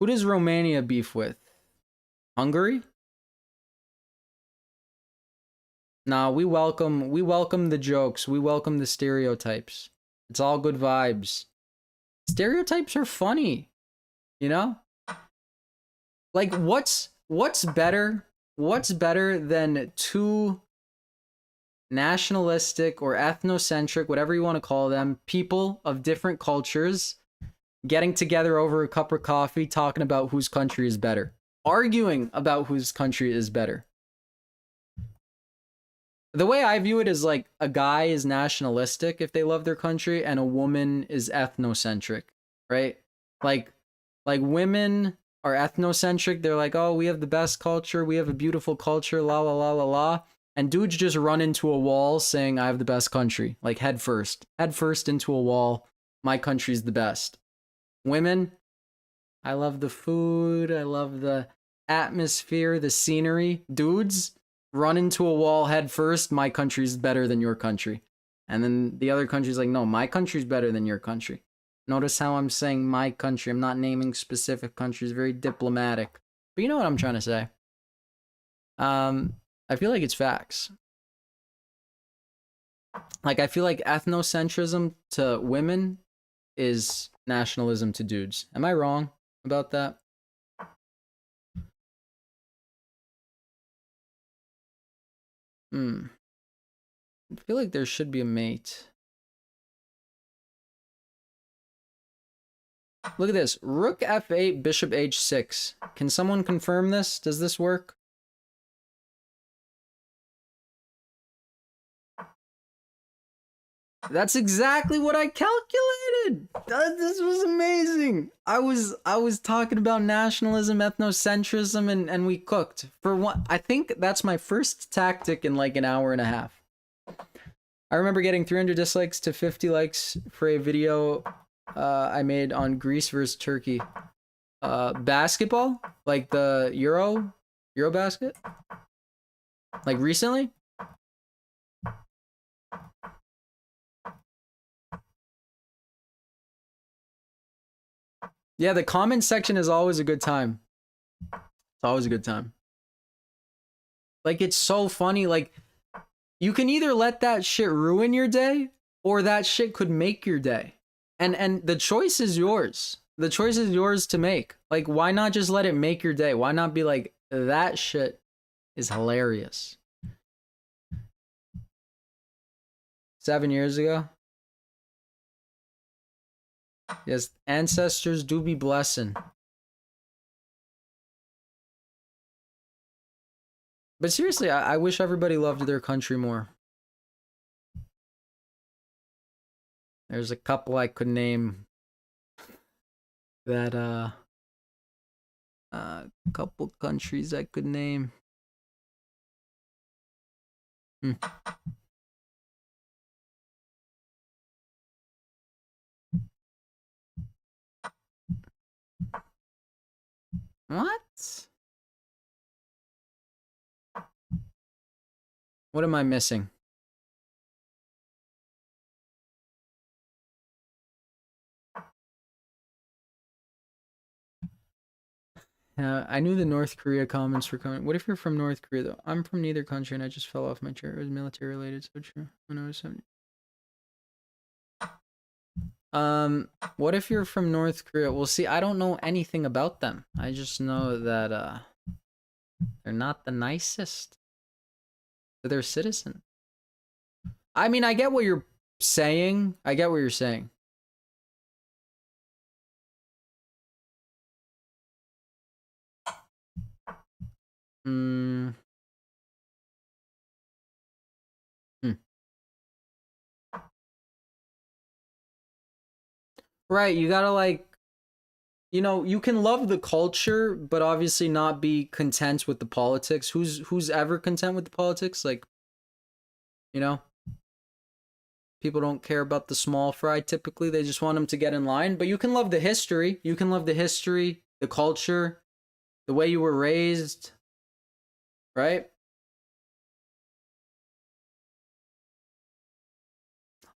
Who does Romania beef with? Hungary? Nah, we welcome the jokes. We welcome the stereotypes. It's all good vibes. Stereotypes are funny. You know? Like what's better? What's better than two nationalistic or ethnocentric, whatever you want to call them, people of different cultures getting together over a cup of coffee talking about whose country is better, arguing about whose country is better. The way I view it is like a guy is nationalistic if they love their country and a woman is ethnocentric, right? Like women are ethnocentric. They're like, oh, we have the best culture. We have a beautiful culture, la la la la la. And dudes just run into a wall saying, I have the best country, like head first into a wall. My country's the best. Women, I love the food. I love the atmosphere, the scenery. Dudes, run into a wall head first, my country's better than your country. And then the other country's like, no, my country's better than your country. Notice how I'm saying my country. I'm not naming specific countries. Very diplomatic. But you know what I'm trying to say. I feel like it's facts. Like, I feel like ethnocentrism to women is nationalism to dudes. Am I wrong about that? I feel like there should be a mate. Look at this. Rook f8, bishop h6. Can someone confirm this? Does this work? That's exactly what I calculated. This was amazing. I was talking about nationalism, ethnocentrism, and we cooked. For one, I think that's my first tactic in like an hour and a half. I remember getting 300 dislikes to 50 likes for a video I made on Greece versus Turkey. Basketball? Like the Eurobasket? Like recently? Yeah, the comment section is always a good time. It's always a good time. Like, it's so funny. Like, you can either let that shit ruin your day, or that shit could make your day. And the choice is yours. The choice is yours to make. Like, why not just let it make your day? Why not be like, that shit is hilarious. 7 years ago? Yes, ancestors do be blessing. But seriously, I wish everybody loved their country more. There's a couple I could name that, couple countries I could name. What? What am I missing? I knew the North Korea comments were coming. What if you're from North Korea, though? I'm from neither country, and I just fell off my chair. It was military related, so true. When I was 70. What if you're from North Korea? Well, see, I don't know anything about them. I just know that, they're not the nicest to their citizen. I mean, I get what you're saying. I get what you're saying. Right, you gotta like, you know, you can love the culture, but obviously not be content with the politics. Who's ever content with the politics? Like, you know, people don't care about the small fry typically. They just want them to get in line. But you can love the history. You can love the history, the culture, the way you were raised, right?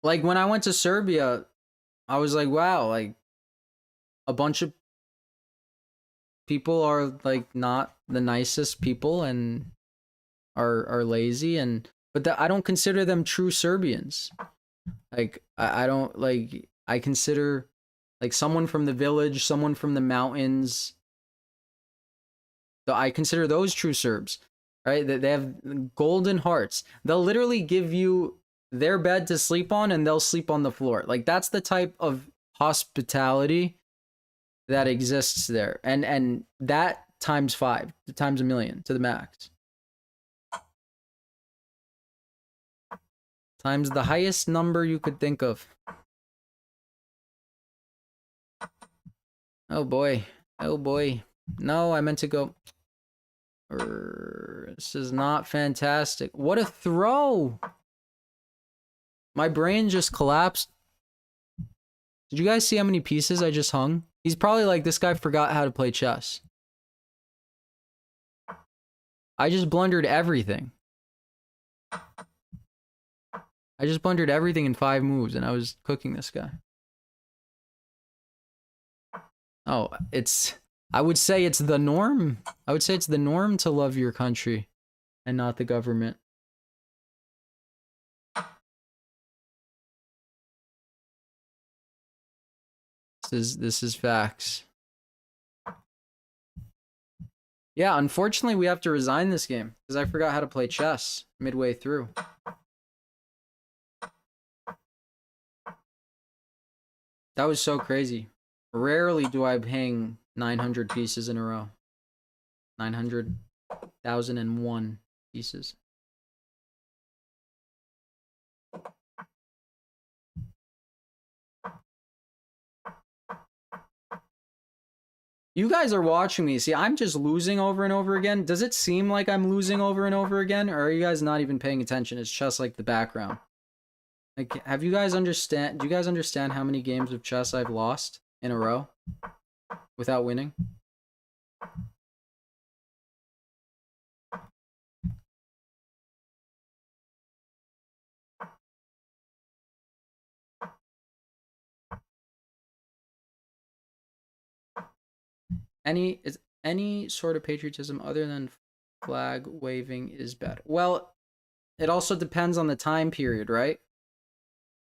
Like when I went to Serbia, I was like, wow, like a bunch of people are like not the nicest people and are lazy, and but I don't consider them true Serbians. Like I don't like, I consider like someone from the village, someone from the mountains. So I consider those true Serbs, right? That they have golden hearts. They'll literally give you their bed to sleep on and they'll sleep on the floor. Like that's the type of hospitality that exists there. And that times 5, times a million to the max. Times the highest number you could think of. Oh boy. Oh boy. No, I meant to go. This is not fantastic. What a throw! My brain just collapsed. Did you guys see how many pieces I just hung? He's probably like, this guy forgot how to play chess. I just blundered everything. I just blundered everything in 5 moves and I was cooking this guy. Oh, I would say it's the norm. I would say it's the norm to love your country and not the government. This is facts. Yeah, unfortunately we have to resign this game because I forgot how to play chess midway through. That was so crazy. Rarely do I hang 900 pieces in a row. 900,001 pieces. You guys are watching me. See, I'm just losing over and over again. Does it seem like I'm losing over and over again? Or are you guys not even paying attention? It's just like the background. Like, do you guys understand how many games of chess I've lost in a row without winning? Any sort of patriotism other than flag waving is bad. Well, it also depends on the time period, right?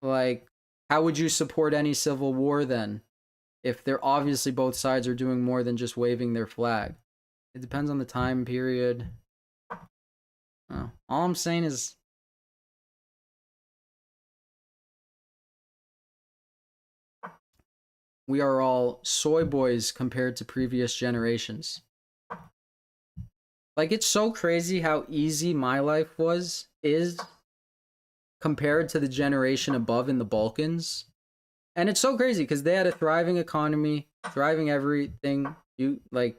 Like, how would you support any civil war then? If they're obviously both sides are doing more than just waving their flag. It depends on the time period. Oh, all I'm saying is we are all soy boys compared to previous generations. Like, it's so crazy how easy my life is compared to the generation above in the Balkans. And it's so crazy because they had a thriving economy, thriving everything. You like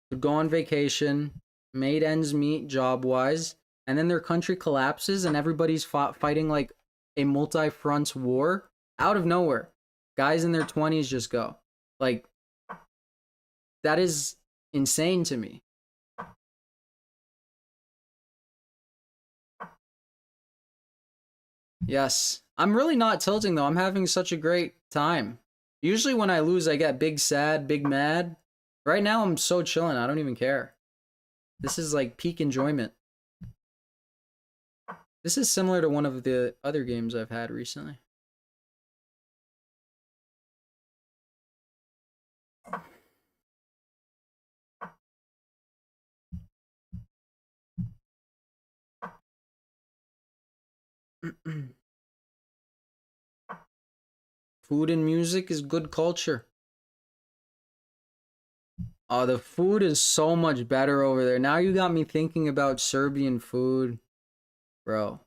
could go on vacation, made ends meet job wise, and then their country collapses and everybody's fighting like a multi-front war out of nowhere. Guys in their 20s just go. Like, that is insane to me. Yes. I'm really not tilting though. I'm having such a great time. Usually when I lose, I get big sad, big mad. Right now, I'm so chilling. I don't even care. This is like peak enjoyment. This is similar to one of the other games I've had recently. Food and music is good culture. Oh, the food is so much better over there. Now you got me thinking about Serbian food. Bro.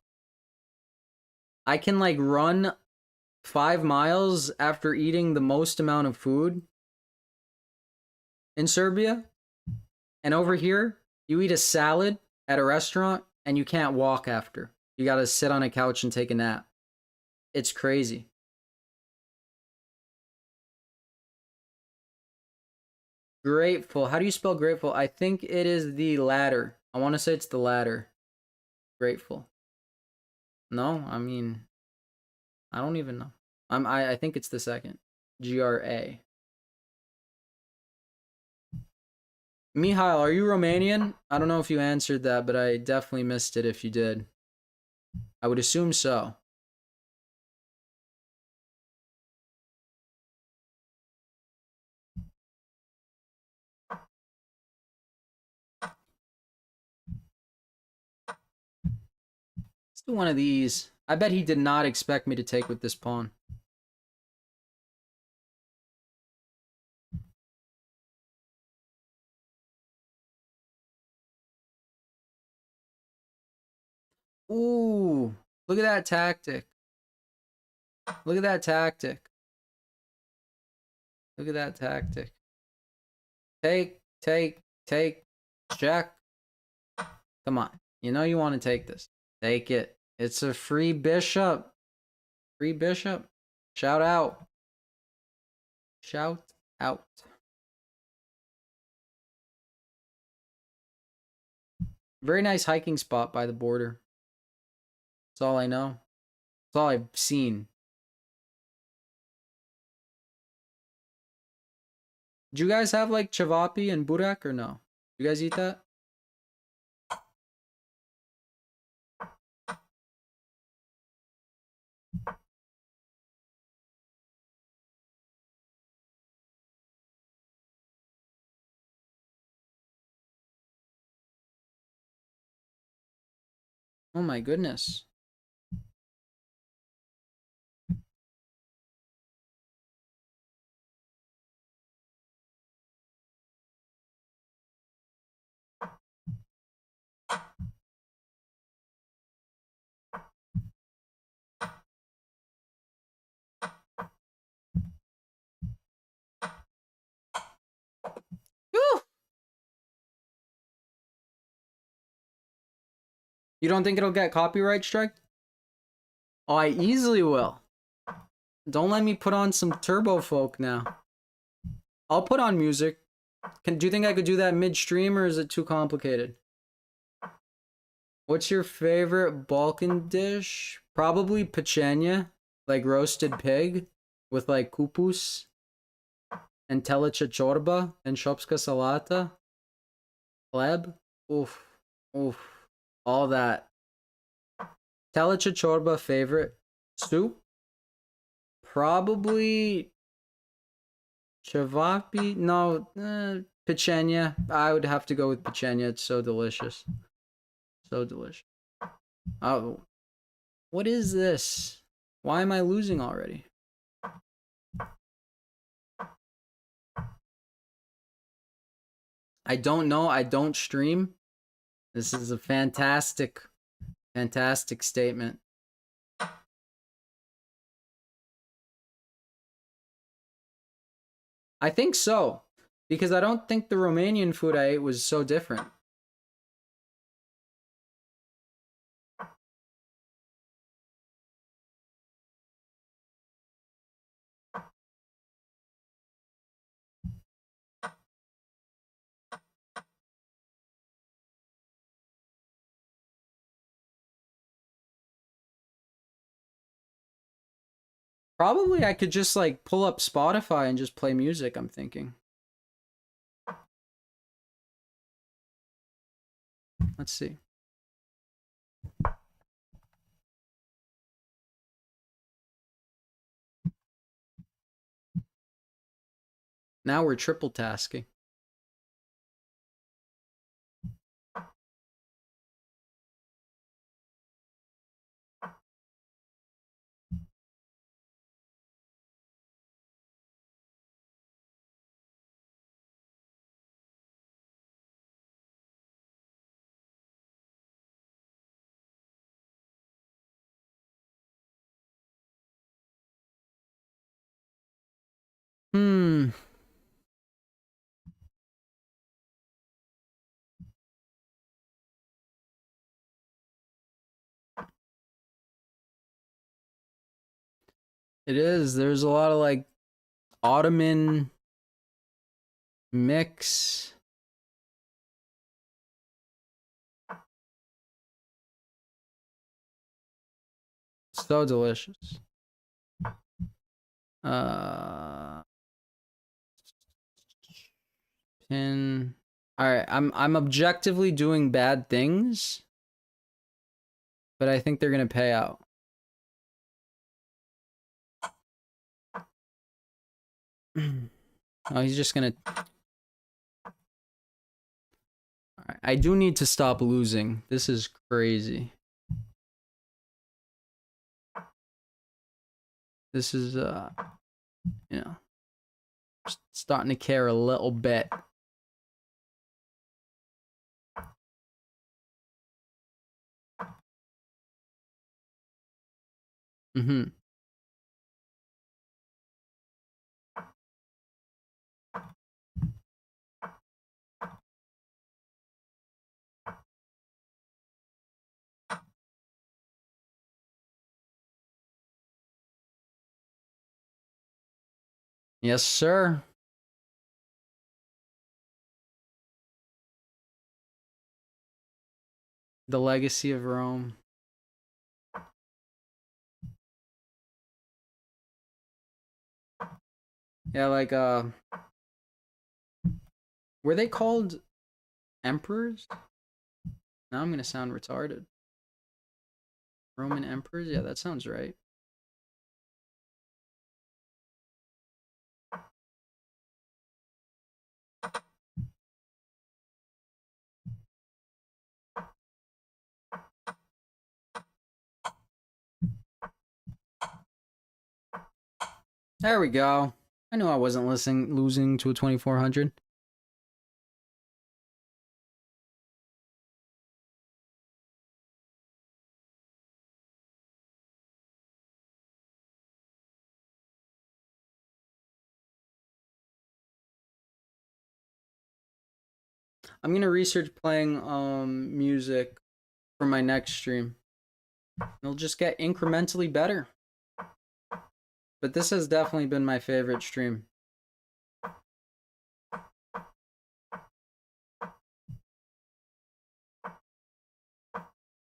I can like run 5 miles after eating the most amount of food in Serbia. And over here, you eat a salad at a restaurant and you can't walk after. You gotta sit on a couch and take a nap. It's crazy. Grateful. How do you spell grateful? I think it is the latter. I want to say it's the latter. Grateful. No, I mean, I don't even know. I think it's the second. GRA. Mihail, are you Romanian? I don't know if you answered that, but I definitely missed it if you did. I would assume so. Let's do one of these. I bet he did not expect me to take with this pawn. Ooh, look at that tactic. Look at that tactic. Look at that tactic. Take, check. Come on. You know you want to take this. Take it. It's a free bishop. Free bishop. Shout out. Shout out. Very nice hiking spot by the border. That's all I know. That's all I've seen. Do you guys have like chavapi and burak or no? You guys eat that? Oh my goodness. Whew. You don't think it'll get copyright strike? Oh, I easily will. Don't let me put on some turbo folk now. I'll put on music. Do you think I could do that midstream or is it too complicated? What's your favorite Balkan dish? Probably pechenye, like roasted pig with like kupus and teleča chorba and shopska salata. Pleb? Oof. Oof. All that. Teleča chorba favorite soup? Probably chavapi? No, pechenye. I would have to go with pechenye. It's so delicious. So delicious. Oh, what is this? Why am I losing already? I don't know. I don't stream. This is a fantastic, fantastic statement. I think so. Because I don't think the Romanian food I ate was so different. Probably I could just like pull up Spotify and just play music, I'm thinking. Let's see. Now we're triple tasking. Hmm. It is. There's a lot of like Ottoman mix. So delicious. Uh Pin. All right, I'm objectively doing bad things, but I think they're going to pay out. Oh, he's just going to I do need to stop losing. This is crazy. This is you know, starting to care a little bit. Mhm. Yes, sir. The legacy of Rome. Yeah, like were they called emperors? Now I'm gonna sound retarded. Roman emperors? Yeah, that sounds right. There we go. I knew I wasn't losing to a 2400. I'm gonna research playing music for my next stream. It'll just get incrementally better. But this has definitely been my favorite stream.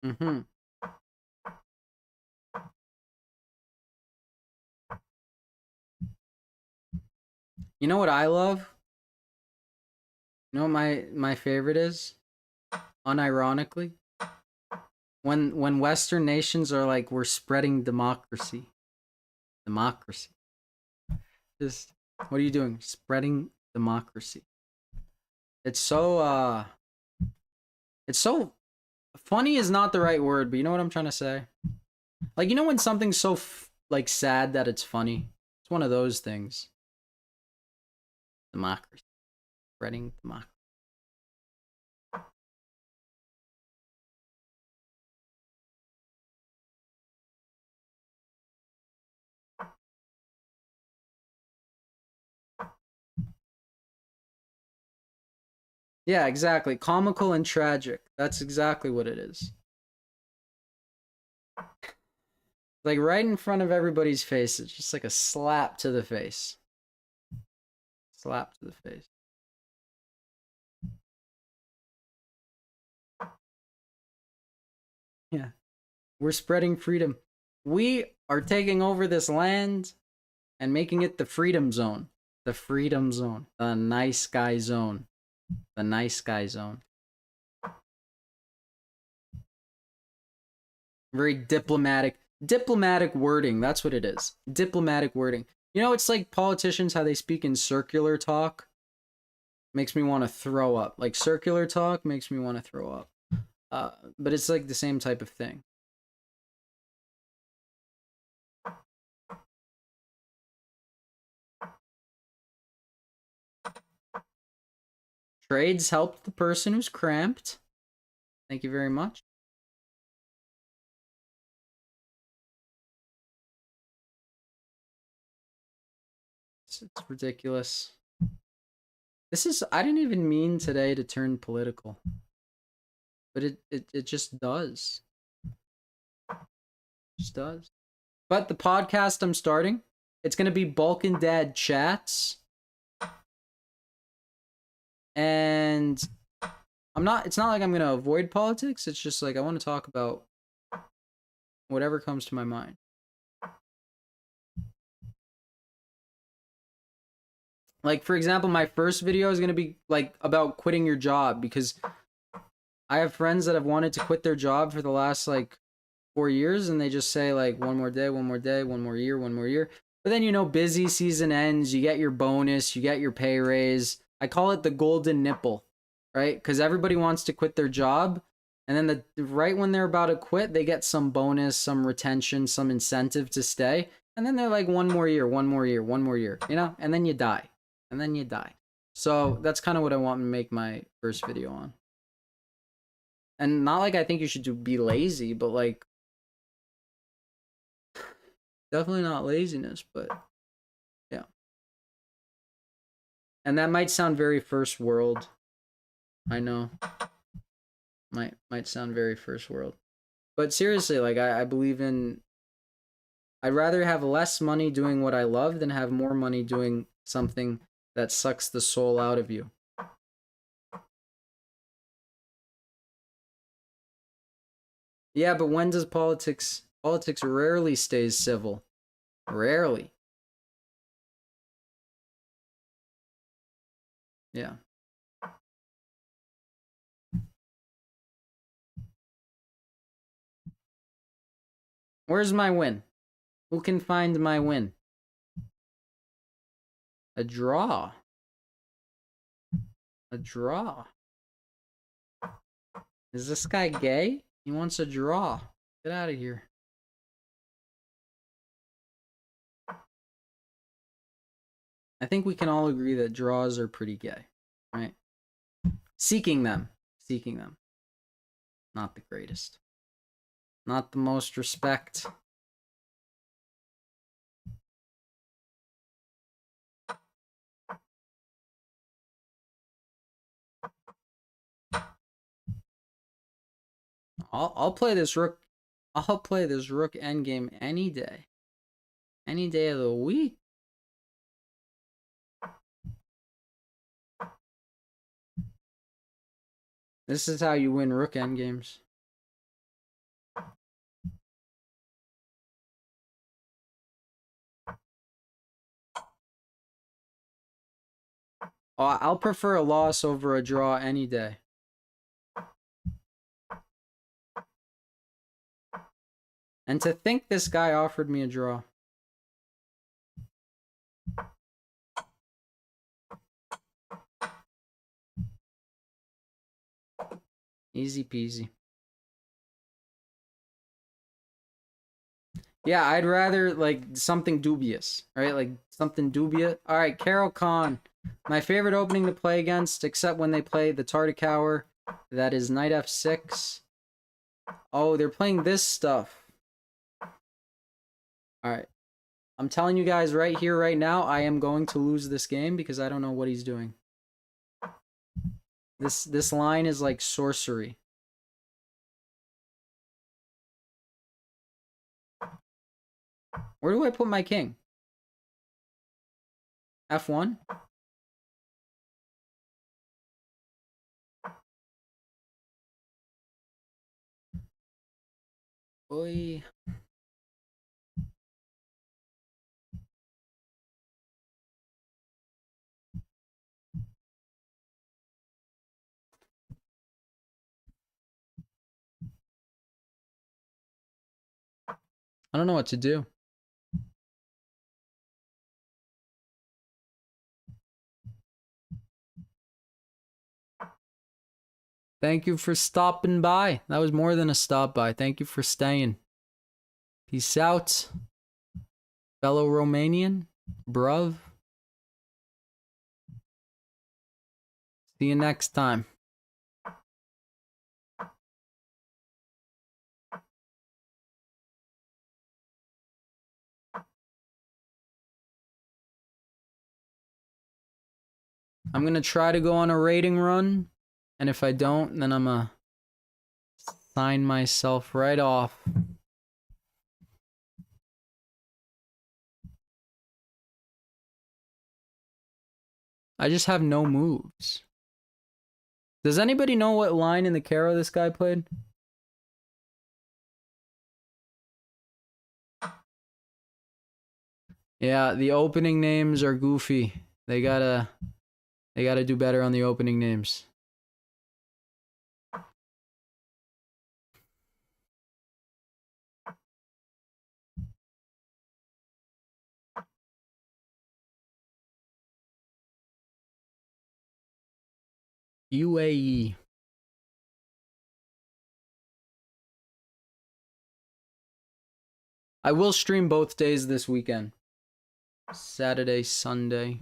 Mm-hmm. You know what I love? You know what my favorite is? Unironically, when Western nations are like, we're spreading democracy. Democracy. Just what are you doing? Spreading democracy. It's so it's so funny is not the right word, but you know what I'm trying to say? Like, you know when something's so like sad that it's funny? It's one of those things. Democracy. Spreading democracy. Yeah, exactly. Comical and tragic. That's exactly what it is. Like right in front of everybody's face. It's just like a slap to the face. Slap to the face. Yeah. We're spreading freedom. We are taking over this land and making it the freedom zone. The freedom zone. The nice guy zone. The nice guy zone. Very diplomatic. Diplomatic wording. That's what it is. Diplomatic wording. You know, it's like politicians, how they speak in circular talk. Makes me want to throw up. Like circular talk makes me want to throw up. But it's like the same type of thing. Trades help the person who's cramped. Thank you very much. It's ridiculous. This is, I didn't even mean today to turn political. But it just does. It just does. But the podcast I'm starting, it's gonna be Balkan Dad Chats. And it's not like I'm gonna avoid politics, it's just like I want to talk about whatever comes to my mind. Like, for example, my first video is gonna be like about quitting your job, because I have friends that have wanted to quit their job for the last like 4 years, and they just say like one more day, one more day, one more year, one more year. But then, you know, busy season ends, you get your bonus, you get your pay raise. I call it the golden nipple, right? Because everybody wants to quit their job, and then right when they're about to quit, they get some bonus, some retention, some incentive to stay, and then they're like, one more year, one more year, one more year, you know, and then you die, and then you die. So that's kind of what I want to make my first video on. And not like I think you should be lazy, but like, definitely not laziness, but yeah. And that might sound very first world. I know. Might sound very first world. But seriously, like I believe in, I'd rather have less money doing what I love than have more money doing something that sucks the soul out of you. Yeah, but when does politics rarely stays civil. Rarely. Yeah. Where's my win? Who can find my win? A draw. A draw. Is this guy gay? He wants a draw. Get out of here. I think we can all agree that draws are pretty gay, right? Seeking them. Seeking them. Not the greatest. Not the most respect. I'll play this rook. I'll play this rook endgame any day. Any day of the week. This is how you win rook endgames. Oh, I'll prefer a loss over a draw any day. And to think this guy offered me a draw. Easy peasy. Yeah, I'd rather like something dubious, right? Like something dubious. All right, Carol Khan. My favorite opening to play against, except when they play the Tartakower. That is knight f6. Oh, they're playing this stuff. All right. I'm telling you guys right here, right now, I am going to lose this game because I don't know what he's doing. This line is like sorcery. Where do I put my king? F1? Oy. I don't know what to do. Thank you for stopping by. That was more than a stop by. Thank you for staying. Peace out, fellow Romanian. Bruv. See you next time. I'm going to try to go on a rating run. And if I don't, then I'm going to sign myself right off. I just have no moves. Does anybody know what line in the Caro this guy played? Yeah, the opening names are goofy. They gotta do better on the opening names. UAE. I will stream both days this weekend. Saturday, Sunday.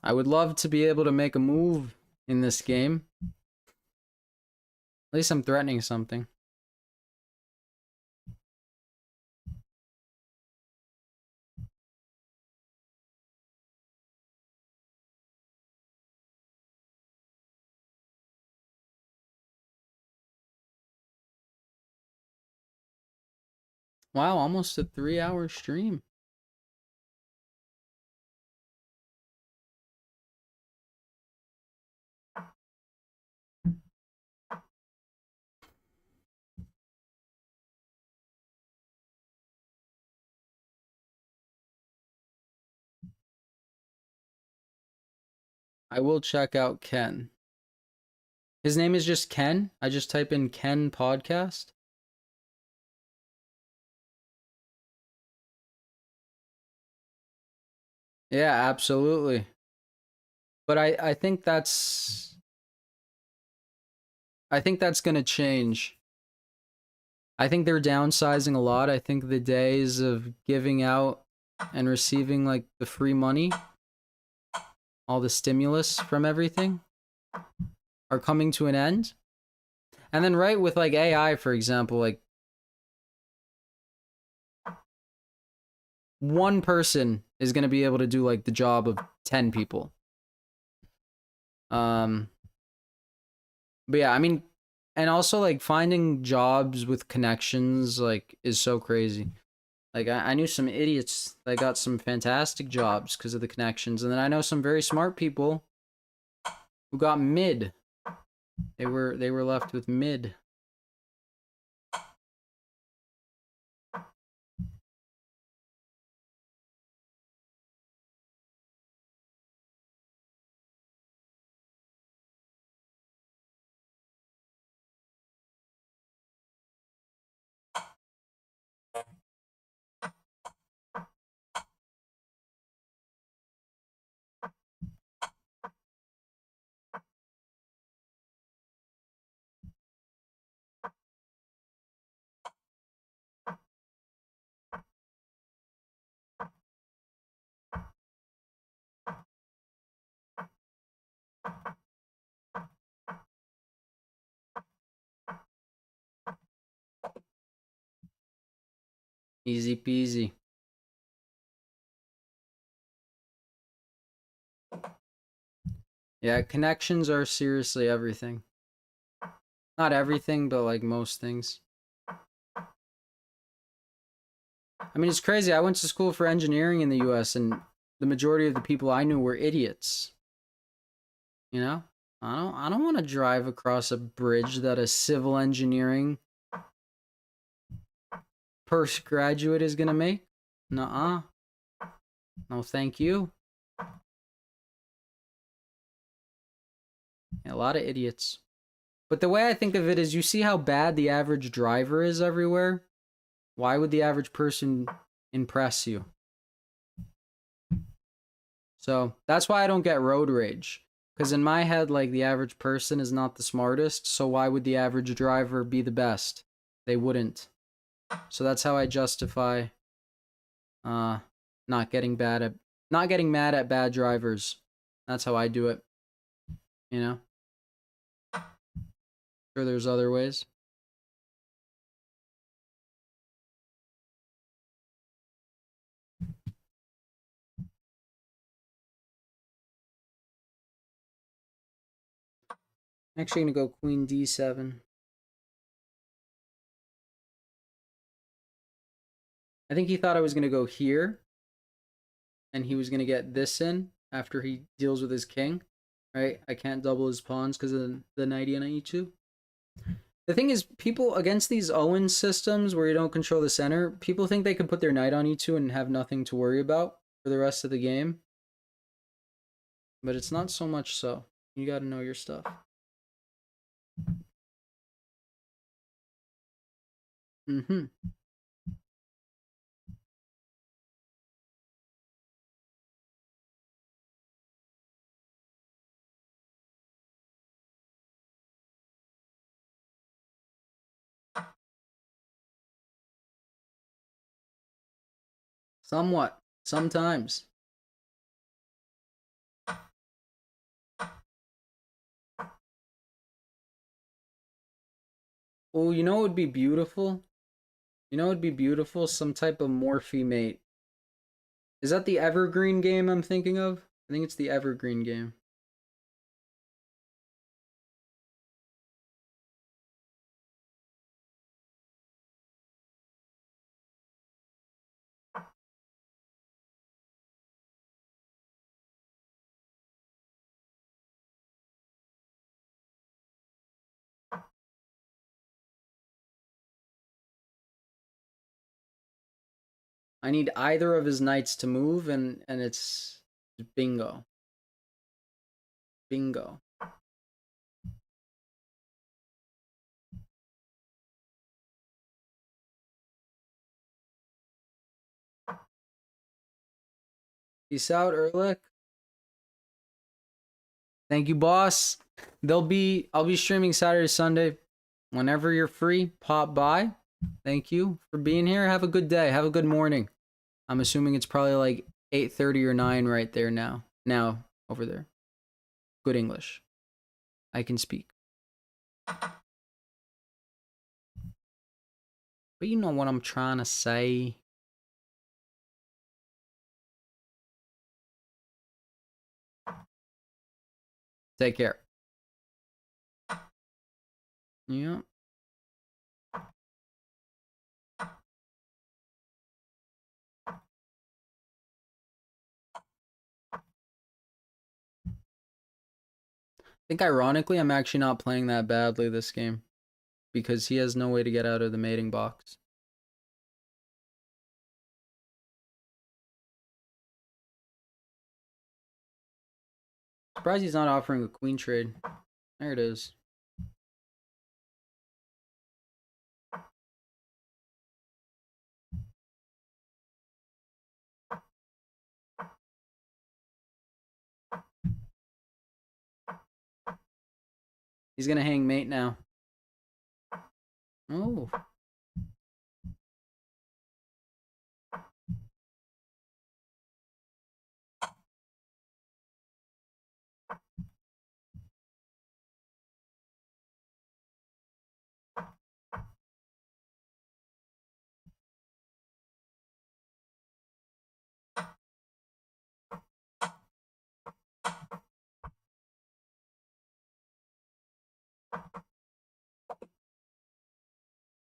I would love to be able to make a move in this game. At least I'm threatening something. Wow, almost a 3-hour stream. I will check out Ken. His name is just Ken. I just type in Ken podcast. Yeah, absolutely. But I think that's gonna change. I think they're downsizing a lot. I think the days of giving out and receiving like the free money, all the stimulus from everything, are coming to an end. And then right with like AI, for example, like one person is gonna be able to do like the job of 10 people. Um but yeah, I mean, and also like finding jobs with connections like is so crazy. Like I knew some idiots that got some fantastic jobs because of the connections, and then I know some very smart people who got mid. They were left with mid. Easy peasy. Yeah, connections are seriously everything. Not everything, but like most things. I mean, it's crazy. I went to school for engineering in the US, and the majority of the people I knew were idiots. You know? I don't want to drive across a bridge that a civil engineering postgraduate is going to make. Nuh-uh. No, thank you. Yeah, a lot of idiots. But the way I think of it is, you see how bad the average driver is everywhere? Why would the average person impress you? So that's why I don't get road rage. Because in my head, like, the average person is not the smartest, so why would the average driver be the best? They wouldn't. So that's how I justify uh not getting bad at not getting mad at bad drivers. That's how I do it, you know? Sure, there's other ways. I'm actually gonna go Queen D7. I think he thought I was gonna go here, and he was gonna get this in after he deals with his king. Right? I can't double his pawns because of the knight on e2. The thing is, people against these Owen systems where you don't control the center, people think they can put their knight on e2 and have nothing to worry about for the rest of the game. But it's not so much so. You gotta know your stuff. Mm-hmm. Somewhat. Sometimes. Oh, you know what would be beautiful? You know what would be beautiful? Some type of Morphe mate. Is that the Evergreen game I'm thinking of? I think it's the Evergreen game. I need either of his knights to move, and it's bingo. Bingo. Peace out, Ehrlich. Thank you, boss. I'll be streaming Saturday, Sunday. Whenever you're free, pop by. Thank you for being here. Have a good day. Have a good morning. I'm assuming it's probably like 8:30 or 9 right there now. Now, over there. Good English. I can speak. But you know what I'm trying to say. Take care. Yeah. I think ironically, I'm actually not playing that badly this game. Because he has no way to get out of the mating box. Surprised he's not offering a queen trade. There it is. He's gonna hang mate now. Oh.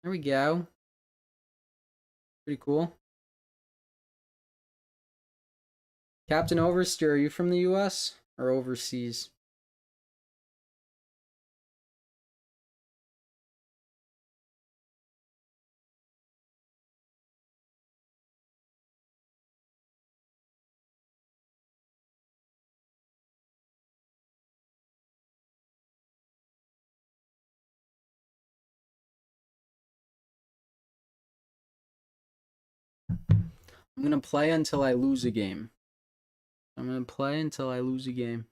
There we go. Pretty cool. Captain Oversteer, are you from the US or overseas? I'm gonna play until I lose a game. I'm gonna play until I lose a game.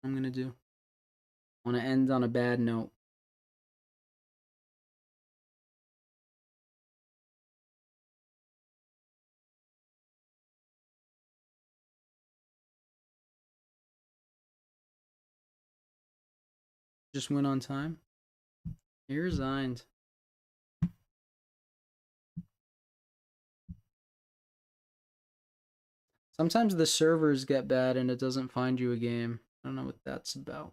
I'm gonna do. I wanna end on a bad note. Just went on time. He resigned. Sometimes the servers get bad and it doesn't find you a game. I don't know what that's about.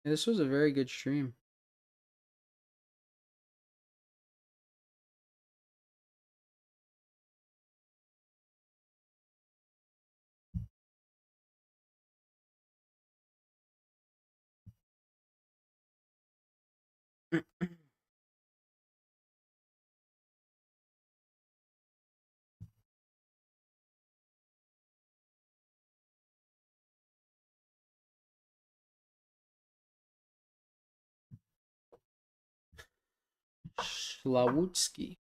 Yeah, this was a very good stream. Schlawutsky.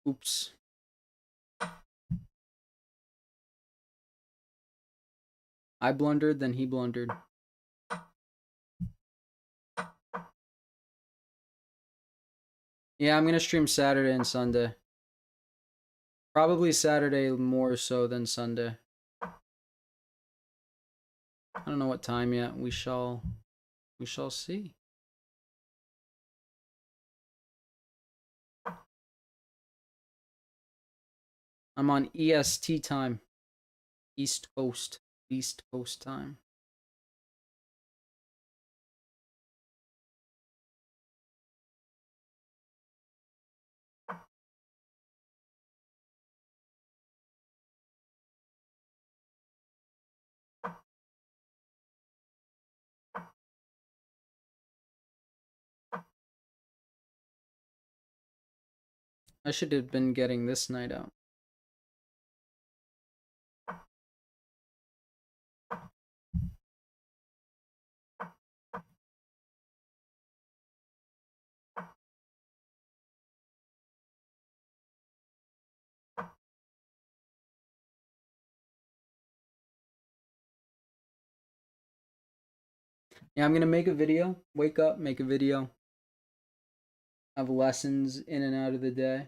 Oops. I blundered, then he blundered. Yeah, I'm gonna stream Saturday and Sunday. Probably Saturday more so than Sunday. I don't know what time yet. We shall see. I'm on EST time. East Coast time. I should have been getting this night out. Yeah, I'm gonna make a video. Wake up, make a video. Have lessons in and out of the day.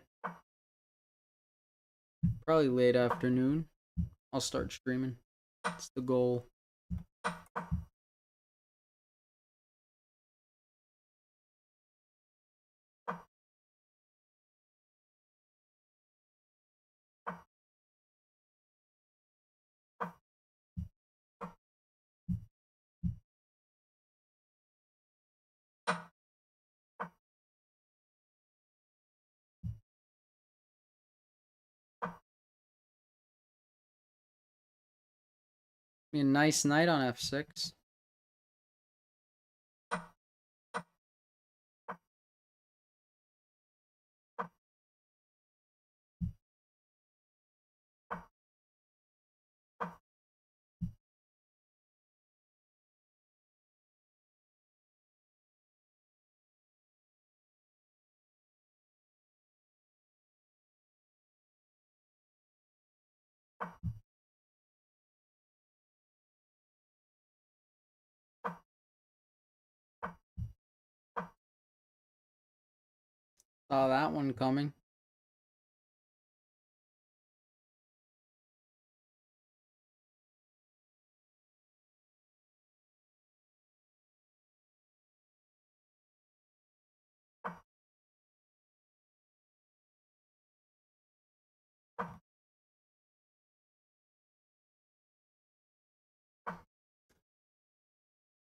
Probably late afternoon. I'll start streaming. That's the goal. Be a nice night on F6. Saw that one coming.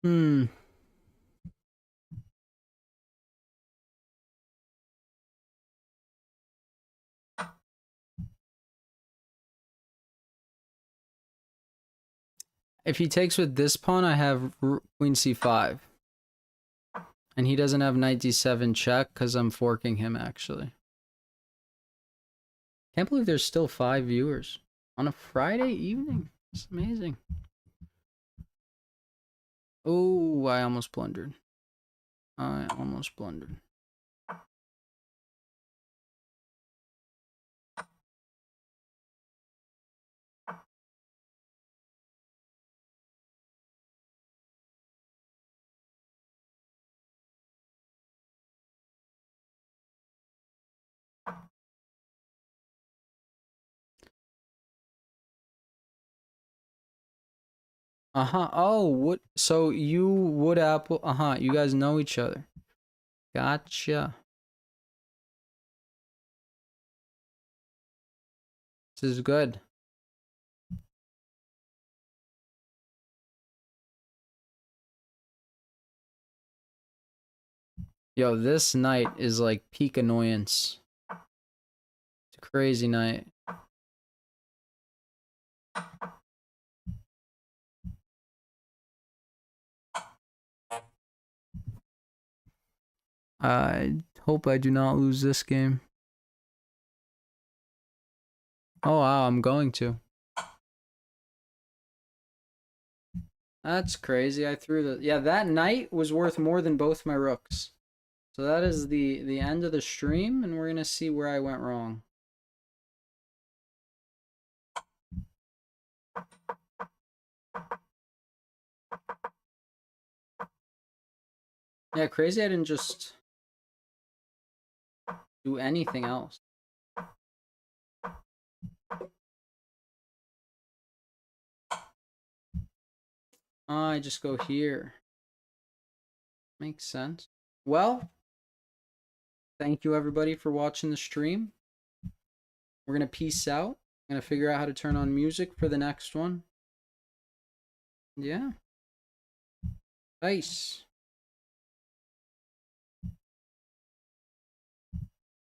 Hmm. If he takes with this pawn, I have queen c5. And he doesn't have knight d7 check because I'm forking him, actually. Can't believe there's still 5 viewers on a Friday evening. It's amazing. Oh, I almost blundered. I almost blundered. Uh-huh. Oh, what? So you wood apple. Uh-huh. You guys know each other. Gotcha. This is good. Yo, this night is like peak annoyance. It's a crazy night. I hope I do not lose this game. Oh wow, I'm going to. That's crazy. I threw the yeah, that knight was worth more than both my rooks. So that is the end of the stream, and we're gonna see where I went wrong. Yeah, crazy I didn't just do anything else. I just go here. Makes sense. Well, thank you everybody for watching the stream. We're gonna peace out. I'm gonna figure out how to turn on music for the next one. Yeah. Nice.